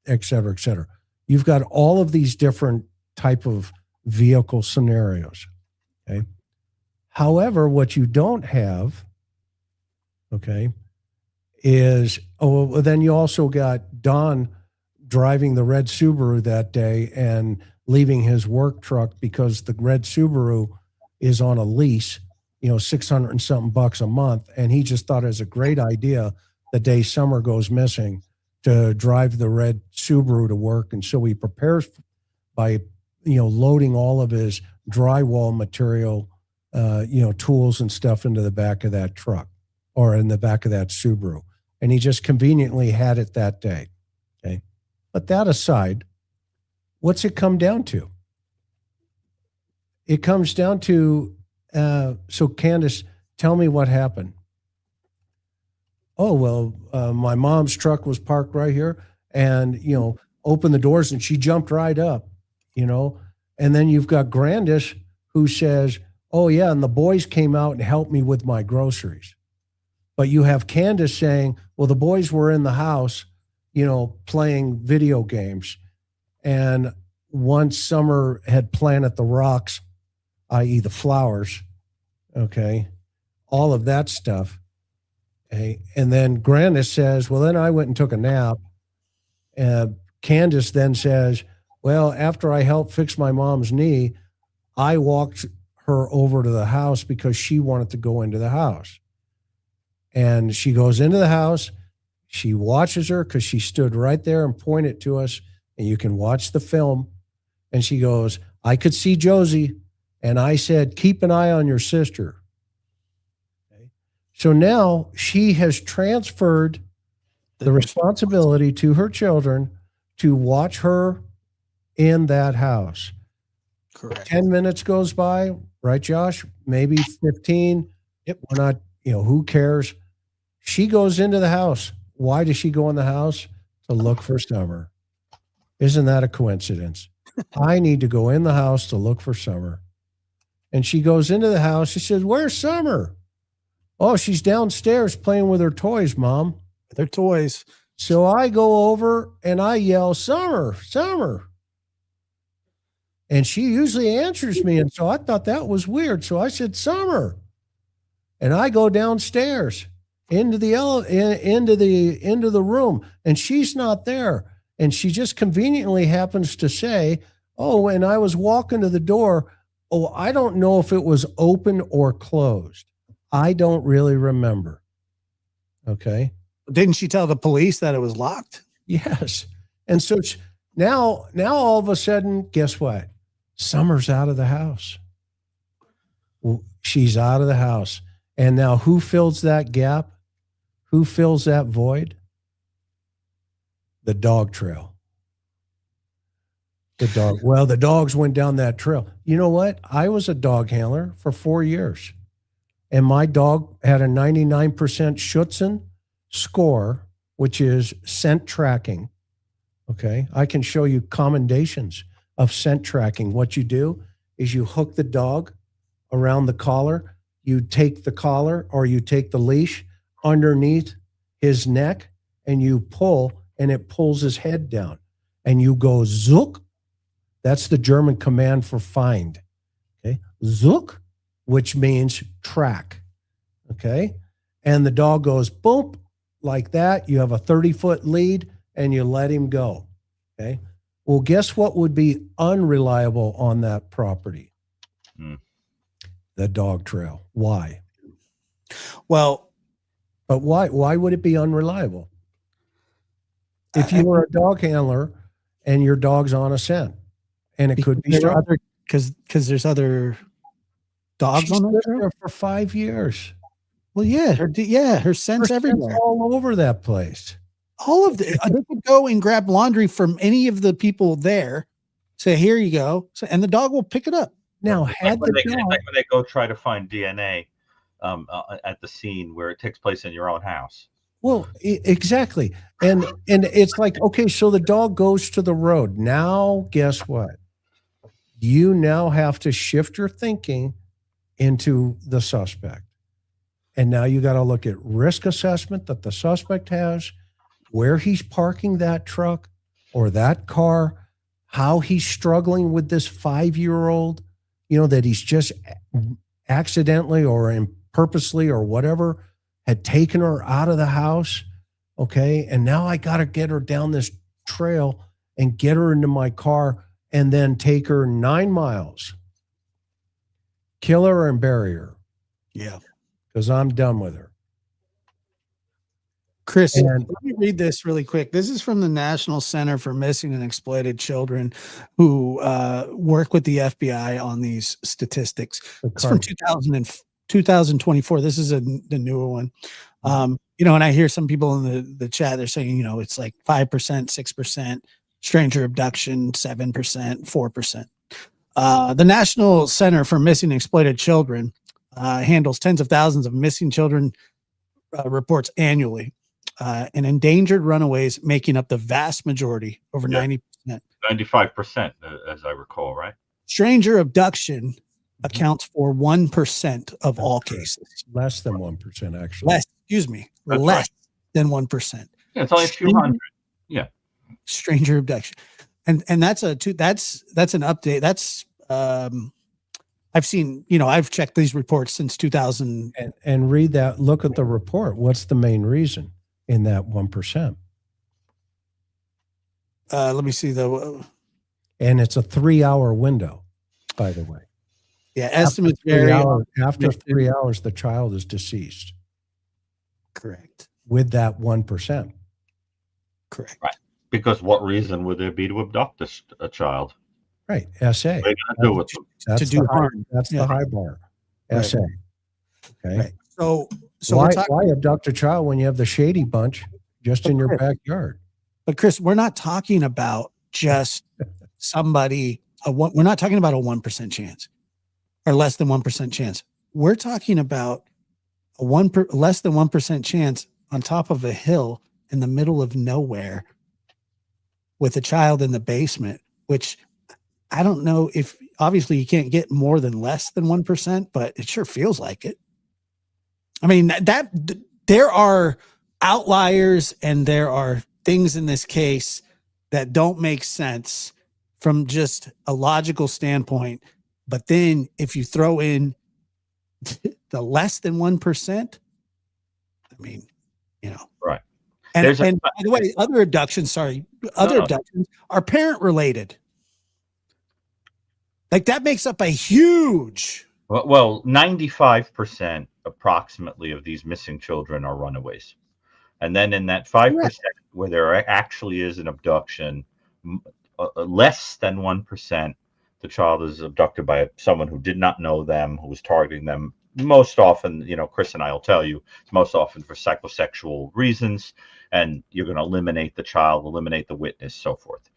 et cetera, et cetera. You've got all of these different type of vehicle scenarios. Okay. However, what you don't have, okay, is, well, then you also got Don driving the red Subaru that day and leaving his work truck because the red Subaru is on a lease, 600 and something bucks a month. And he just thought it was a great idea the day Summer goes missing to drive the red Subaru to work. And so he prepares by, loading all of his drywall material, tools and stuff into the back of that truck or in the back of that Subaru. And he just conveniently had it that day. Okay. But that aside, what's it come down to? It comes down to, so Candace, tell me what happened. Oh, well, my mom's truck was parked right here and, opened the doors and she jumped right up, and then you've got Grandis who says, oh yeah, and the boys came out and helped me with my groceries. But you have Candace saying, well, the boys were in the house, playing video games. And once Summer had planted the rocks, i.e. the flowers, okay, all of that stuff. Okay. And then Grandis says, well, then I went and took a nap. Candace then says, well, after I helped fix my mom's knee, I walked her over to the house because she wanted to go into the house. And she goes into the house. She watches her because she stood right there and pointed to us. And you can watch the film. And she goes, I could see Josie. And I said, keep an eye on your sister. Okay. So now she has transferred the responsibility to her children to watch her in that house. Correct. 10 minutes goes by, right, Josh? Maybe 15. Yep. We're not, who cares? She goes into the house. Why does she go in the house? To look for Summer. Isn't that a coincidence? I need to go in the house to look for Summer. And she goes into the house. She says, where's Summer? Oh, she's downstairs playing with her toys, Mom. They're toys. So I go over and I yell, Summer, Summer. And she usually answers me. And so I thought that was weird. So I said, Summer. And I go downstairs into the room, and she's not there. And she just conveniently happens to say, oh, and I was walking to the door. Oh, I don't know if it was open or closed. I don't really remember. Okay. Didn't she tell the police that it was locked? Yes. And so now all of a sudden, guess what? Summer's out of the house. Well, she's out of the house. And now who fills that gap? Who fills that void? The dog trail. The dogs went down that trail. You know what? I was a dog handler for 4 years. And my dog had a 99% Schutzen score, which is scent tracking. Okay. I can show you commendations of scent tracking. What you do is you hook the dog around the collar. You take the collar or you take the leash underneath his neck and you pull, and it pulls his head down. And you go zook. That's the German command for find. Okay. Zook, which means track. Okay. And the dog goes boom, like that. You have a 30-foot lead and you let him go. Okay. Well, guess what would be unreliable on that property? The dog trail. Why? Well, but why would it be unreliable? If you were a dog handler and your dog's on a scent, and it could be because there's other dogs on that trail for 5 years. Well, yeah, her scent's everywhere, all over that place. All of the they could go and grab laundry from any of the people there. Say, here you go, and the dog will pick it up. Now, when they go try to find DNA at the scene where it takes place in your own house. Well, exactly, and it's like, okay, so the dog goes to the road. Now, guess what? You now have to shift your thinking into the suspect, and now you got to look at risk assessment that the suspect has, where he's parking that truck or that car, how he's struggling with this 5-year-old, that he's just accidentally or purposely or whatever had taken her out of the house. Okay. And now I got to get her down this trail and get her into my car and then take her 9 miles, kill her and bury her. Yeah. Because I'm done with her. Chris, let me read this really quick. This is from the National Center for Missing and Exploited Children, who work with the FBI on these statistics. It's from 2024. This is the newer one. And I hear some people in the chat, they're saying, it's like 5%, 6%, stranger abduction, 7%, 4%. The National Center for Missing and Exploited Children handles tens of thousands of missing children reports annually. And endangered runaways making up the vast majority, over 90%. 95%, as I recall, right? Stranger abduction accounts for 1% of all cases. Less than 1%, actually. Less than 1%. Yeah, it's only a few hundred. Yeah. Stranger abduction. And that's an update. That's I've seen, I've checked these reports since 2000. And read that, look at the report. What's the main reason in that 1%? Let me see though. And it's a 3-hour window, by the way. Yeah, estimates vary. After 3 hours, the child is deceased. Correct. With that 1%. Correct. Right. Because what reason would there be to abduct a child? Right. SA. What are they going to do with them? That's to do harm. That's the high bar. Right. SA. Okay. Right. So why abduct a child when you have the Shady Bunch just in your backyard? But Chris, we're not talking about just somebody. We're not talking about a 1% chance or less than 1% chance. We're talking about a less than 1% chance on top of a hill in the middle of nowhere with a child in the basement, which I don't know if obviously you can't get more than less than 1%, but it sure feels like it. I mean, that there are outliers and there are things in this case that don't make sense from just a logical standpoint. But then if you throw in the less than 1%, I mean, right. And by the way, other abductions are parent related. Like that makes up a huge. Well, 95% approximately of these missing children are runaways. And then in that 5% where there actually is an abduction, less than 1%, the child is abducted by someone who did not know them, who was targeting them. Most often, Chris and I will tell you, it's most often for psychosexual reasons, and you're going to eliminate the child, eliminate the witness, so forth.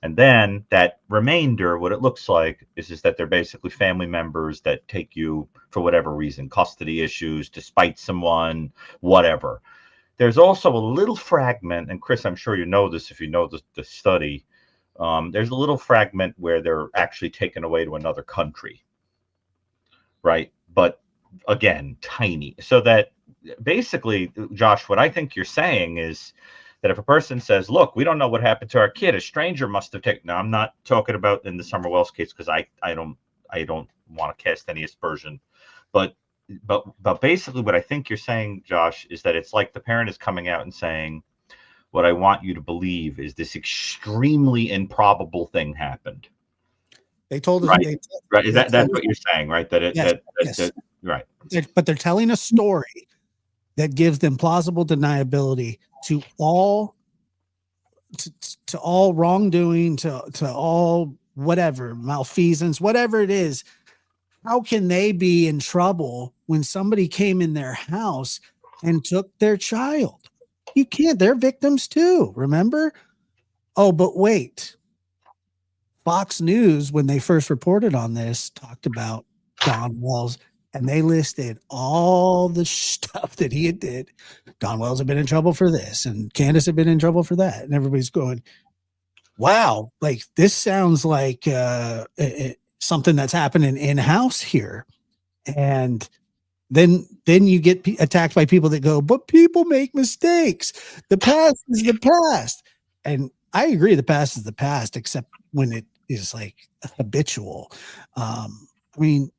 And then that remainder, what it looks like is that they're basically family members that take you for whatever reason, custody issues, to spite someone, whatever. There's also a little fragment, and Chris, I'm sure you know this if you know the study. There's a little fragment where they're actually taken away to another country, right? But again, tiny. So that basically, Josh, what I think you're saying is that if a person says, look, we don't know what happened to our kid, a stranger must have taken. Now, I'm not talking about in the Summer Wells case because I don't want to cast any aspersion, but basically what I think you're saying, Josh, is that it's like the parent is coming out and saying, what I want you to believe is this extremely improbable thing happened. They told us, right? That's what you're saying, right? That right. But they're telling a story that gives them plausible deniability to all wrongdoing, to all whatever malfeasance, whatever it is. How can they be in trouble when somebody came in their house and took their child? You can't. They're victims too. Remember? Oh, but wait. Fox News, when they first reported on this, talked about Don Wells, and they listed all the stuff that he had did. Don Wells had been in trouble for this, and Candace had been in trouble for that. And everybody's going, wow, like this sounds like something that's happening in-house here. And then you get attacked by people that go, but people make mistakes. The past is the past. And I agree, the past is the past, except when it is like habitual. I mean,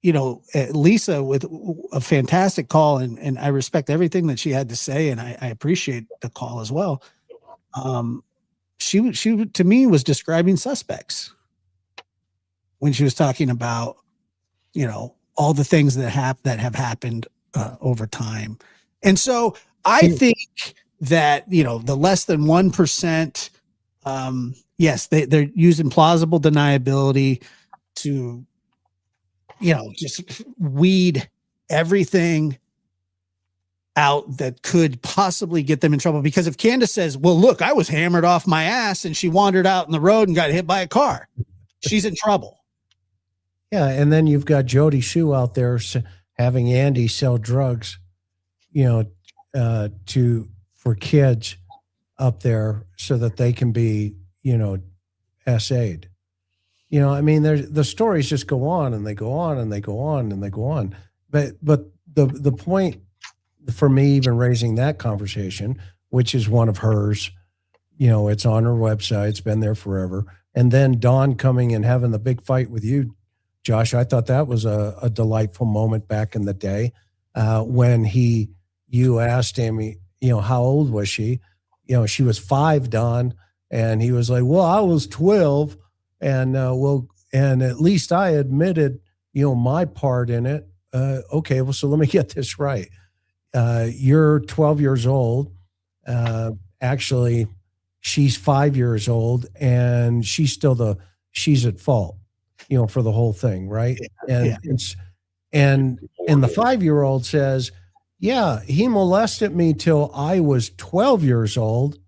Lisa with a fantastic call, and I respect everything that she had to say, and I appreciate the call as well. She to me was describing suspects when she was talking about, all the things that have happened over time. And so I think that, the less than 1%, yes, they're using plausible deniability to, just weed everything out that could possibly get them in trouble. Because if Candace says, well, look, I was hammered off my ass and she wandered out in the road and got hit by a car, she's in trouble. Yeah, and then you've got Jody Sue out there having Andy sell drugs, for kids up there so that they can be, SA'd. I mean, the stories just go on and they go on and they go on and they go on. But the point for me even raising that conversation, which is one of hers, it's on her website, it's been there forever. And then Dawn coming and having the big fight with you, Josh, I thought that was a delightful moment back in the day when you asked him, how old was she? She was 5, Don, and he was like, well, I was 12, and and at least I admitted, my part in it. Okay, well, so let me get this right. You're 12 years old. Actually, she's 5 years old, and she's at fault. For the whole thing, right? And and the 5-year-old says, yeah, he molested me till I was 12 years old,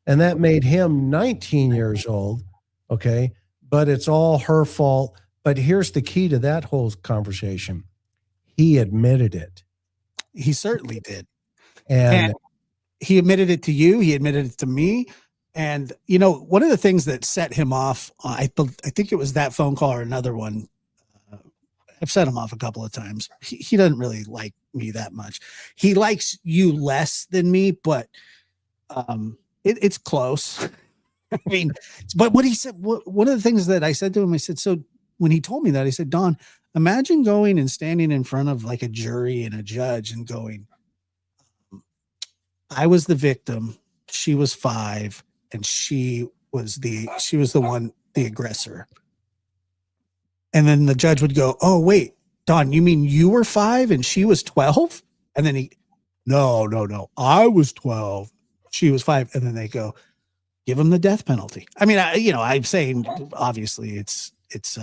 and that made him 19 years old. Okay, but it's all her fault. But here's the key to that whole conversation: he admitted it. He certainly did, and he admitted it to you. He admitted it to me. And, one of the things that set him off, I think it was that phone call or another one. I've set him off a couple of times. He doesn't really like me that much. He likes you less than me, but it's close. I mean, but what he said, one of the things that I said to him, I said, so when he told me that, I said, Don, imagine going and standing in front of like a jury and a judge and going, I was the victim. She was 5. And she was the aggressor. And then the judge would go, oh, wait, Don, you mean you were 5 and she was 12? And then no, I was 12. She was 5. And then they go, give him the death penalty. I mean, I'm saying, obviously it's just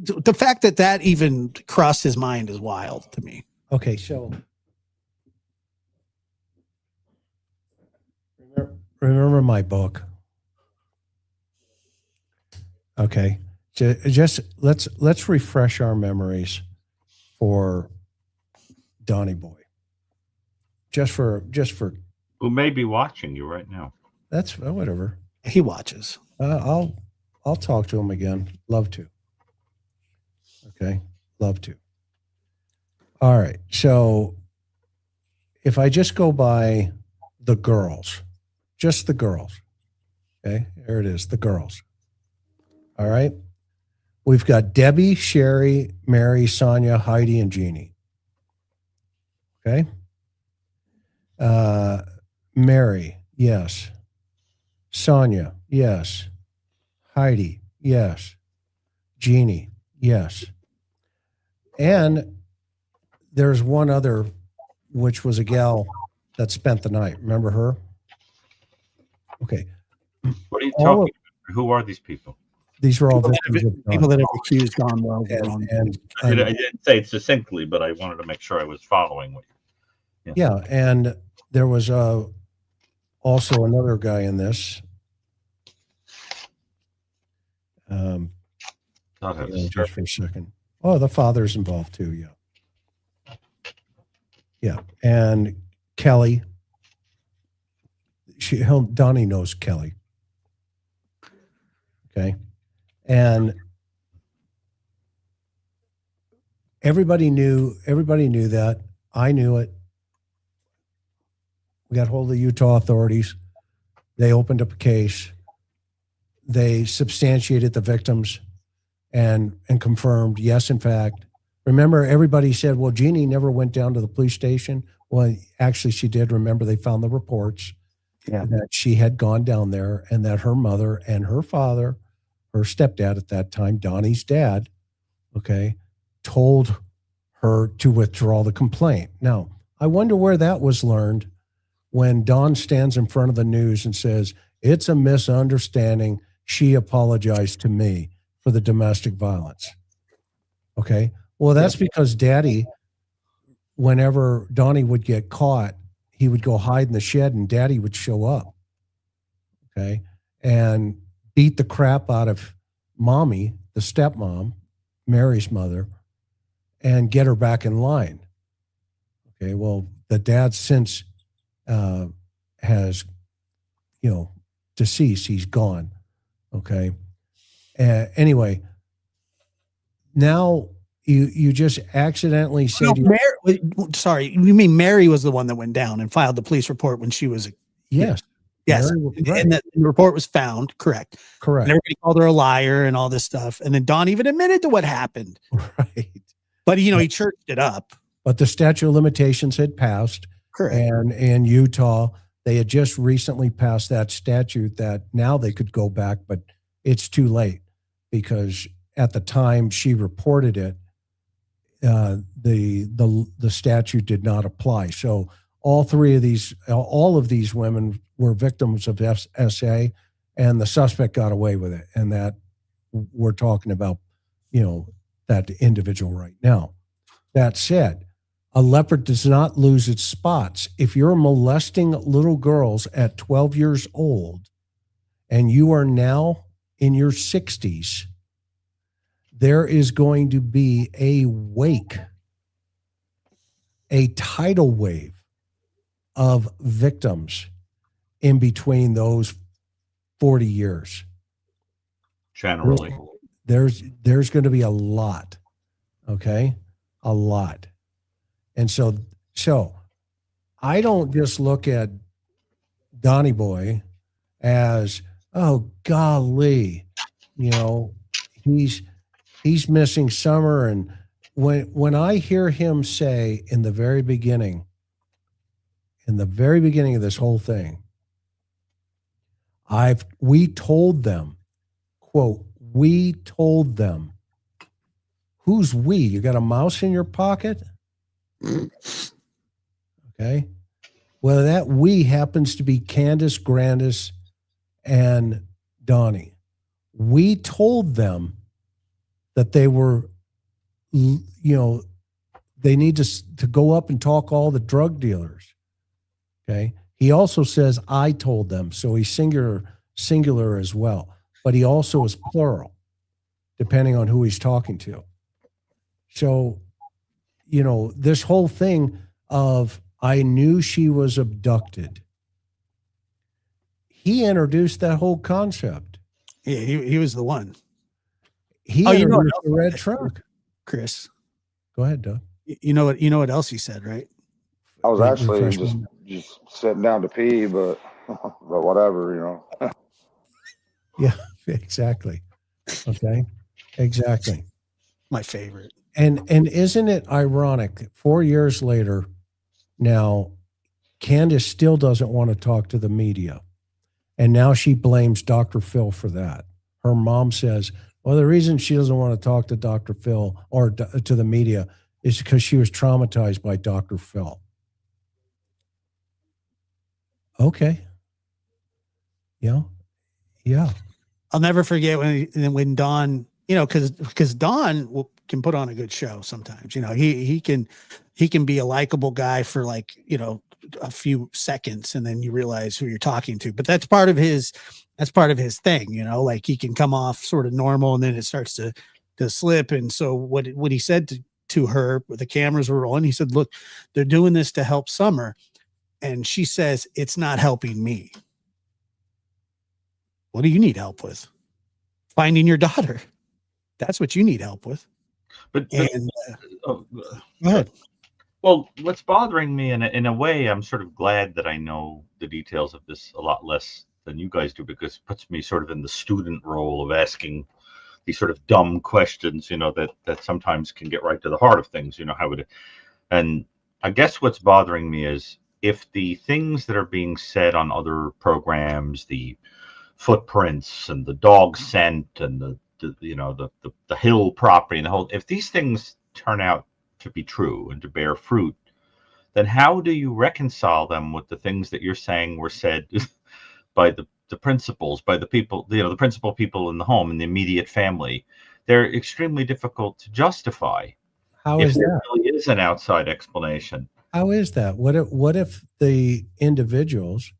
the fact that even crossed his mind is wild to me. Okay. So remember my book. Okay. Just let's refresh our memories for Donnie Boy. Just for who may be watching you right now. That's whatever. He watches. I'll talk to him again. Love to. Okay. Love to. All right. So if I just go by the girls, just the girls. Okay, there it is, the girls. All right. We've got Debbie, Sherry, Mary, Sonia, Heidi, and Jeannie. Okay. Mary, yes. Sonia, yes. Heidi, yes. Jeannie, yes. And there's one other, which was a gal that spent the night. Remember her? Okay. What are you talking about? Who are these people? These were all people that have accused Don Wells. I didn't say it succinctly, but I wanted to make sure I was following what you. Yeah, and there was also another guy in this. Just for a second. Oh, the father's involved too. Yeah. Yeah, and Kelly. Donnie knows Kelly. Okay. And everybody knew that. I knew it. We got hold of the Utah authorities. They opened up a case. They substantiated the victims and confirmed, yes, in fact. Remember, everybody said, well, Jeannie never went down to the police station. Well, actually, she did. Remember, they found the reports that she had gone down there and that her mother and her father, her stepdad at that time, Donnie's dad, okay, told her to withdraw the complaint. Now, I wonder where that was learned when Don stands in front of the news and says, it's a misunderstanding. She apologized to me for the domestic violence. Okay. Well, that's because Daddy, whenever Donnie would get caught, he would go hide in the shed and Daddy would show up. Okay. And beat the crap out of Mommy, the stepmom, Mary's mother, and get her back in line. Okay. Well, the dad since has, deceased. He's gone. Okay. Anyway, now you just accidentally said, sorry, you mean Mary was the one that went down and filed the police report when she was yes. Yes. Right. And the report was found. Correct. And everybody called her a liar and all this stuff. And then Don even admitted to what happened. Right. But, he churched it up. But the statute of limitations had passed. Correct. And in Utah, they had just recently passed that statute that now they could go back, but it's too late because at the time she reported it, the statute did not apply. So all of these women were victims of SA, and the suspect got away with it. And that we're talking about, that individual right now. That said, a leopard does not lose its spots. If you're molesting little girls at 12 years old and you are now in your 60s, there is going to be a tidal wave of victims in between those 40 years. Generally. There's going to be a lot, okay? A lot. And so I don't just look at Donnie Boy as, oh, golly, he's missing Summer. And when I hear him say in the very beginning of this whole thing, we told them, quote, we told them. Who's we? You got a mouse in your pocket? Okay. Well, that we happens to be Candace, Grandis, and Donnie. We told them that they were, they need to go up and talk all the drug dealers. Okay. He also says, I told them. So he's singular as well, but he also is plural, depending on who he's talking to. So, this whole thing of, I knew she was abducted. He introduced that whole concept. Yeah, he was the one. He introduced the red truck. Chris. Go ahead, Doug. You know what else he said, right? I was actually just sitting down to pee, but whatever, Yeah, exactly. Okay. Exactly. My favorite. And isn't it ironic? 4 years later, now Candace still doesn't want to talk to the media. And now she blames Dr. Phil for that. Her mom says, well, the reason she doesn't want to talk to Dr. Phil or to the media is because she was traumatized by Dr. Phil. Okay. Yeah. I'll never forget when Don, because Don can put on a good show sometimes. He can be a likable guy for a few seconds, and then you realize who you're talking to. But that's part of his thing. He can come off sort of normal, and then it starts to slip. And so what he said to her, the cameras were rolling, he said, "Look, they're doing this to help Summer," and she says, "It's not helping me." What do you need help with? Finding your daughter. That's what you need help with. But go ahead. Well, what's bothering me in a way, I'm sort of glad that I know the details of this a lot less than you guys do, because it puts me sort of in the student role of asking these sort of dumb questions, that sometimes can get right to the heart of things. How would it? And I guess what's bothering me is if the things that are being said on other programs, the footprints and the dog scent and the hill property and the whole, if these things turn out to be true and to bear fruit, then how do you reconcile them with the things that you're saying were said by the principals, by the people, the principal people in the home, in the immediate family? They're extremely difficult to justify. How if is there that? really is an outside explanation. How is that? What if the individuals,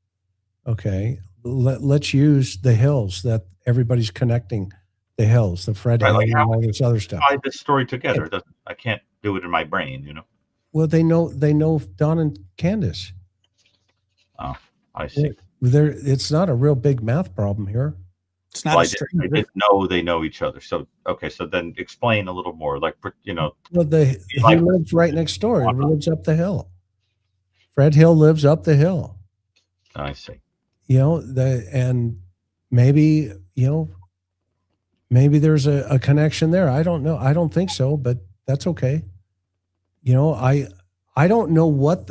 okay, let's use the hills that everybody's connecting, the hills, the Fred Hill, Like, and how all would this other stuff. tie this story together? I can't do it in my brain. Well, they know Don and Candace. Oh, I see. It's not a real big math problem here. It's not Well, a I stranger. didn't know they know each other. So okay, so then explain a little more. Like, Well, he like- lives right next door. He lives up the hill. Fred Hill lives up the hill. I see. And maybe maybe there's a connection there. I don't know. I don't think so, but that's okay. I don't know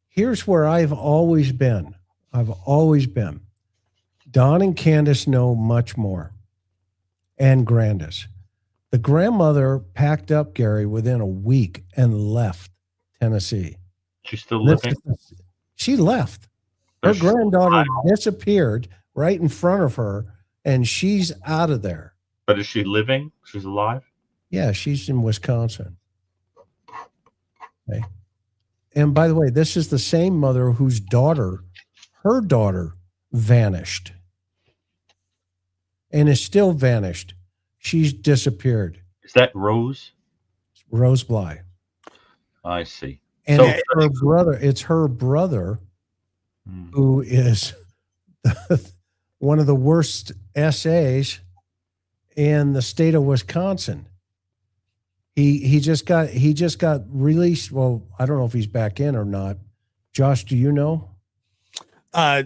here's where I've always been. Don and Candace know much more, and Grandis. The grandmother packed up, Gary, within a week and left Tennessee. She's still living? She left. Her granddaughter disappeared right in front of her, and she's out of there. But is she living? She's alive? Yeah, she's in Wisconsin. Okay. And by the way, this is the same mother whose her daughter vanished and is still vanished. She's disappeared. Is that Rose? Rose Bly. I see. And So- it's her brother who is one of the worst SAs in the state of Wisconsin. He just got released. Well, I don't know if he's back in or not. Josh, do you know? I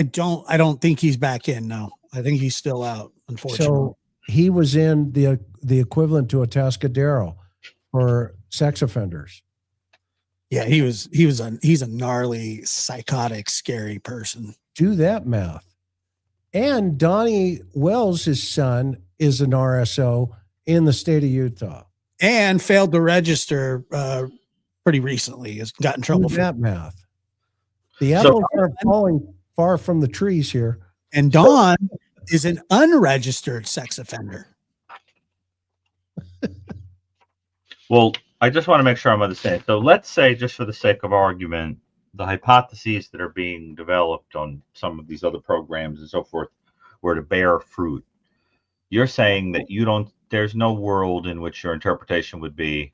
don't think he's back in. No, I think he's still out. Unfortunately, So he was in the equivalent to a Atascadero for sex offenders. yeah, he's a gnarly, psychotic, scary person. Do that math. And Donnie Wells' son is an RSO in the state of Utah. And failed to register pretty recently. Has got in trouble Do for that math. The apples aren't falling far from the trees here. And Don is an unregistered sex offender. Well, I just want to make sure I'm understanding. So let's say, just for the sake of argument, the hypotheses that are being developed on some of these other programs and so forth were to bear fruit. You're saying that there's no world in which your interpretation would be,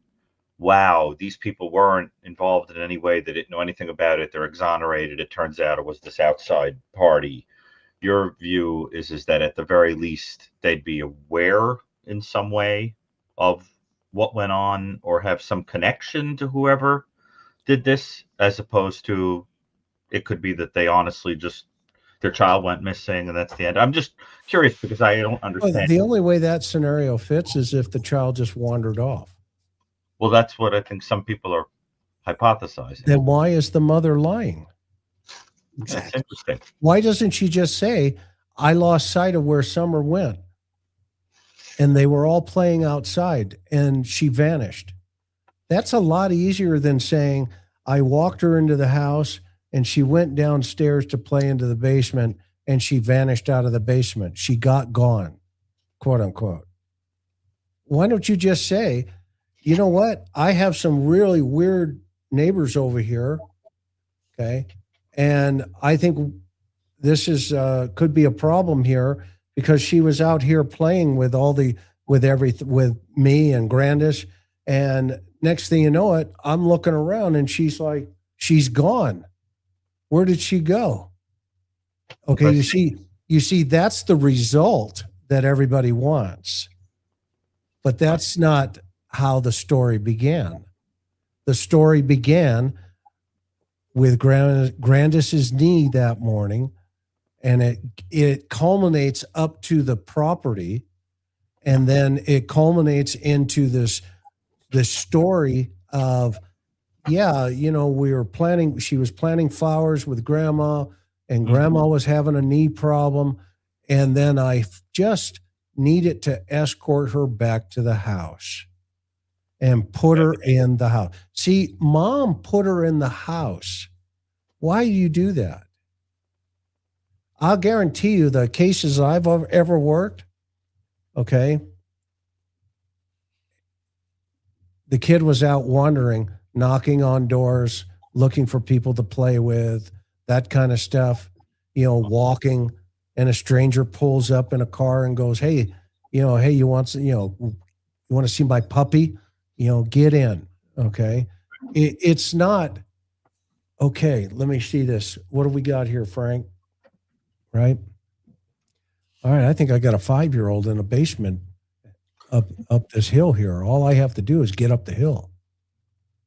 wow, these people weren't involved in any way. They didn't know anything about it. They're exonerated. It turns out it was this outside party. Your view is that at the very least, they'd be aware in some way of what went on or have some connection to whoever did this, as opposed to it could be that they honestly just, their child went missing and that's the end. I'm just curious because I don't understand. The only way that scenario fits is if the child just wandered off. Well, that's what I think some people are hypothesizing. Then why is the mother lying? That's interesting. Why doesn't she just say, I lost sight of where Summer went and they were all playing outside and she vanished? That's a lot easier than saying, I walked her into the house and she went downstairs to play into the basement and she vanished out of the basement. She got gone, quote unquote. Why don't you just say, you know what? I have some really weird neighbors over here. Okay. And I think this is could be a problem here because she was out here playing with with me and Grandis. And next thing you know it, I'm looking around and she's like, she's gone. Where did she go? Okay, you see, that's the result that everybody wants. But that's not how the story began. The story began with Grandis's knee that morning and it culminates up to the property, and then it culminates into this story of, yeah, you know, she was planting flowers with grandma, and grandma was having a knee problem, and then I just needed to escort her back to the house and put her in the house. See, mom put her in the house. Why do you do that? I'll guarantee you the cases I've ever worked, okay, the kid was out wandering, knocking on doors, looking for people to play with, that kind of stuff, you know, walking, and a stranger pulls up in a car and goes, hey, you want to see my puppy? You know, get in. Okay. It's not, okay, let me see this. What do we got here, Frank? Right? All right, I think I got a 5-year-old in a basement up this hill here. All I have to do is get up the hill.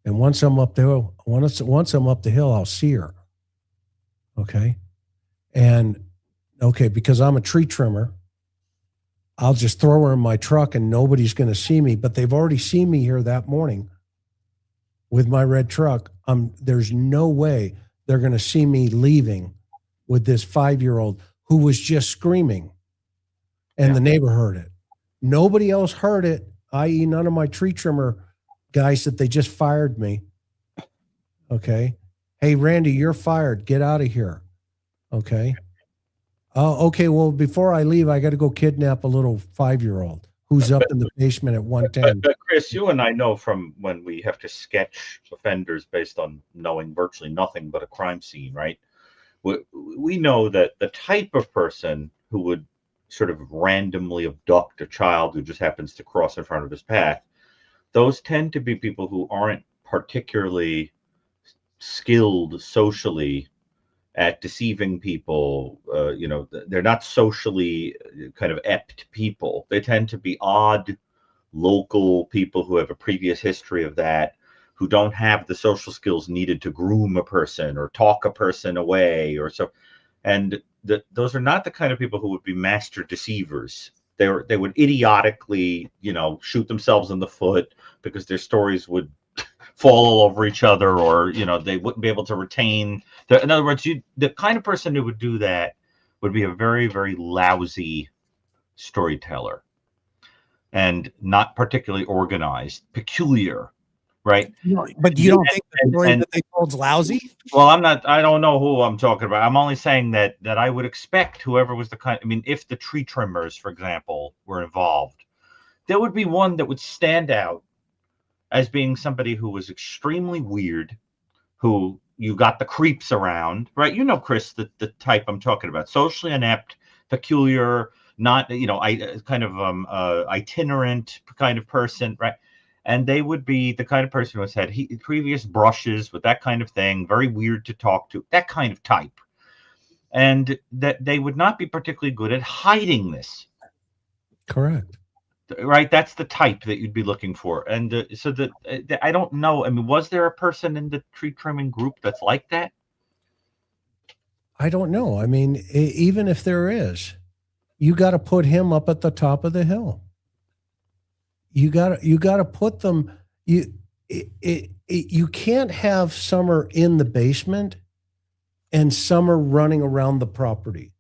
And once I'm up the hill, I'll see her. Okay. And okay, because I'm a tree trimmer, I'll just throw her in my truck and nobody's going to see me. But they've already seen me here that morning with my red truck. There's no way they're going to see me leaving with this 5-year-old who was just screaming, and the neighbor heard it. Nobody else heard it, i.e. none of my tree trimmer guys that they just fired me. Okay. Hey, Randy, you're fired. Get out of here. Okay. Okay. Well, before I leave, I got to go kidnap a little 5-year-old who's up in the basement at 110. But Chris, you and I know from when we have to sketch offenders based on knowing virtually nothing but a crime scene, right? We know that the type of person who would sort of randomly abduct a child who just happens to cross in front of his path, those tend to be people who aren't particularly skilled socially at deceiving people. They're not socially kind of apt people. They tend to be odd local people who have a previous history of that, who don't have the social skills needed to groom a person or talk a person away or so. And those are not the kind of people who would be master deceivers. They would idiotically, shoot themselves in the foot because their stories would fall all over each other, or they wouldn't be able to retain. In other words, the kind of person who would do that would be a very, very lousy storyteller and not particularly organized, peculiar. Right. But you don't think the story that they told's lousy? Well, I don't know who I'm talking about. I'm only saying that I would expect whoever was if the tree trimmers, for example, were involved, there would be one that would stand out as being somebody who was extremely weird, who you got the creeps around, right? Chris, the type I'm talking about, socially inept, peculiar, not, itinerant kind of person, right? And they would be the kind of person who has had previous brushes with that kind of thing, very weird to talk to, that kind of type. And that they would not be particularly good at hiding this. Correct. Right? That's the type that you'd be looking for. And I don't know. I mean, was there a person in the tree trimming group that's like that? I don't know. I mean, even if there is, you got to put him up at the top of the hill. You got to put them. You can't have Summer in the basement and Summer running around the property.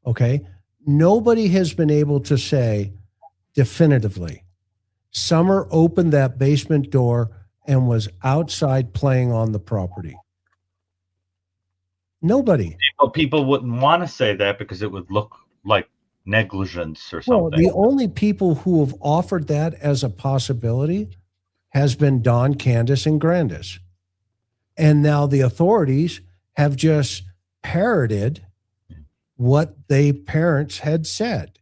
Okay, nobody has been able to say definitively Summer opened that basement door and was outside playing on the property. Nobody. People wouldn't want to say that because it would look like negligence or something. Well, the only people who have offered that as a possibility has been Don, Candace, and Grandis. And now the authorities have just parroted what the parents had said.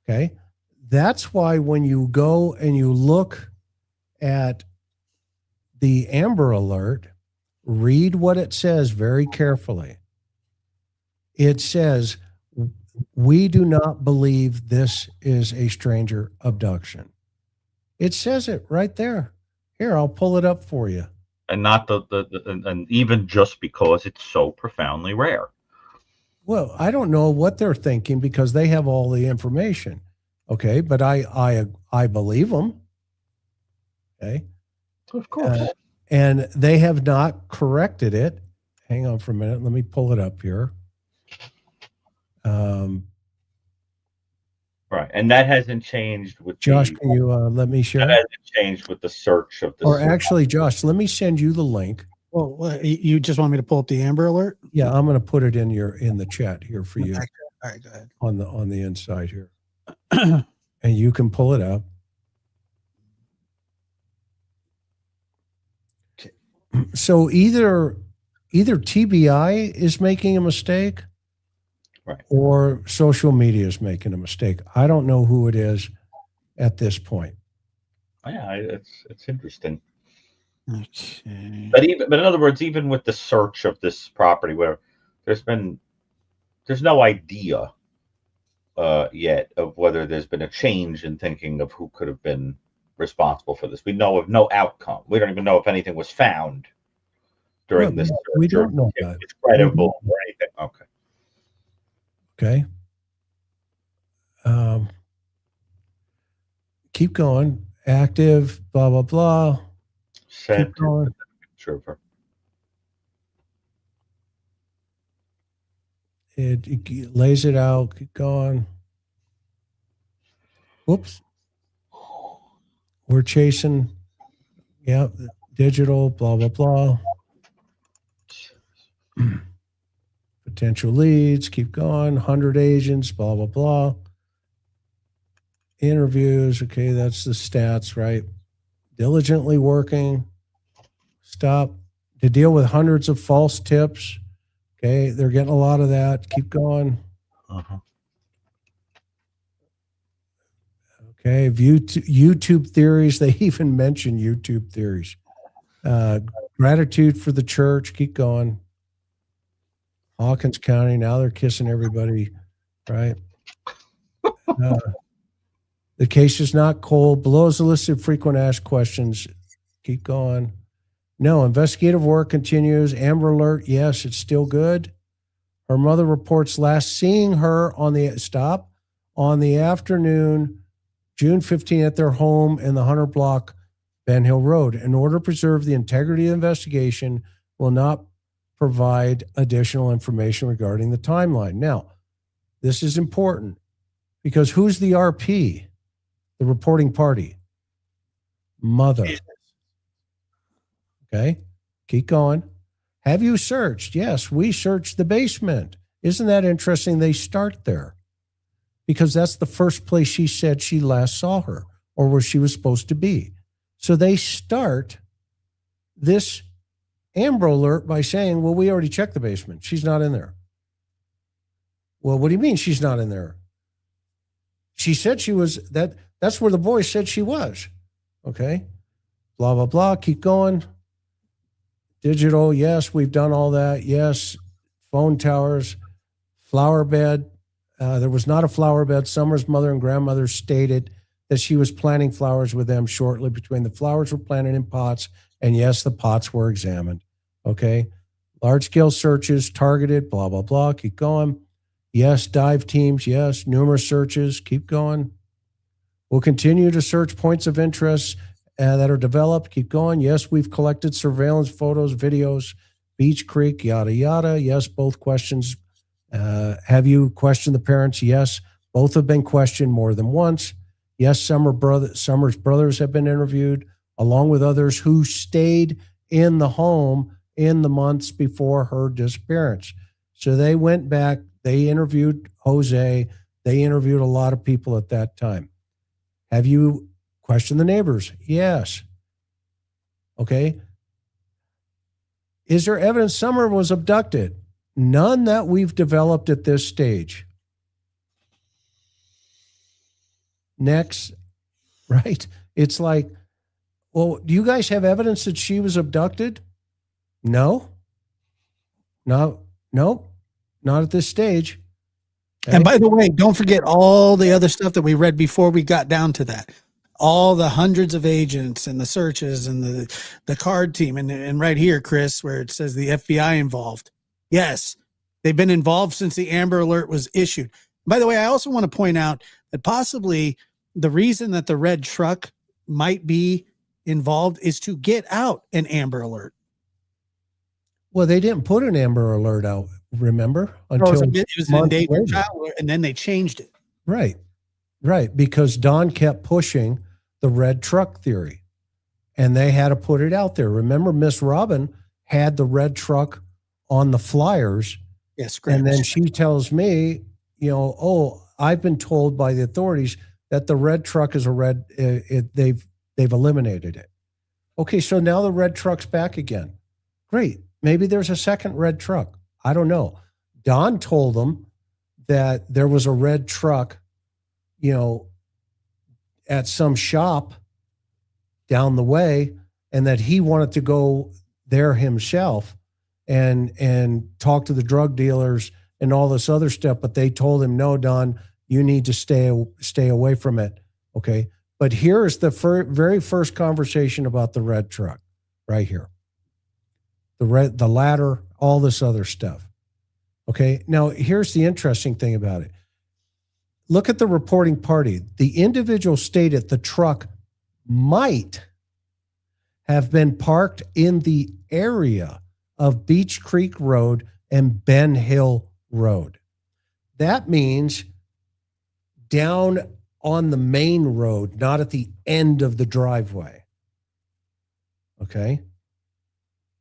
Okay. That's why when you go and you look at the Amber Alert, read what it says very carefully. It says, we do not believe this is a stranger abduction. It says it right there. Here, I'll pull it up for you. And not and even just because it's so profoundly rare. Well, I don't know what they're thinking because they have all the information. Okay, but I believe them. Okay, Of course. and they have not corrected it. Hang on for a minute. Let me pull it up here. Right, and that hasn't changed with Josh, can you let me share? That hasn't changed with the search of the. Or actually, Josh, let me send you the link. Well, you just want me to pull up the Amber Alert? Yeah, I'm going to put it in the chat here for you. All right, go ahead. On the inside here, and you can pull it up. Okay. So either TBI is making a mistake, right, or social media is making a mistake. I don't know who it is at this point. Yeah, it's interesting. Okay. But in other words, even with the search of this property, where there's no idea yet of whether there's been a change in thinking of who could have been responsible for this. We know of no outcome. We don't even know if anything was found during this search. We don't know that. It's credible or anything. Okay. Okay. Keep going. Active. Blah blah blah. Sent Keep going. Trooper. It lays it out. Keep going. Whoops. We're chasing. Yeah. Digital. Blah blah blah. Potential leads. Keep going. 100 agents. Blah blah blah. Interviews. Okay, that's the stats, right? Diligently working. Stop. To deal with hundreds of false tips. Okay, they're getting a lot of that. Keep going. Uh-huh. Okay, view YouTube theories. They even mention YouTube theories. Gratitude for the church. Keep going. Hawkins County. Now they're kissing everybody, right? The case is not cold. Below is a list of frequent asked questions. Keep going. No, investigative work continues. Amber Alert. Yes, it's still good. Her mother reports last seeing her on the afternoon, June 15th, at their home in the 100 block Ben Hill Road. In order to preserve the integrity of the investigation, will not provide additional information regarding the timeline. Now, this is important because who's the RP, the reporting party? Mother. Okay, keep going. Have you searched? Yes, we searched the basement. Isn't that interesting? They start there because that's the first place she said she last saw her or where she was supposed to be. So they start this Amber Alert by saying, well, we already checked the basement. She's not in there. Well, what do you mean she's not in there? She said she was, that's where the boy said she was. Okay, blah, blah, blah. Keep going. Digital, yes, we've done all that. Yes, phone towers, flower bed. There was not a flower bed. Summer's mother and grandmother stated that she was planting flowers with them shortly between the flowers were planted in pots, and yes, the pots were examined. Okay, large-scale searches, targeted, blah, blah, blah. Keep going. Yes, dive teams, yes, numerous searches. Keep going. We'll continue to search points of interest that are developed. Keep going. Yes, we've collected surveillance photos, videos, Beach Creek, yada, yada. Yes, both questions. Have you questioned the parents? Yes, both have been questioned more than once. Yes, Summer's brothers have been interviewed, along with others who stayed in the home in the months before her disappearance. So they went back, they interviewed Jose, they interviewed a lot of people at that time. Have you questioned the neighbors? Yes. Okay. Is there evidence Summer was abducted? None that we've developed at this stage. Next, right? It's like, well, do you guys have evidence that she was abducted? No. No, nope. Not at this stage. Okay. And by the way, don't forget all the other stuff that we read before we got down to that. All the hundreds of agents and the searches and the card team. And right here, Chris, where it says the FBI involved. Yes, They've been involved since the Amber Alert was issued. By the way, I also want to point out that possibly the reason that the red truck might be involved is to get out an Amber Alert. Well, they didn't put an Amber Alert out, remember? Until it was an endangered child alert, and then they changed it. Right. Right. Because Don kept pushing the red truck theory, and they had to put it out there. Remember, Miss Robin had the red truck on the flyers. Yes. And then she tells me, oh, I've been told by the authorities that the red truck is a red, they've eliminated it. Okay, so now the red truck's back again. Great. Maybe there's a second red truck. I don't know. Don told them that there was a red truck, at some shop down the way, and that he wanted to go there himself and talk to the drug dealers and all this other stuff. But they told him, no, Don, you need to stay away from it. Okay. But here is the very first conversation about the red truck right here. The ladder, all this other stuff. Okay. Now, here's the interesting thing about it. Look at the reporting party. The individual stated the truck might have been parked in the area of Beach Creek Road and Ben Hill Road. That means down on the main road, not at the end of the driveway. Okay.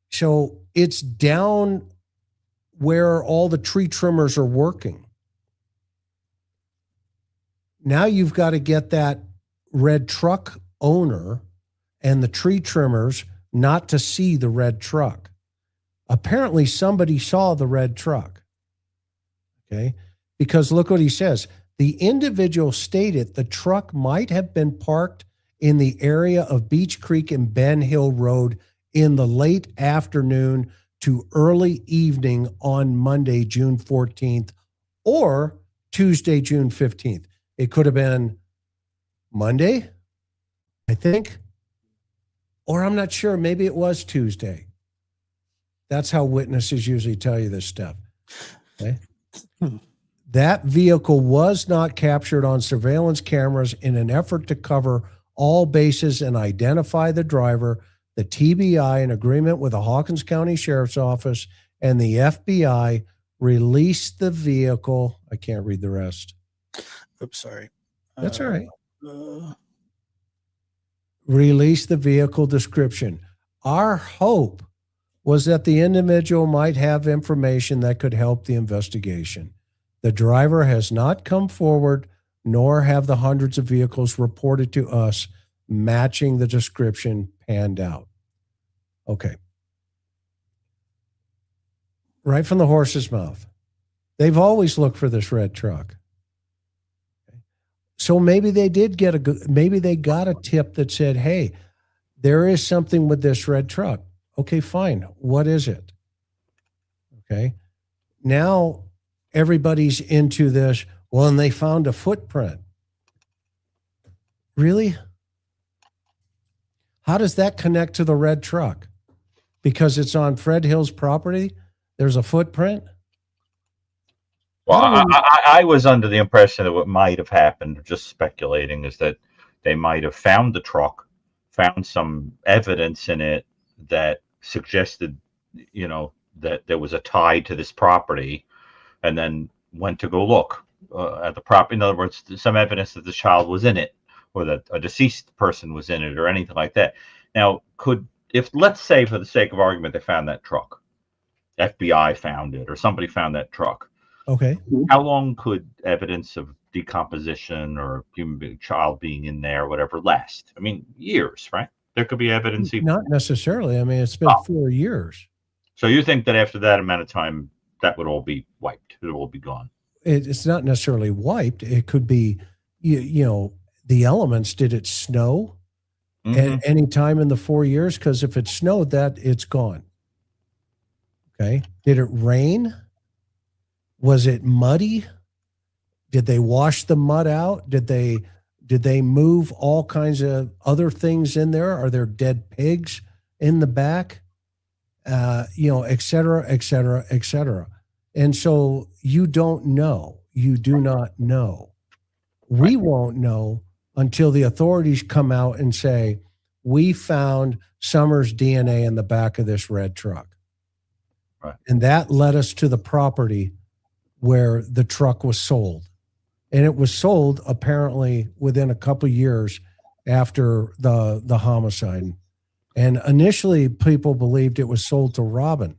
So it's down where all the tree trimmers are working. Now you've got to get that red truck owner and the tree trimmers not to see the red truck. Apparently somebody saw the red truck. Okay. Because look what he says. The individual stated the truck might have been parked in the area of Beach Creek and Ben Hill Road in the late afternoon to early evening on Monday, June 14th, or Tuesday, June 15th. It could have been Monday, I think, or I'm not sure. Maybe it was Tuesday. That's how witnesses usually tell you this stuff. Okay. That vehicle was not captured on surveillance cameras in an effort to cover all bases and identify the driver. The TBI, in agreement with the Hawkins County Sheriff's Office and the FBI, released the vehicle. I can't read the rest. Oops, sorry. That's all right. Release the vehicle description. Our hope was that the individual might have information that could help the investigation. The driver has not come forward, nor have the hundreds of vehicles reported to us matching the description panned out. Okay. Right from the horse's mouth. They've always looked for this red truck. So maybe they did maybe they got a tip that said, hey, there is something with this red truck. Okay, fine. What is it? Okay. Now everybody's into this. Well, and they found a footprint. Really? How does that connect to the red truck? Because it's on Fred Hill's property, there's a footprint? Well, I was under the impression that what might have happened, just speculating, is that they might have found the truck, found some evidence in it that suggested, that there was a tie to this property, and then went to go look at the property. In other words, some evidence that the child was in it, or that a deceased person was in it, or anything like that. Now, if let's say, for the sake of argument, they found that truck, FBI found it, or somebody found that truck. Okay. How long could evidence of decomposition or human child being in there, whatever, last? I mean, years, right? There could be evidence. Not necessarily. I mean, it's been 4 years. So you think that after that amount of time, that would all be wiped? It would all be gone? It's not necessarily wiped. It could be, the elements. Did it snow at any time in the 4 years? Because if it snowed, it's gone. Okay. Did it rain? Was it muddy? Did they wash the mud out? Did they move all kinds of other things in there? Are there dead pigs in the back? Et cetera, et cetera, et cetera. And so you don't know. You do not know. We won't know until the authorities come out and say, we found Summer's DNA in the back of this red truck. Right. And that led us to the property where the truck was sold. And it was sold apparently within a couple of years after the homicide. And initially people believed it was sold to Robin,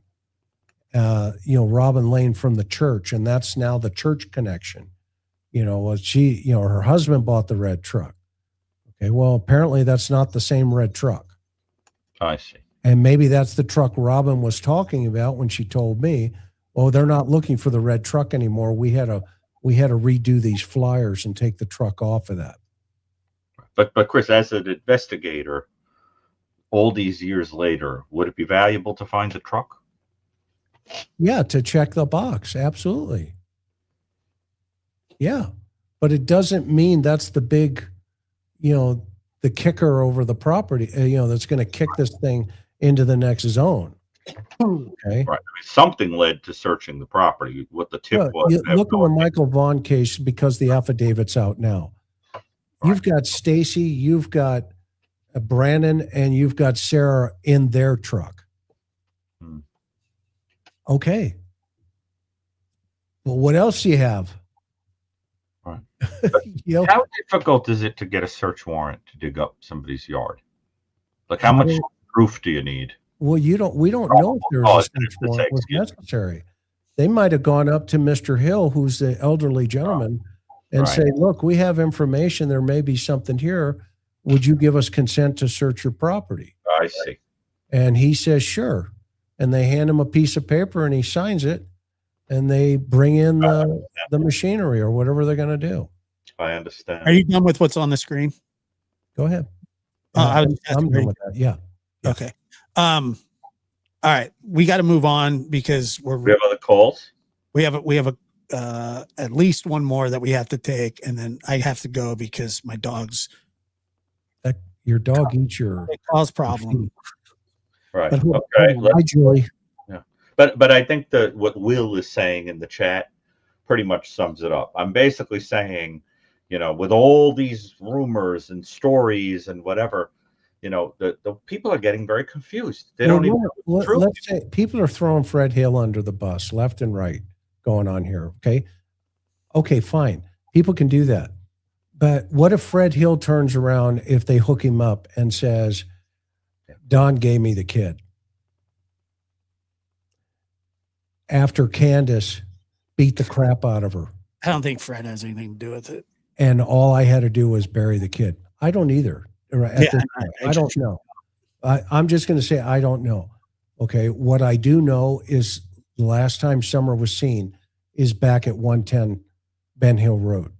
Robin Lane from the church. And that's now the church connection. Her husband bought the red truck. Okay. Well, apparently that's not the same red truck. I see. And maybe that's the truck Robin was talking about when she told me, oh, they're not looking for the red truck anymore. We had to redo these flyers and take the truck off of that. But Chris, as an investigator, all these years later, would it be valuable to find the truck? Yeah, to check the box. Absolutely. Yeah. But it doesn't mean that's the big, the kicker over the property, that's going to kick this thing into the next zone. Okay. Right. Something led to searching the property. What the tip was. Look at the Michael Vaughn case, because the affidavit's out now. Right. You've got Stacy, you've got Brandon, and you've got Sarah in their truck. Okay. Well, what else do you have? Right. How difficult is it to get a search warrant to dig up somebody's yard? Like, how much proof do you need? Well, we don't know if there's a search warrant was necessary. They might have gone up to Mr. Hill, who's the elderly gentleman, and say, look, we have information. There may be something here. Would you give us consent to search your property? I see. And he says, sure. And they hand him a piece of paper and he signs it, and they bring in the machinery or whatever they're going to do. I understand. Are you done with what's on the screen? Go ahead. I'm done with that. Yeah. Okay. All right. We got to move on because we have other calls. We have at least one more that we have to take, and then I have to go because my dog's. Your dog eats your. It cause problem. Right. Okay. Hi, Julie. Yeah. But I think that what Will is saying in the chat pretty much sums it up. I'm basically saying, with all these rumors and stories and whatever, the people are getting very confused. They don't even know the truth. Let's say people are throwing Fred Hill under the bus, left and right, going on here. Okay, fine. People can do that. But what if Fred Hill turns around, if they hook him up, and says, Don gave me the kid after Candace beat the crap out of her? I don't think Fred has anything to do with it. And all I had to do was bury the kid. I don't either. I don't know. I'm just going to say I don't know. Okay. What I do know is the last time Summer was seen is back at 110 Ben Hill Road.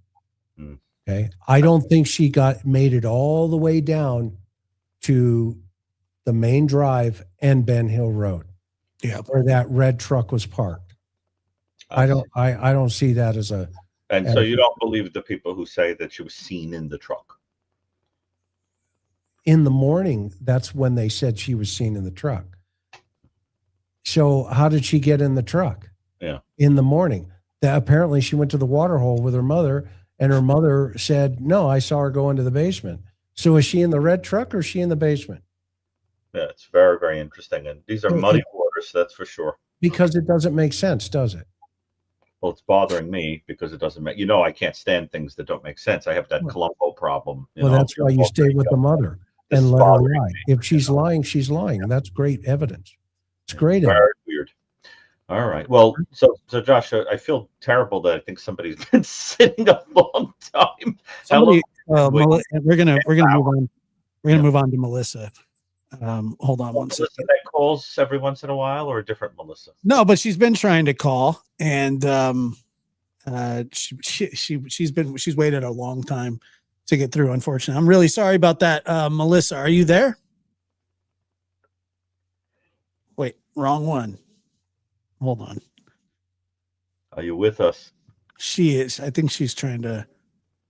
Okay. I don't think she made it all the way down to the main drive and Ben Hill Road. Yeah. Where that red truck was parked. I don't see that as a. And so you don't believe the people who say that she was seen in the truck? In the morning, that's when they said she was seen in the truck. So how did she get in the truck? Yeah. In the morning. Apparently she went to the water hole with her mother, and her mother said, no, I saw her go into the basement. So is she in the red truck or is she in the basement? Yeah, it's very, very interesting. And these are muddy waters, that's for sure. Because it doesn't make sense, does it? Well, it's bothering me because it doesn't make, I can't stand things that don't make sense. I have that Columbo problem. Well, that's why you stay with the mother and let her lie. If she's lying, she's lying. That's great evidence. It's great evidence. Very weird. All right. Well, so Josh, I feel terrible that I think somebody's been sitting a long time. We're gonna move on. We're gonna move on to Melissa. Hold on one second. That calls every once in a while, or a different Melissa? No, but she's been trying to call, and she's waited a long time to get through. Unfortunately, I'm really sorry about that. Melissa, are you there? Wait, wrong one. Hold on. Are you with us? She is. I think she's trying to.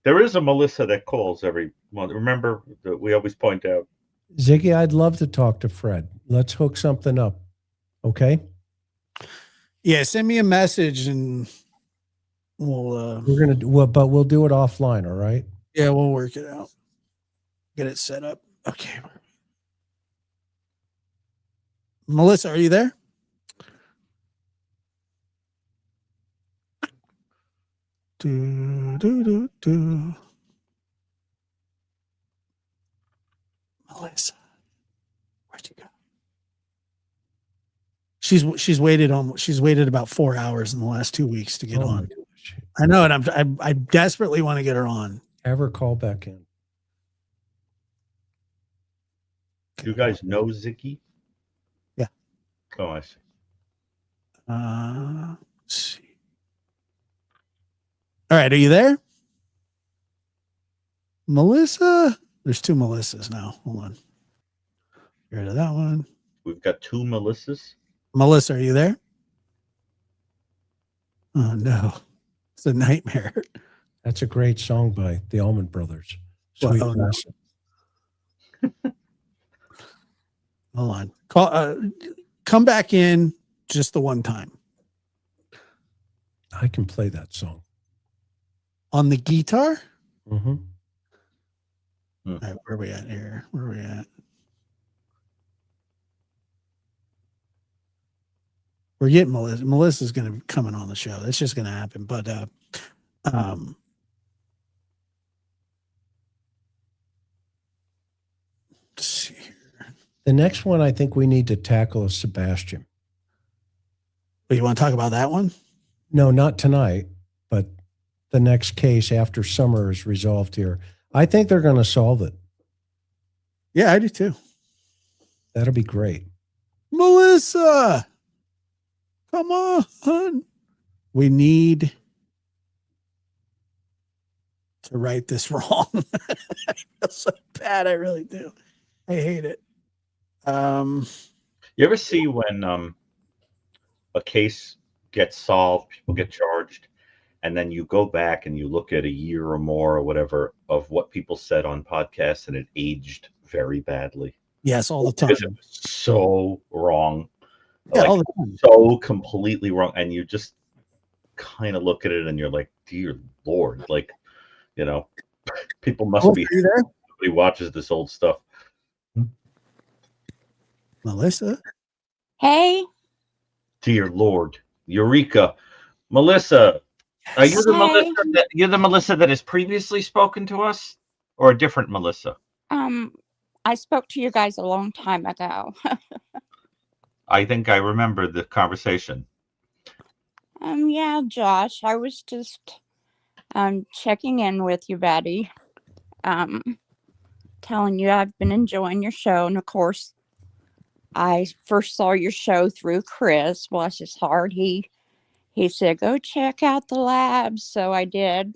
There is a Melissa that calls every month. Remember that we always point out. Ziggy, I'd love to talk to Fred. Let's hook something up. Okay. Yeah, send me a message and we'll We're gonna do well, but we'll do it offline. All right. yeah, we'll work it out. Get it set up. Okay. Melissa, are you there? Do. Melissa, where'd you go? She's waited about 4 hours in the last 2 weeks to get Oh, my on. gosh. I know, and I desperately want to get her on. Have her call back in. You guys know Ziggy? Yeah. Oh, I see. Let's see. All right, are you there? Melissa? There's 2 Melissas now. Hold on. Get rid of that one. We've got 2 Melissas. Melissa, are you there? Oh no. It's a nightmare. That's a great song by the Allman Brothers. Sweet Well, oh, no. Melissa. Hold on. Come back in just the one time. I can play that song. On the guitar? Mm-hmm. All right, where are we at here? Where are we at? We're getting Melissa. Melissa's going to be coming on the show. That's just going to happen. But let's see here. The next one I think we need to tackle is Sebastian. But you want to talk about that one? No, not tonight, but the next case after summer is resolved here. I think they're going to solve it. Yeah, I do too. That'll be great. Melissa, come on. We need to right this wrong. I feel so bad. I really do. I hate it. You ever see when a case gets solved, people get charged, and then you go back and you look at a year or more or whatever of what people said on podcasts, and it aged very badly. Yes, all the time. Because it was so wrong. Yeah, Like, all the time. so completely wrong. And you just kind of look at it and you're like, dear Lord, like, you know, people must Melissa, be, are you there? nobody watches this old stuff. Melissa? Hey. Dear Lord. Eureka. Melissa, are you the Hey. You're the Melissa that has previously spoken to us, or a different Melissa? I spoke to you guys a long time ago. I think I remember the conversation. Yeah, Josh, I was just checking in with you, Betty. Telling you I've been enjoying your show, and of course I first saw your show through Chris. Bless his heart. He said, go check out the labs. So I did.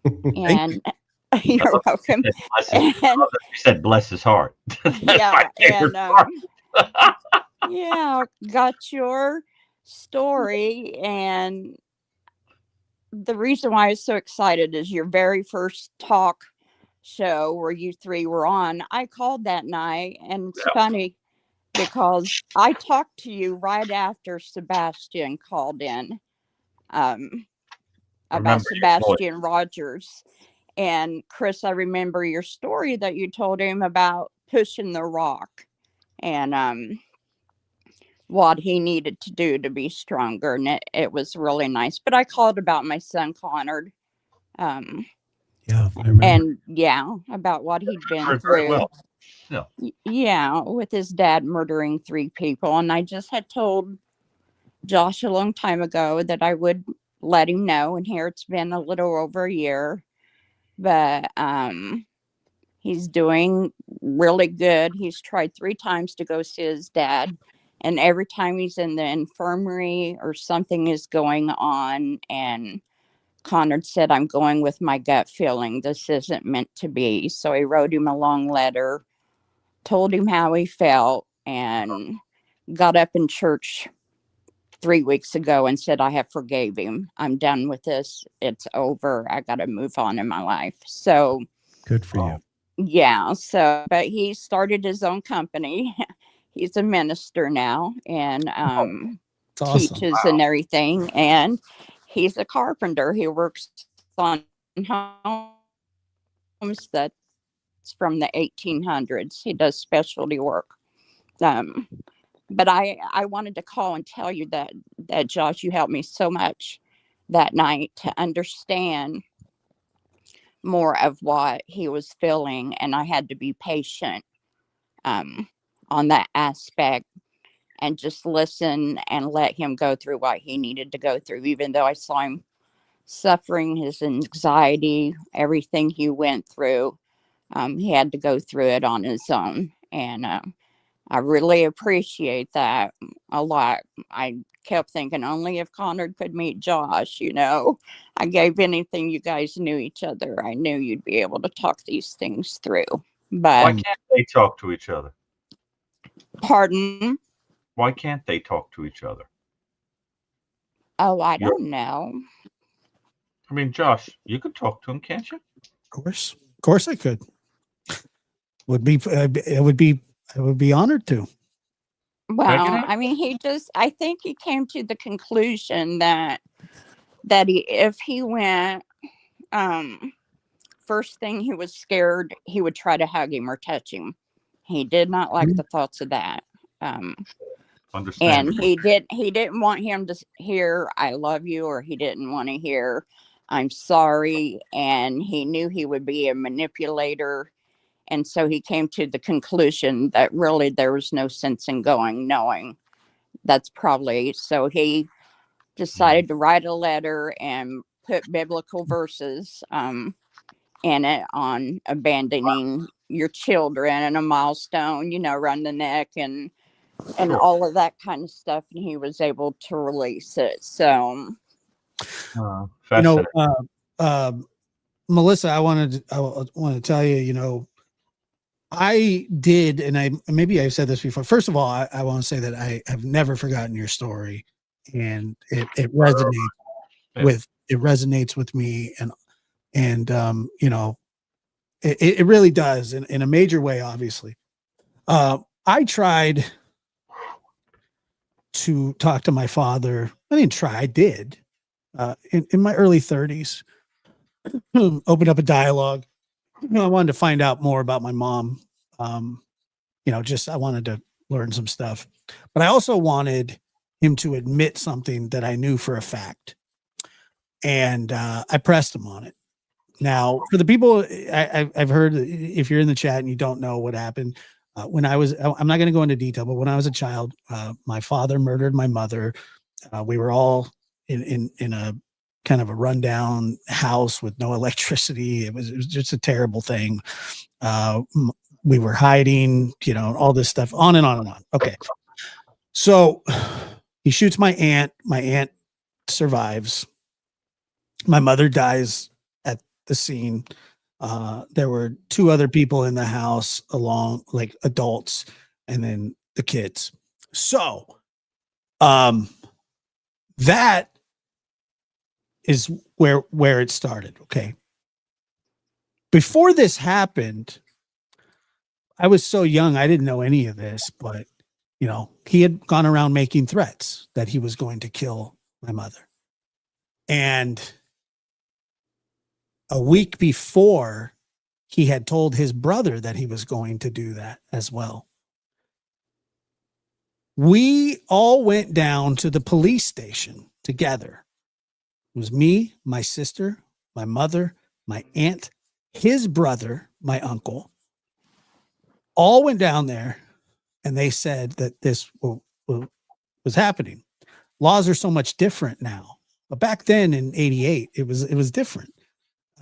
And you're welcome. You said bless his heart. Yeah. And yeah, got your story. And the reason why I was so excited is your very first talk show where you 3 were on. I called that night, and it's funny because I talked to you right after Sebastian called in about Sebastian Rogers. And Chris, I remember your story that you told him about pushing the rock and what he needed to do to be stronger. And it was really nice. But I called about my son, Connor. Yeah, I remember. And yeah, about what he'd been through. Well. Yeah, with his dad murdering 3 people. And I just had told Josh a long time ago that I would let him know. And here it's been a little over a year. But he's doing really good. He's tried 3 times to go see his dad. And every time he's in the infirmary or something is going on, and Conrad said, I'm going with my gut feeling. This isn't meant to be. So I wrote him a long letter, told him how he felt, and got up in church 3 weeks ago and said, I have forgave him. I'm done with this. It's over. I got to move on in my life. So good for you. Yeah. So, but he started his own company. He's a minister now. And That's awesome. teaches and everything. And he's a carpenter. He works on homes that's from the 1800s. He does specialty work. But I wanted to call and tell you that Josh, you helped me so much that night to understand more of what he was feeling, and I had to be patient on that aspect and just listen and let him go through what he needed to go through, even though I saw him suffering his anxiety, everything he went through. He had to go through it on his own, and I really appreciate that a lot. I kept thinking only if Conrad could meet Josh, I gave anything you guys knew each other. I knew you'd be able to talk these things through. But why can't they talk to each other? Pardon? Why can't they talk to each other? Oh, I don't know. I mean, Josh, you could talk to him, can't you? Of course I could. I would be honored to. Well, I mean, I think he came to the conclusion that if he went, first thing he was scared, he would try to hug him or touch him. He did not like the thoughts of that. And he didn't want him to hear "I love you," or he didn't want to hear "I'm sorry." And he knew he would be a manipulator. And so he came to the conclusion that really there was no sense in knowing. That's probably, so he decided to write a letter and put biblical verses in it on abandoning your children and a milestone, around the neck and all of that kind of stuff. And he was able to release it. So, Melissa, I want to tell you, I did, and maybe I've said this before. First of all, I want to say that I have never forgotten your story, and it resonates with me, and it really does in a major way. Obviously, I tried to talk to my father. I didn't try. I did in my early 30s. Opened up a dialogue. I wanted to find out more about my mom. I wanted to learn some stuff, but I also wanted him to admit something that I knew for a fact. And I pressed him on it. Now, for the people I've heard, if you're in the chat and you don't know what happened, I'm not going to go into detail, but when I was a child, my father murdered my mother. We were all in a kind of a rundown house with no electricity. It was just a terrible thing. We were hiding, all this stuff, on and on and on. Okay. So he shoots my aunt. My aunt survives. My mother dies at the scene. There were two other people in the house along, like adults, and then the kids. So, that is where it started. Okay. Before this happened, I was so young, I didn't know any of this, but he had gone around making threats that he was going to kill my mother. And a week before, he had told his brother that he was going to do that as well. We all went down to the police station together. It was me, my sister, my mother, my aunt, his brother, my uncle, all went down there, and they said that this was happening. Laws are so much different now, but back then in '88, it was different.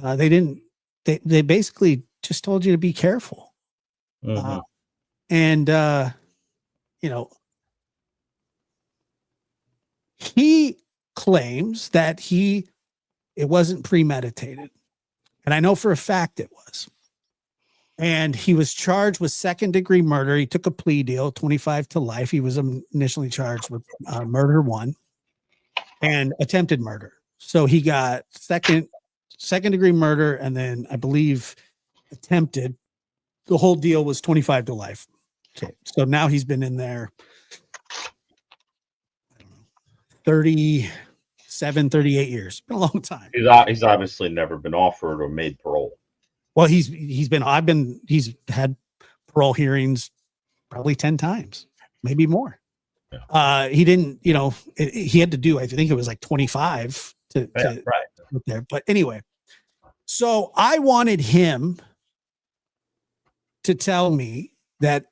They basically just told you to be careful. He claims that it wasn't premeditated. And I know for a fact it was. And he was charged with second-degree murder. He took a plea deal, 25 to life. He was initially charged with murder 1 and attempted murder. So he got second-degree murder, and then I believe attempted. The whole deal was 25 to life. Okay. So now he's been in there, I don't know, 37, 38 years. It's been a long time. He's obviously never been offered or made parole. Well, he's had parole hearings probably 10 times, maybe more. Yeah. He didn't, he had to do, I think it was like 25 to Right. get there. But anyway, so I wanted him to tell me that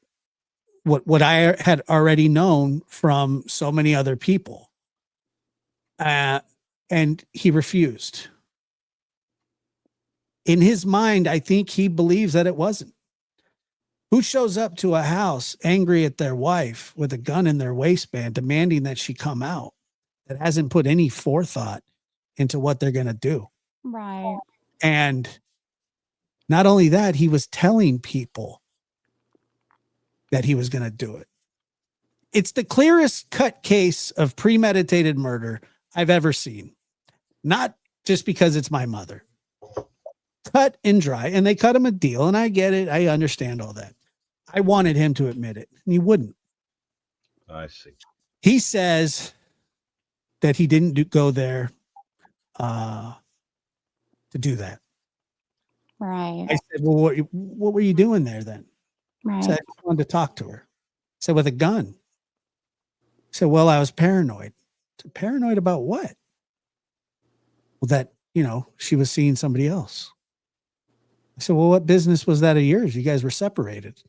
what I had already known from so many other people. And he refused. In his mind, I think he believes that it wasn't. Who shows up to a house angry at their wife with a gun in their waistband, demanding that she come out, that hasn't put any forethought into what they're going to do? Right. And not only that, he was telling people that he was going to do it. It's the clearest cut case of premeditated murder I've ever seen. Not just because it's my mother. Cut and dry. And they cut him a deal. And I get it. I understand all that. I wanted him to admit it. And he wouldn't. I see. He says that he didn't go there to do that. Right. I said, well, what were you doing there then? Right. I said, I just wanted to talk to her. I said, with a gun. I said, well, I was paranoid. I said, paranoid about what? Well, that, she was seeing somebody else. I said, well, what business was that of yours? You guys were separated.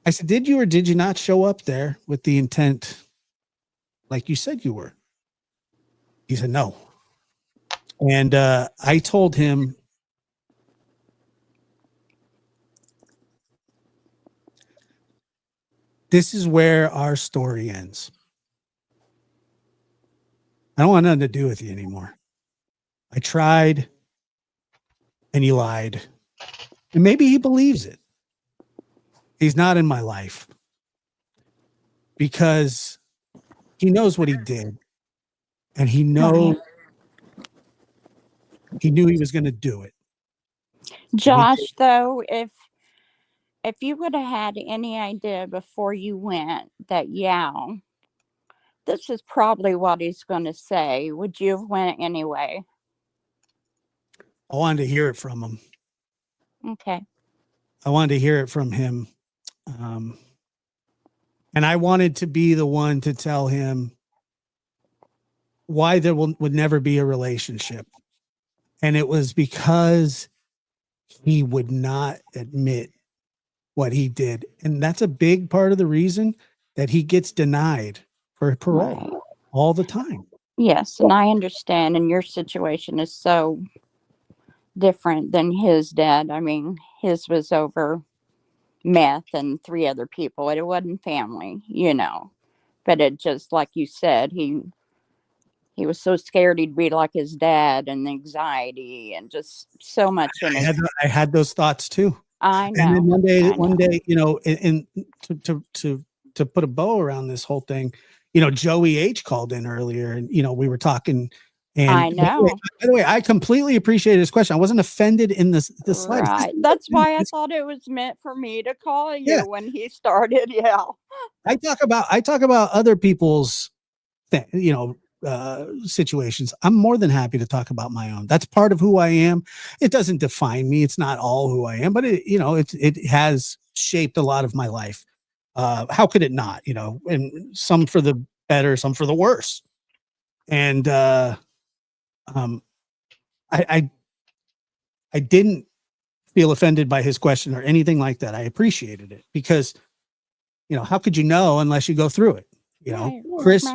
I said, did you or did you not show up there with the intent like you said you were? He said, no. And I told him, this is where our story ends. I don't want nothing to do with you anymore. I tried and he lied. And maybe he believes it. He's not in my life because he knows what he did. And he knew he was going to do it. Josh, though, if you would have had any idea before you went that, this is probably what he's going to say, would you have went anyway? I wanted to hear it from him. Okay. I wanted to hear it from him. And I wanted to be the one to tell him why there would never be a relationship. And it was because he would not admit what he did. And that's a big part of the reason that he gets denied for parole all the time. Yes, and I understand. And your situation is so different than his dad. I mean, his was over meth and 3 other people. It wasn't family, But it just, like you said, he was so scared he'd be like his dad, and anxiety and just so much in his. I had those thoughts too. I know. And then one day, and to put a bow around this whole thing, Joey H called in earlier, and we were talking. And I know. By the way, I completely appreciated his question. I wasn't offended in the slightest. Right. That's why I thought it was meant for me to call you when he started. Yeah. I talk about other people's, situations. I'm more than happy to talk about my own. That's part of who I am. It doesn't define me. It's not all who I am, but it has shaped a lot of my life. How could it not? And some for the better, some for the worse. And I didn't feel offended by his question or anything like that. I appreciated it because, how could you know unless you go through it? Chris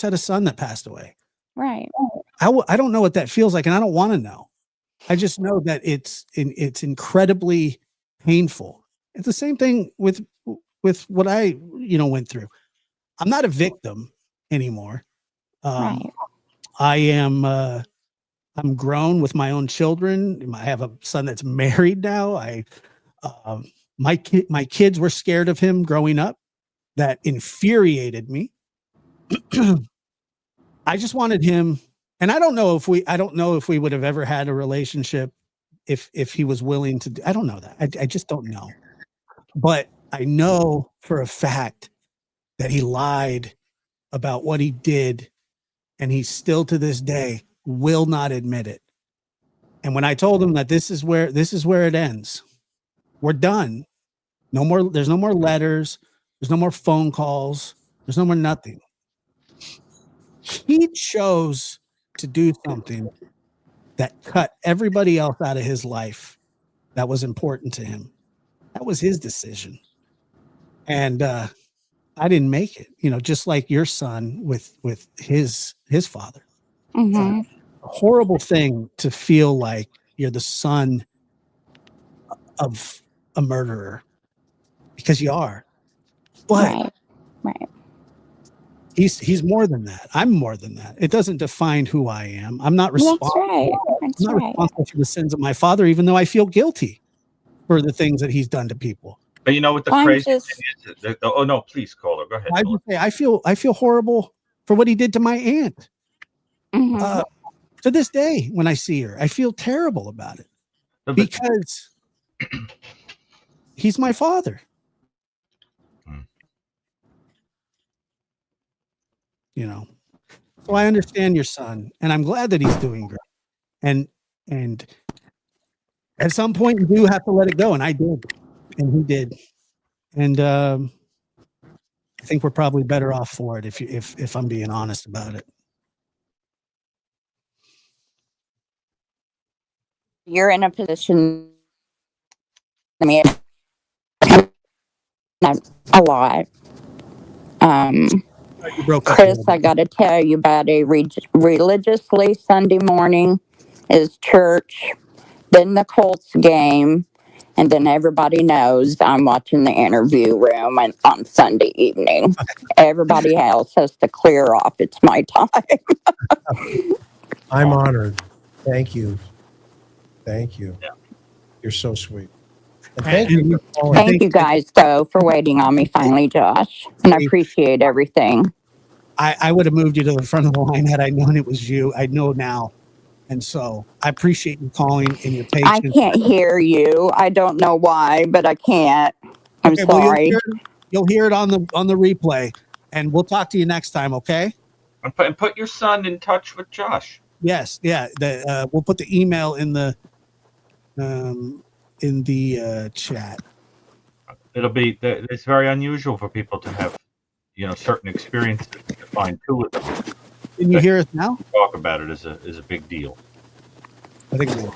had a son that passed away. Right. I don't know what that feels like, and I don't want to know. I just know that it's incredibly painful. It's the same thing with what I went through. I'm not a victim anymore. Right. I am. I'm grown with my own children. I have a son that's married now. My kids were scared of him growing up. That infuriated me. I just wanted him, and I don't know if we would have ever had a relationship if he was willing to. I don't know that. I just don't know. But I know for a fact that he lied about what he did, and he still to this day will not admit it. And when I told him that this is where it ends, we're done. No more. There's no more letters. There's no more phone calls. There's no more nothing. He chose to do something that cut everybody else out of his life that was important to him. That was his decision. And I didn't make it, just like your son with his father. Mm-hmm. A horrible thing to feel like you're the son of a murderer, because you are. But Right. he's more than that. I'm more than that. It doesn't define who I am. I'm not responsible. That's right. Responsible for the sins of my father, even though I feel guilty for the things that he's done to people. But you know what the crazy thing is? Oh no, please, caller, go ahead. I would say I feel horrible for what he did to my aunt. Mm-hmm. To this day, when I see her, I feel terrible about it because he's my father. So I understand your son, and I'm glad that he's doing great. And at some point, you do have to let it go, and I did, and he did, and I think we're probably better off for it if I'm being honest about it. You're in a position. I mean, a lot. Chris, I got to tell you about a religiously Sunday morning is church, then the Colts game, and then everybody knows I'm watching the interview room on Sunday evening. Everybody else has to clear off. It's my time. I'm honored. Thank you. Thank you. Yeah. You're so sweet. And thank you guys, though, for waiting on me finally, Josh. And I appreciate everything. I would have moved you to the front of the line had I known it was you. I know now. And so I appreciate you calling and your patience. I can't hear you. I don't know why, but I can't. I'm sorry. Well, you'll hear it on the replay, and we'll talk to you next time, okay? And put your son in touch with Josh. Yes, yeah. We'll put the email in the chat. It'll be. It's very unusual for people to have, certain experiences to find two of them. Can you hear us now? Talk about it is a big deal. I think so.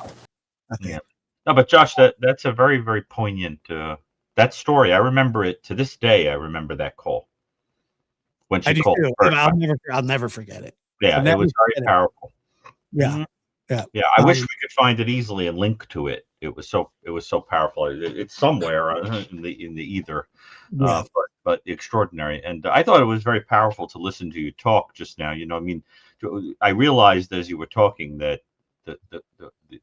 Okay. Yeah. No, but Josh, that's a very, very poignant that story. I remember it to this day. I remember that call when she called. I'll never forget it. Yeah, it was very powerful. Yeah. Mm-hmm. Yeah. Yeah. I wish we could find it easily and link to it. It was so powerful. It's somewhere in the ether, but extraordinary. And I thought it was very powerful to listen to you talk just now. I realized as you were talking that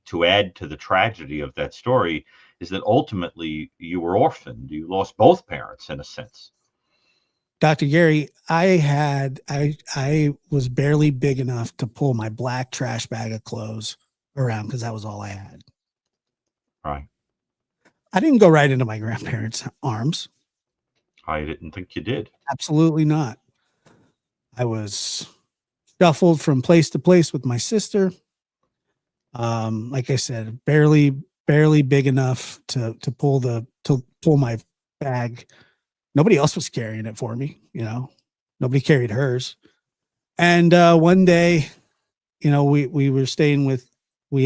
to add to the tragedy of that story is that ultimately you were orphaned. You lost both parents in a sense. Dr. Gary, I was barely big enough to pull my black trash bag of clothes around because that was all I had. Right. I didn't go right into my grandparents' arms. I didn't think you did. Absolutely not. I was shuffled from place to place with my sister. Like I said, barely big enough to pull my bag. Nobody else was carrying it for me. Nobody carried hers. And one day, we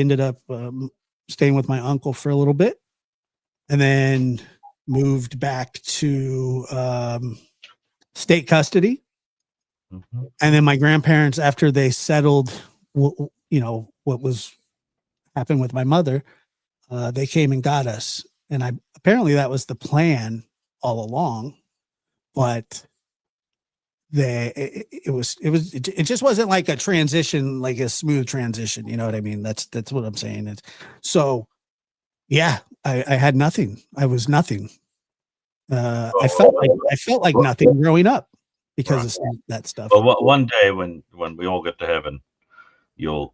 ended up staying with my uncle for a little bit, and then moved back to state custody. Mm-hmm. And then my grandparents, after they settled, what was happened with my mother, they came and got us. And apparently that was the plan all along, but it just wasn't like a transition, like a smooth transition. You know what I mean? That's what I'm saying. So yeah, I had nothing. I was nothing. I felt like nothing growing up because of that stuff. Well, one day when we all get to heaven, you'll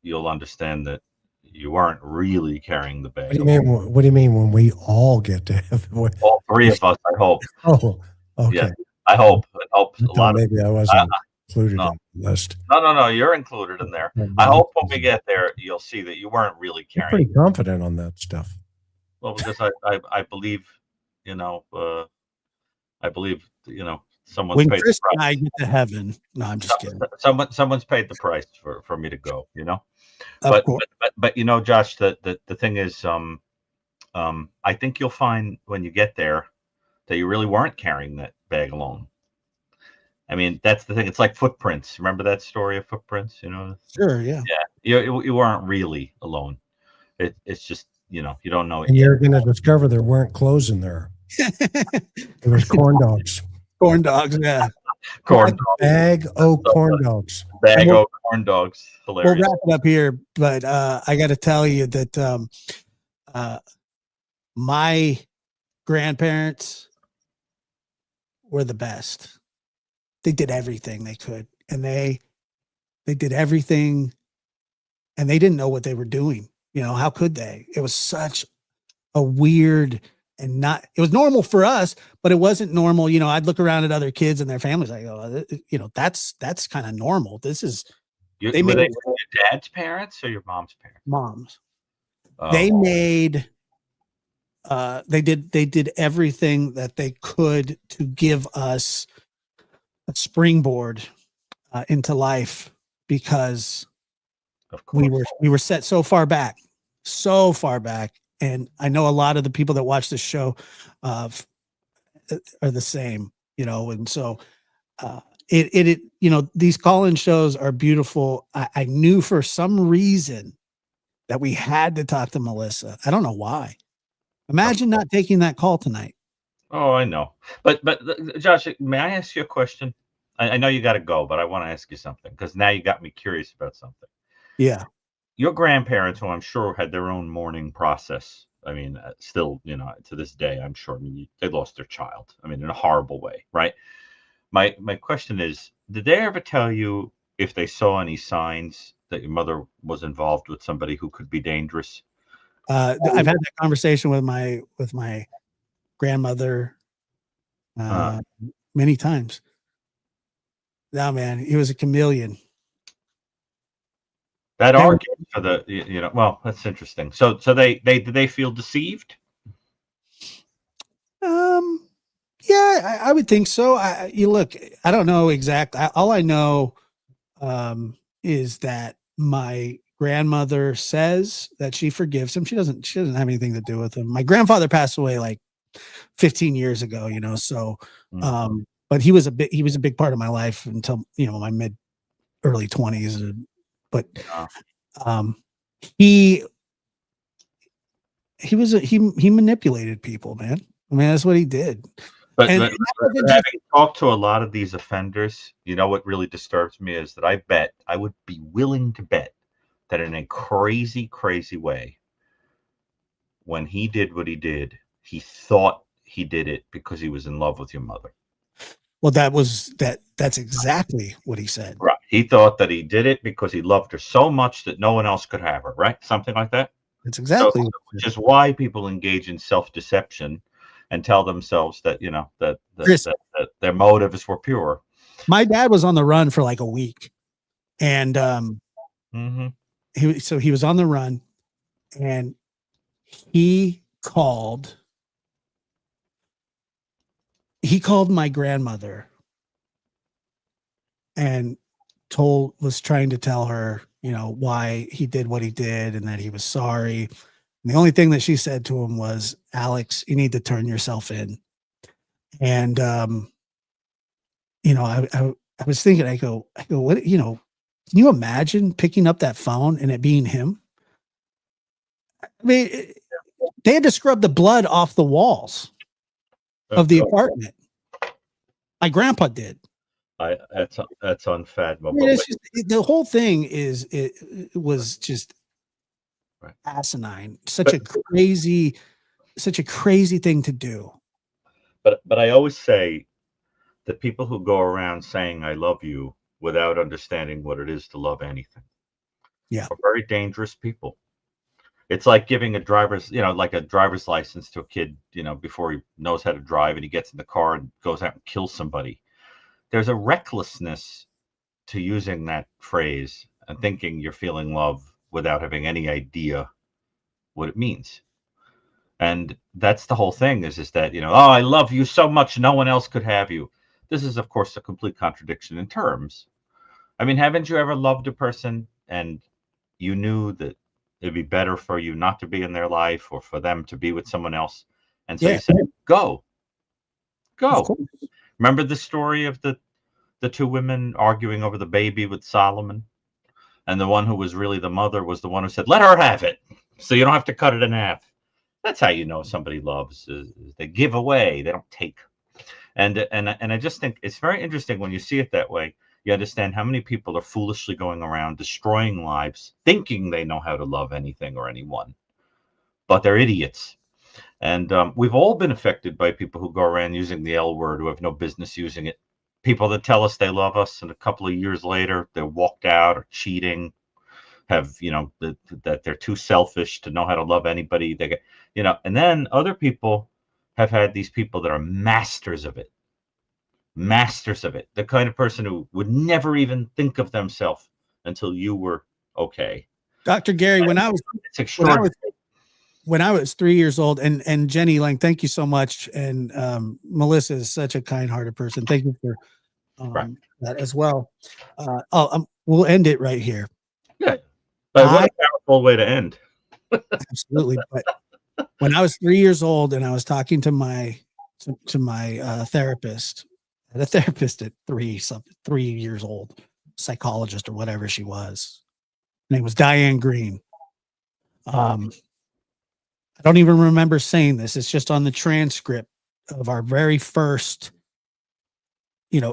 understand that you weren't really carrying the bag. What do you mean when we all get to heaven? All three of us, I hope. Oh, okay. Yeah. I hope. I hope I a lot of. maybe I wasn't included No, on the list. no. You're included in there. I hope when we get there, you'll see that you weren't really I'm carrying. pretty confident on that stuff. Well, because I believe, I believe, someone's When paid Chris the and I price. get to heaven, no, I'm just kidding. Someone's paid the price for me to go. Of course. But Josh, the thing is, I think you'll find when you get there that you really weren't carrying that bag alone. I mean, that's the thing. It's like footprints. Remember that story of footprints? Sure, yeah. Yeah, you weren't really alone. It's just you don't know it And yet. you're going to discover there weren't clothes in there. There was corn dogs. Corn dogs, yeah. Corn Bag o' corn dogs. bag of corn dogs. We'll Hilarious. wrap it up here, but I got to tell you that my grandparents were the best. They did everything they could, and they did everything, and they didn't know what they were doing. How could they? It was such a weird and it was normal for us, but it wasn't normal. I'd look around at other kids and their families. I go, that's kind of normal. This is, Were they your dad's parents or your mom's parents? Moms. Oh. They made, they did everything that they could to give us a springboard into life, because of course we were set so far back. And I know a lot of the people that watch this show are the same, and so these call-in shows are beautiful. I knew for some reason that we had to talk to Melissa. I don't know why. Imagine not taking that call tonight. Oh, I know. But Josh, may I ask you a question? I know you got to go, but I want to ask you something, because now you got me curious about something. Yeah. Your grandparents, who I'm sure had their own mourning process. I mean, still, to this day, I'm sure. I mean, they lost their child. I mean, in a horrible way, right? My question is, did they ever tell you if they saw any signs that your mother was involved with somebody who could be dangerous? I've had that conversation with my grandmother many times. No, man, he was a chameleon. That argument for the, well, that's interesting. So did they feel deceived? Yeah, I would think so. You look, I don't know exactly. All I know is that my grandmother says that she forgives him. She doesn't have anything to do with him. My grandfather passed away like 15 years ago, so but he was a big part of my life until my early 20s. But he manipulated people, man. I mean, that's what he did. But having talked to a lot of these offenders, what really disturbs me is that I would be willing to bet that in a crazy, crazy way, when he did what he did, he thought he did it because he was in love with your mother. Well, that's exactly what he said. Right. He thought that he did it because he loved her so much that no one else could have her, right? Something like that. That's exactly which is why people engage in self-deception and tell themselves that, that their motives were pure. My dad was on the run for like a week, and he was on the run, and he called my grandmother and was trying to tell her, why he did what he did and that he was sorry. And the only thing that she said to him was, "Alex, you need to turn yourself in." And, I was thinking, I go, what, can you imagine picking up that phone and it being him? I mean, they had to scrub the blood off the walls of the apartment. My grandpa did. That's unfathomable. I mean, the whole thing it was just asinine. Such a crazy thing to do. But I always say that people who go around saying "I love you" without understanding what it is to love anything, are very dangerous people. It's like giving a driver's, like a driver's license to a kid, before he knows how to drive, and he gets in the car and goes out and kills somebody. There's a recklessness to using that phrase and thinking you're feeling love without having any idea what it means. And that's the whole thing is that, oh, I love you so much, no one else could have you. This is, of course, a complete contradiction in terms. I mean, haven't you ever loved a person and you knew that it'd be better for you not to be in their life or for them to be with someone else? And so you said, go. Remember the story of the two women arguing over the baby with Solomon? And the one who was really the mother was the one who said, let her have it, so you don't have to cut it in half. That's how you know somebody loves. They give away, they don't take. And I just think it's very interesting when you see it that way. You understand how many people are foolishly going around destroying lives, thinking they know how to love anything or anyone, but they're idiots. And we've all been affected by people who go around using the L word who have no business using it. People that tell us they love us, and a couple of years later they're walked out or cheating, have that they're too selfish to know how to love anybody. They get, and then other people have had these people that are masters of it. The kind of person who would never even think of themselves until you were okay. Dr. Gary, when I was 3 years old, and Jenny Lang, thank you so much. And Melissa is such a kind-hearted person. Thank you for that as well. We'll end it right here. Yeah. But what a powerful way to end. Absolutely. But when I was 3 years old and I was talking to my therapist, I had a therapist at 3 years old, psychologist or whatever she was. Her name was Diane Green. I don't even remember saying this. It's just on the transcript of our very first,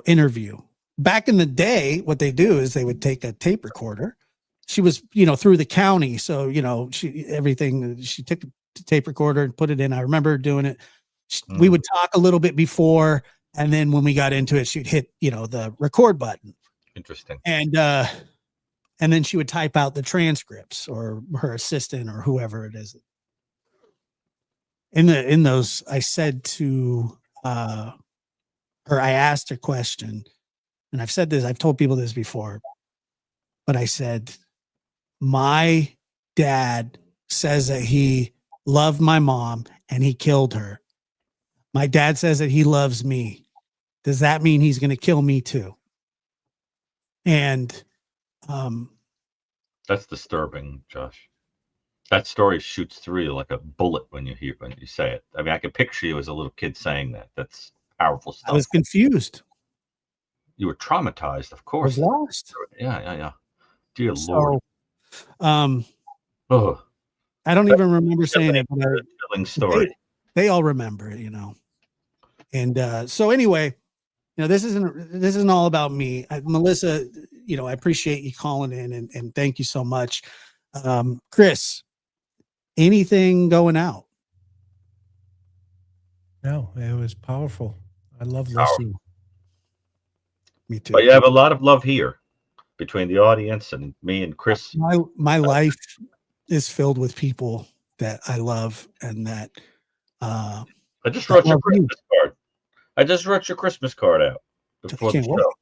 interview. Back in the day, what they do is they would take a tape recorder. She was, through the county. So, she took a tape recorder and put it in. I remember doing it. We would talk a little bit before, and then when we got into it, she'd hit, the record button. Interesting. And then she would type out the transcripts, or her assistant or whoever it is. In those, I said to her, I asked a question, and I've told people this before, but I said, my dad says that he loved my mom and he killed her. My dad says that he loves me. Does that mean he's going to kill me too? And that's disturbing, Josh. That story shoots through you like a bullet when you say it. I mean, I can picture you as a little kid saying that. That's powerful stuff. I was confused. You were traumatized, of course. I was lost. Yeah. Dear Lord. I don't even remember saying it, but chilling story. They all remember it, And so anyway, this isn't all about me. Melissa, I appreciate you calling in and thank you so much. Chris, anything going out? No, it was powerful. I love listening. Me too. But you have a lot of love here between the audience and me and Chris. My life is filled with people that I love and that I just wrote your Christmas card. I just wrote your Christmas card out before the show.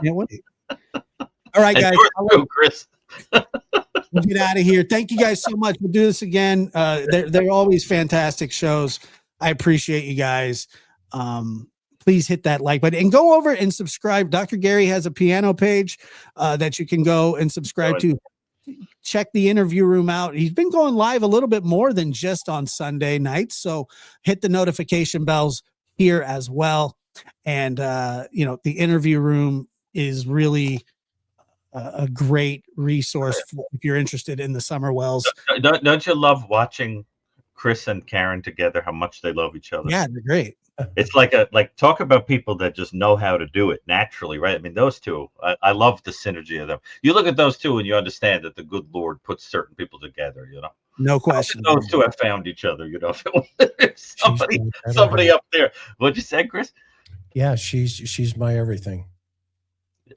Can't wait. All right, guys. Too, Chris. We'll get out of here. Thank you guys so much. We'll do this again. They're always fantastic shows. I appreciate you guys. Please hit that like button and go over and subscribe. Dr. Gary has a piano page that you can go and subscribe to. Check the interview room out. He's been going live a little bit more than just on Sunday nights. So hit the notification bells here as well. And, the interview room is really a great resource if you're interested in the Summer Wells. Don't you love watching Chris and Karen together, how much they love each other? Yeah, they're great. It's like talk about people that just know how to do it naturally, right? I mean, those two, I love the synergy of them. You look at those two and you understand that the good Lord puts certain people together, No question. Those two have found each other, somebody up there. What'd you say, Chris? Yeah, she's my everything.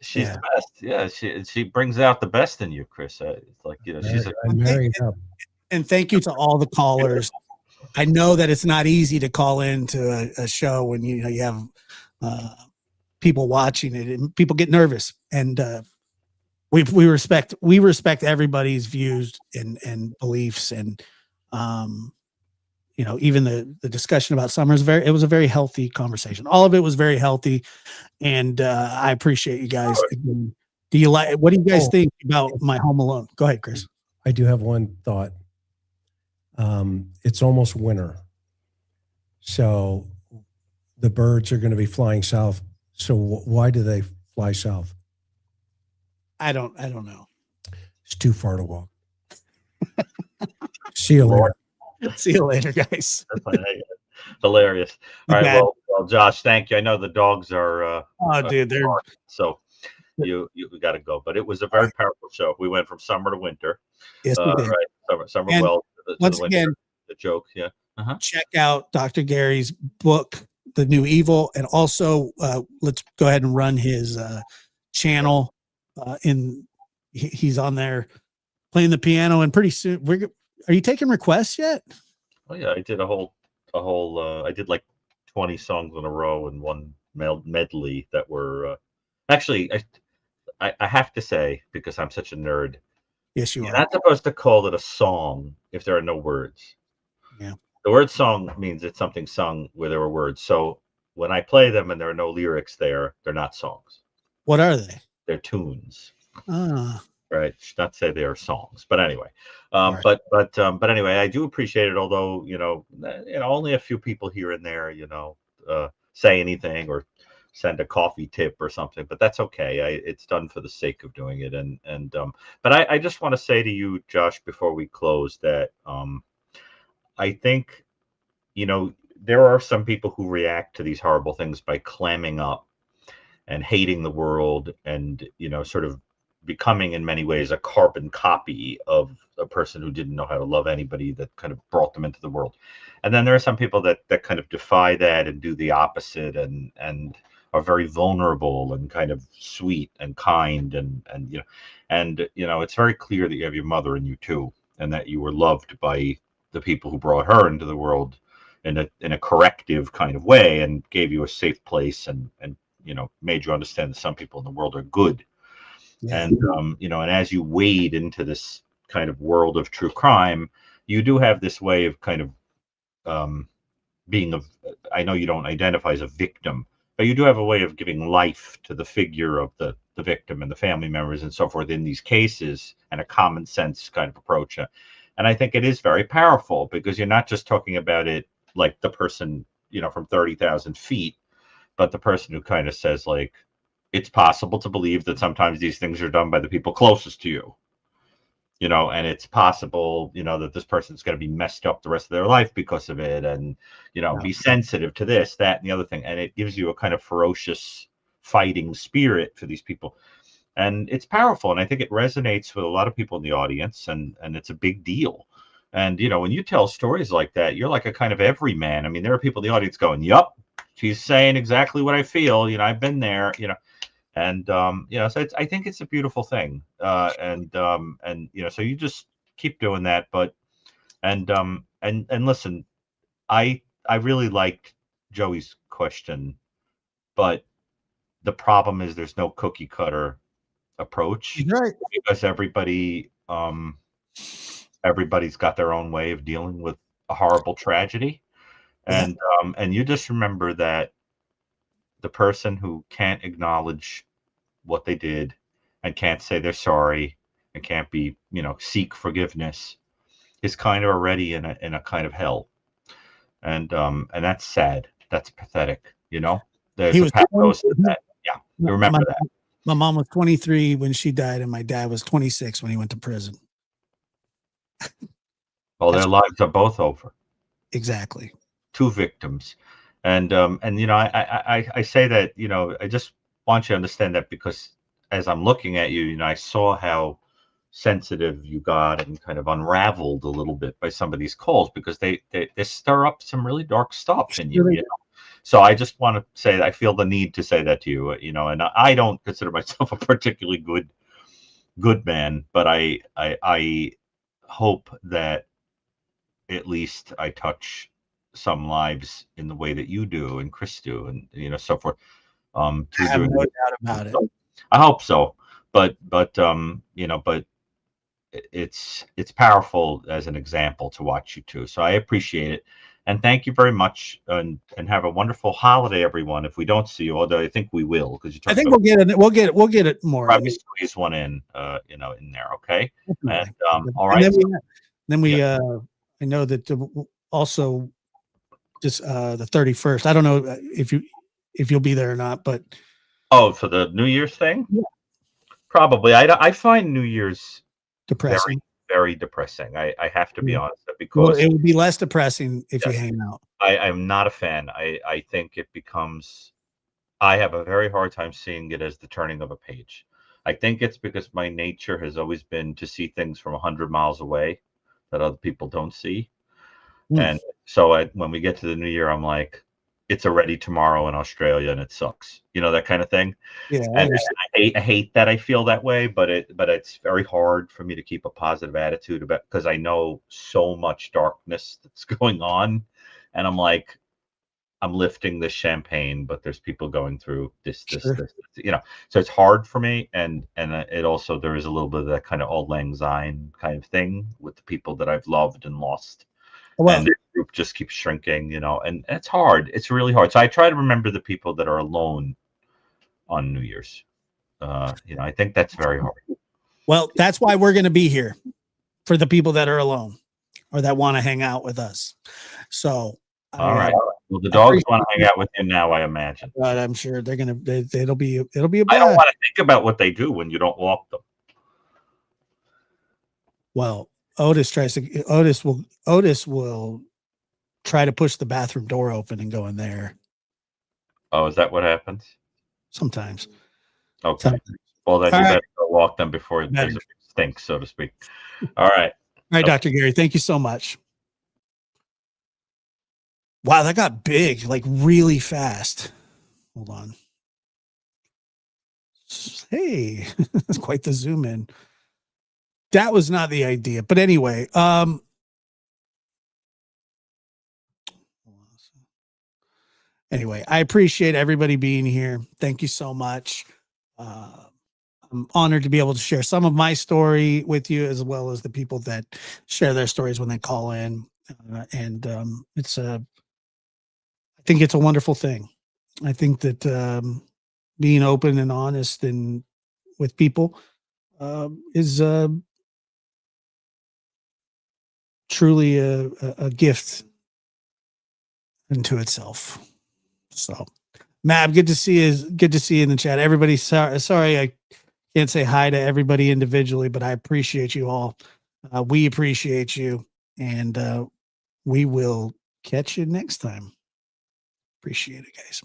She's the best. Yeah, she brings out the best in you, Chris. It's like, she's I'm married up. And thank you to all the callers. I know that it's not easy to call into a show when you have people watching it, and people get nervous, and we respect everybody's views and beliefs, and even the discussion about Summer it was a very healthy conversation. All of it was very healthy, and I appreciate you guys. What do you guys think about my Home Alone? Go ahead, Chris. I do have one thought. It's almost winter, so the birds are going to be flying south. So why do they fly south? I don't know. It's too far to walk. See you later. See you later, guys. Hilarious. All right, well, Josh, thank you. I know the dogs are. Dude, they're so you got to go, but it was a very powerful show. We went from summer to winter. Yes, we did. Right, summer and well. Once again, the joke, yeah. Check out Dr. Gary's book, The New Evil, and also let's go ahead and run his channel. He's on there playing the piano, and pretty soon are you taking requests yet? Oh yeah, I did a whole I did like 20 songs in a row and one medley that were actually I have to say, because I'm such a nerd. Yes, you're not supposed to call it a song if there are no words. Yeah. The word song means it's something sung where there were words. So when I play them and there are no lyrics there, they're not songs. What are they? They're tunes. Ah. Right. Should not say they are songs. But anyway. Right. But anyway, I do appreciate it, although, only a few people here and there, say anything or send a coffee tip or something, but that's okay. It's done for the sake of doing it. But I just want to say to you, Josh, before we close, that I think, there are some people who react to these horrible things by clamming up and hating the world and, sort of becoming in many ways a carbon copy of a person who didn't know how to love anybody that kind of brought them into the world. And then there are some people that kind of defy that and do the opposite and are very vulnerable and kind of sweet and kind and it's very clear that you have your mother in you too, and that you were loved by the people who brought her into the world in a corrective kind of way and gave you a safe place and made you understand that some people in the world are good. Yeah. And as you wade into this kind of world of true crime, you do have this way of kind of being I know you don't identify as a victim, but you do have a way of giving life to the figure of the victim and the family members and so forth in these cases, and a common sense kind of approach. And I think it is very powerful, because you're not just talking about it like the person, from 30,000 feet, but the person who kind of says, like, it's possible to believe that sometimes these things are done by the people closest to you, and it's possible, that this person's going to be messed up the rest of their life because of it. And, be sensitive to this, that, and the other thing. And it gives you a kind of ferocious fighting spirit for these people. And it's powerful. And I think it resonates with a lot of people in the audience, and it's a big deal. And, when you tell stories like that, you're like a kind of everyman. I mean, there are people in the audience going, yup, she's saying exactly what I feel. I've been there, and, so I think it's a beautiful thing. And so you just keep doing that. But, and listen, I really liked Joey's question, but the problem is there's no cookie cutter approach, right? Because everybody's got their own way of dealing with a horrible tragedy. And you just remember that the person who can't acknowledge what they did and can't say they're sorry and can't be, seek forgiveness is kind of already in a kind of hell. And that's sad. That's pathetic. There's a pathos to that. Yeah. You remember that. My mom was 23 when she died, and my dad was 26 when he went to prison. Well, their lives are both over. Exactly. Two victims. And I say that, I just want you to understand that, because as I'm looking at you, I saw how sensitive you got and kind of unraveled a little bit by some of these calls, because they stir up some really dark stuff in you. So I just want to say that I feel the need to say that to you, and I don't consider myself a particularly good man, but I hope that at least I touch some lives in the way that you do and Chris do, and so forth. I have no doubt about it. I hope so, but but it's powerful as an example to watch you too. So I appreciate it, and thank you very much, and have a wonderful holiday, everyone. If we don't see you, although I think we will, because you I talked think about we'll get it more. probably squeeze one in, in there. Okay, Definitely. and all And right. then we I know that also just the 31st. I don't know if you'll be there or not, but Oh, for the New Year's thing, yeah, probably. I find New Year's depressing. very depressing. I have to be Yeah. honest, Well, because it would be less depressing if you yes, hang out. I'm not a fan. I think it becomes. I have a very hard time seeing it as the turning of a page. I think it's because my nature has always been to see things from 100 miles away that other people don't see. And so when we get to the new year, I'm like, it's already tomorrow in Australia and it sucks, that kind of thing. Yeah, I And understand. I hate that I feel that way, but it's very hard for me to keep a positive attitude about, because I know so much darkness that's going on, and I'm like, I'm lifting this champagne, but there's people going through Sure. So it's hard for me, and it also, there is a little bit of that kind of old lang syne kind of thing with the people that I've loved and lost, Well, and the group just keeps shrinking, and it's hard. It's really hard. So I try to remember the people that are alone on New Year's. I think that's very hard. well, that's why we're going to be here for the people that are alone or that want to hang out with us. So, All right. Well, the dogs want to hang out with you now, I imagine. But I'm sure they're gonna. It'll be a I don't blast. want to think about what they do when you don't walk them. Well, Otis will try to push the bathroom door open and go in there Oh, is that what happens? sometimes. Okay. Sometimes. Well, then All you right. better go walk them before Better. there's a stink, so to speak. All right. All right, Dr. Gary, thank you so much. Wow, that got big, like really fast. Hold on. Hey, that's quite the zoom in. That was not the idea. But anyway, anyway, I appreciate everybody being here. Thank you so much. I'm honored to be able to share some of my story with you, as well as the people that share their stories when they call in. I think it's a wonderful thing. I think that being open and honest and with people is truly a gift into itself. So, Mab, good to see you. Good to see you in the chat. Everybody, sorry I can't say hi to everybody individually, but I appreciate you all. We appreciate you, and we will catch you next time. Appreciate it, guys.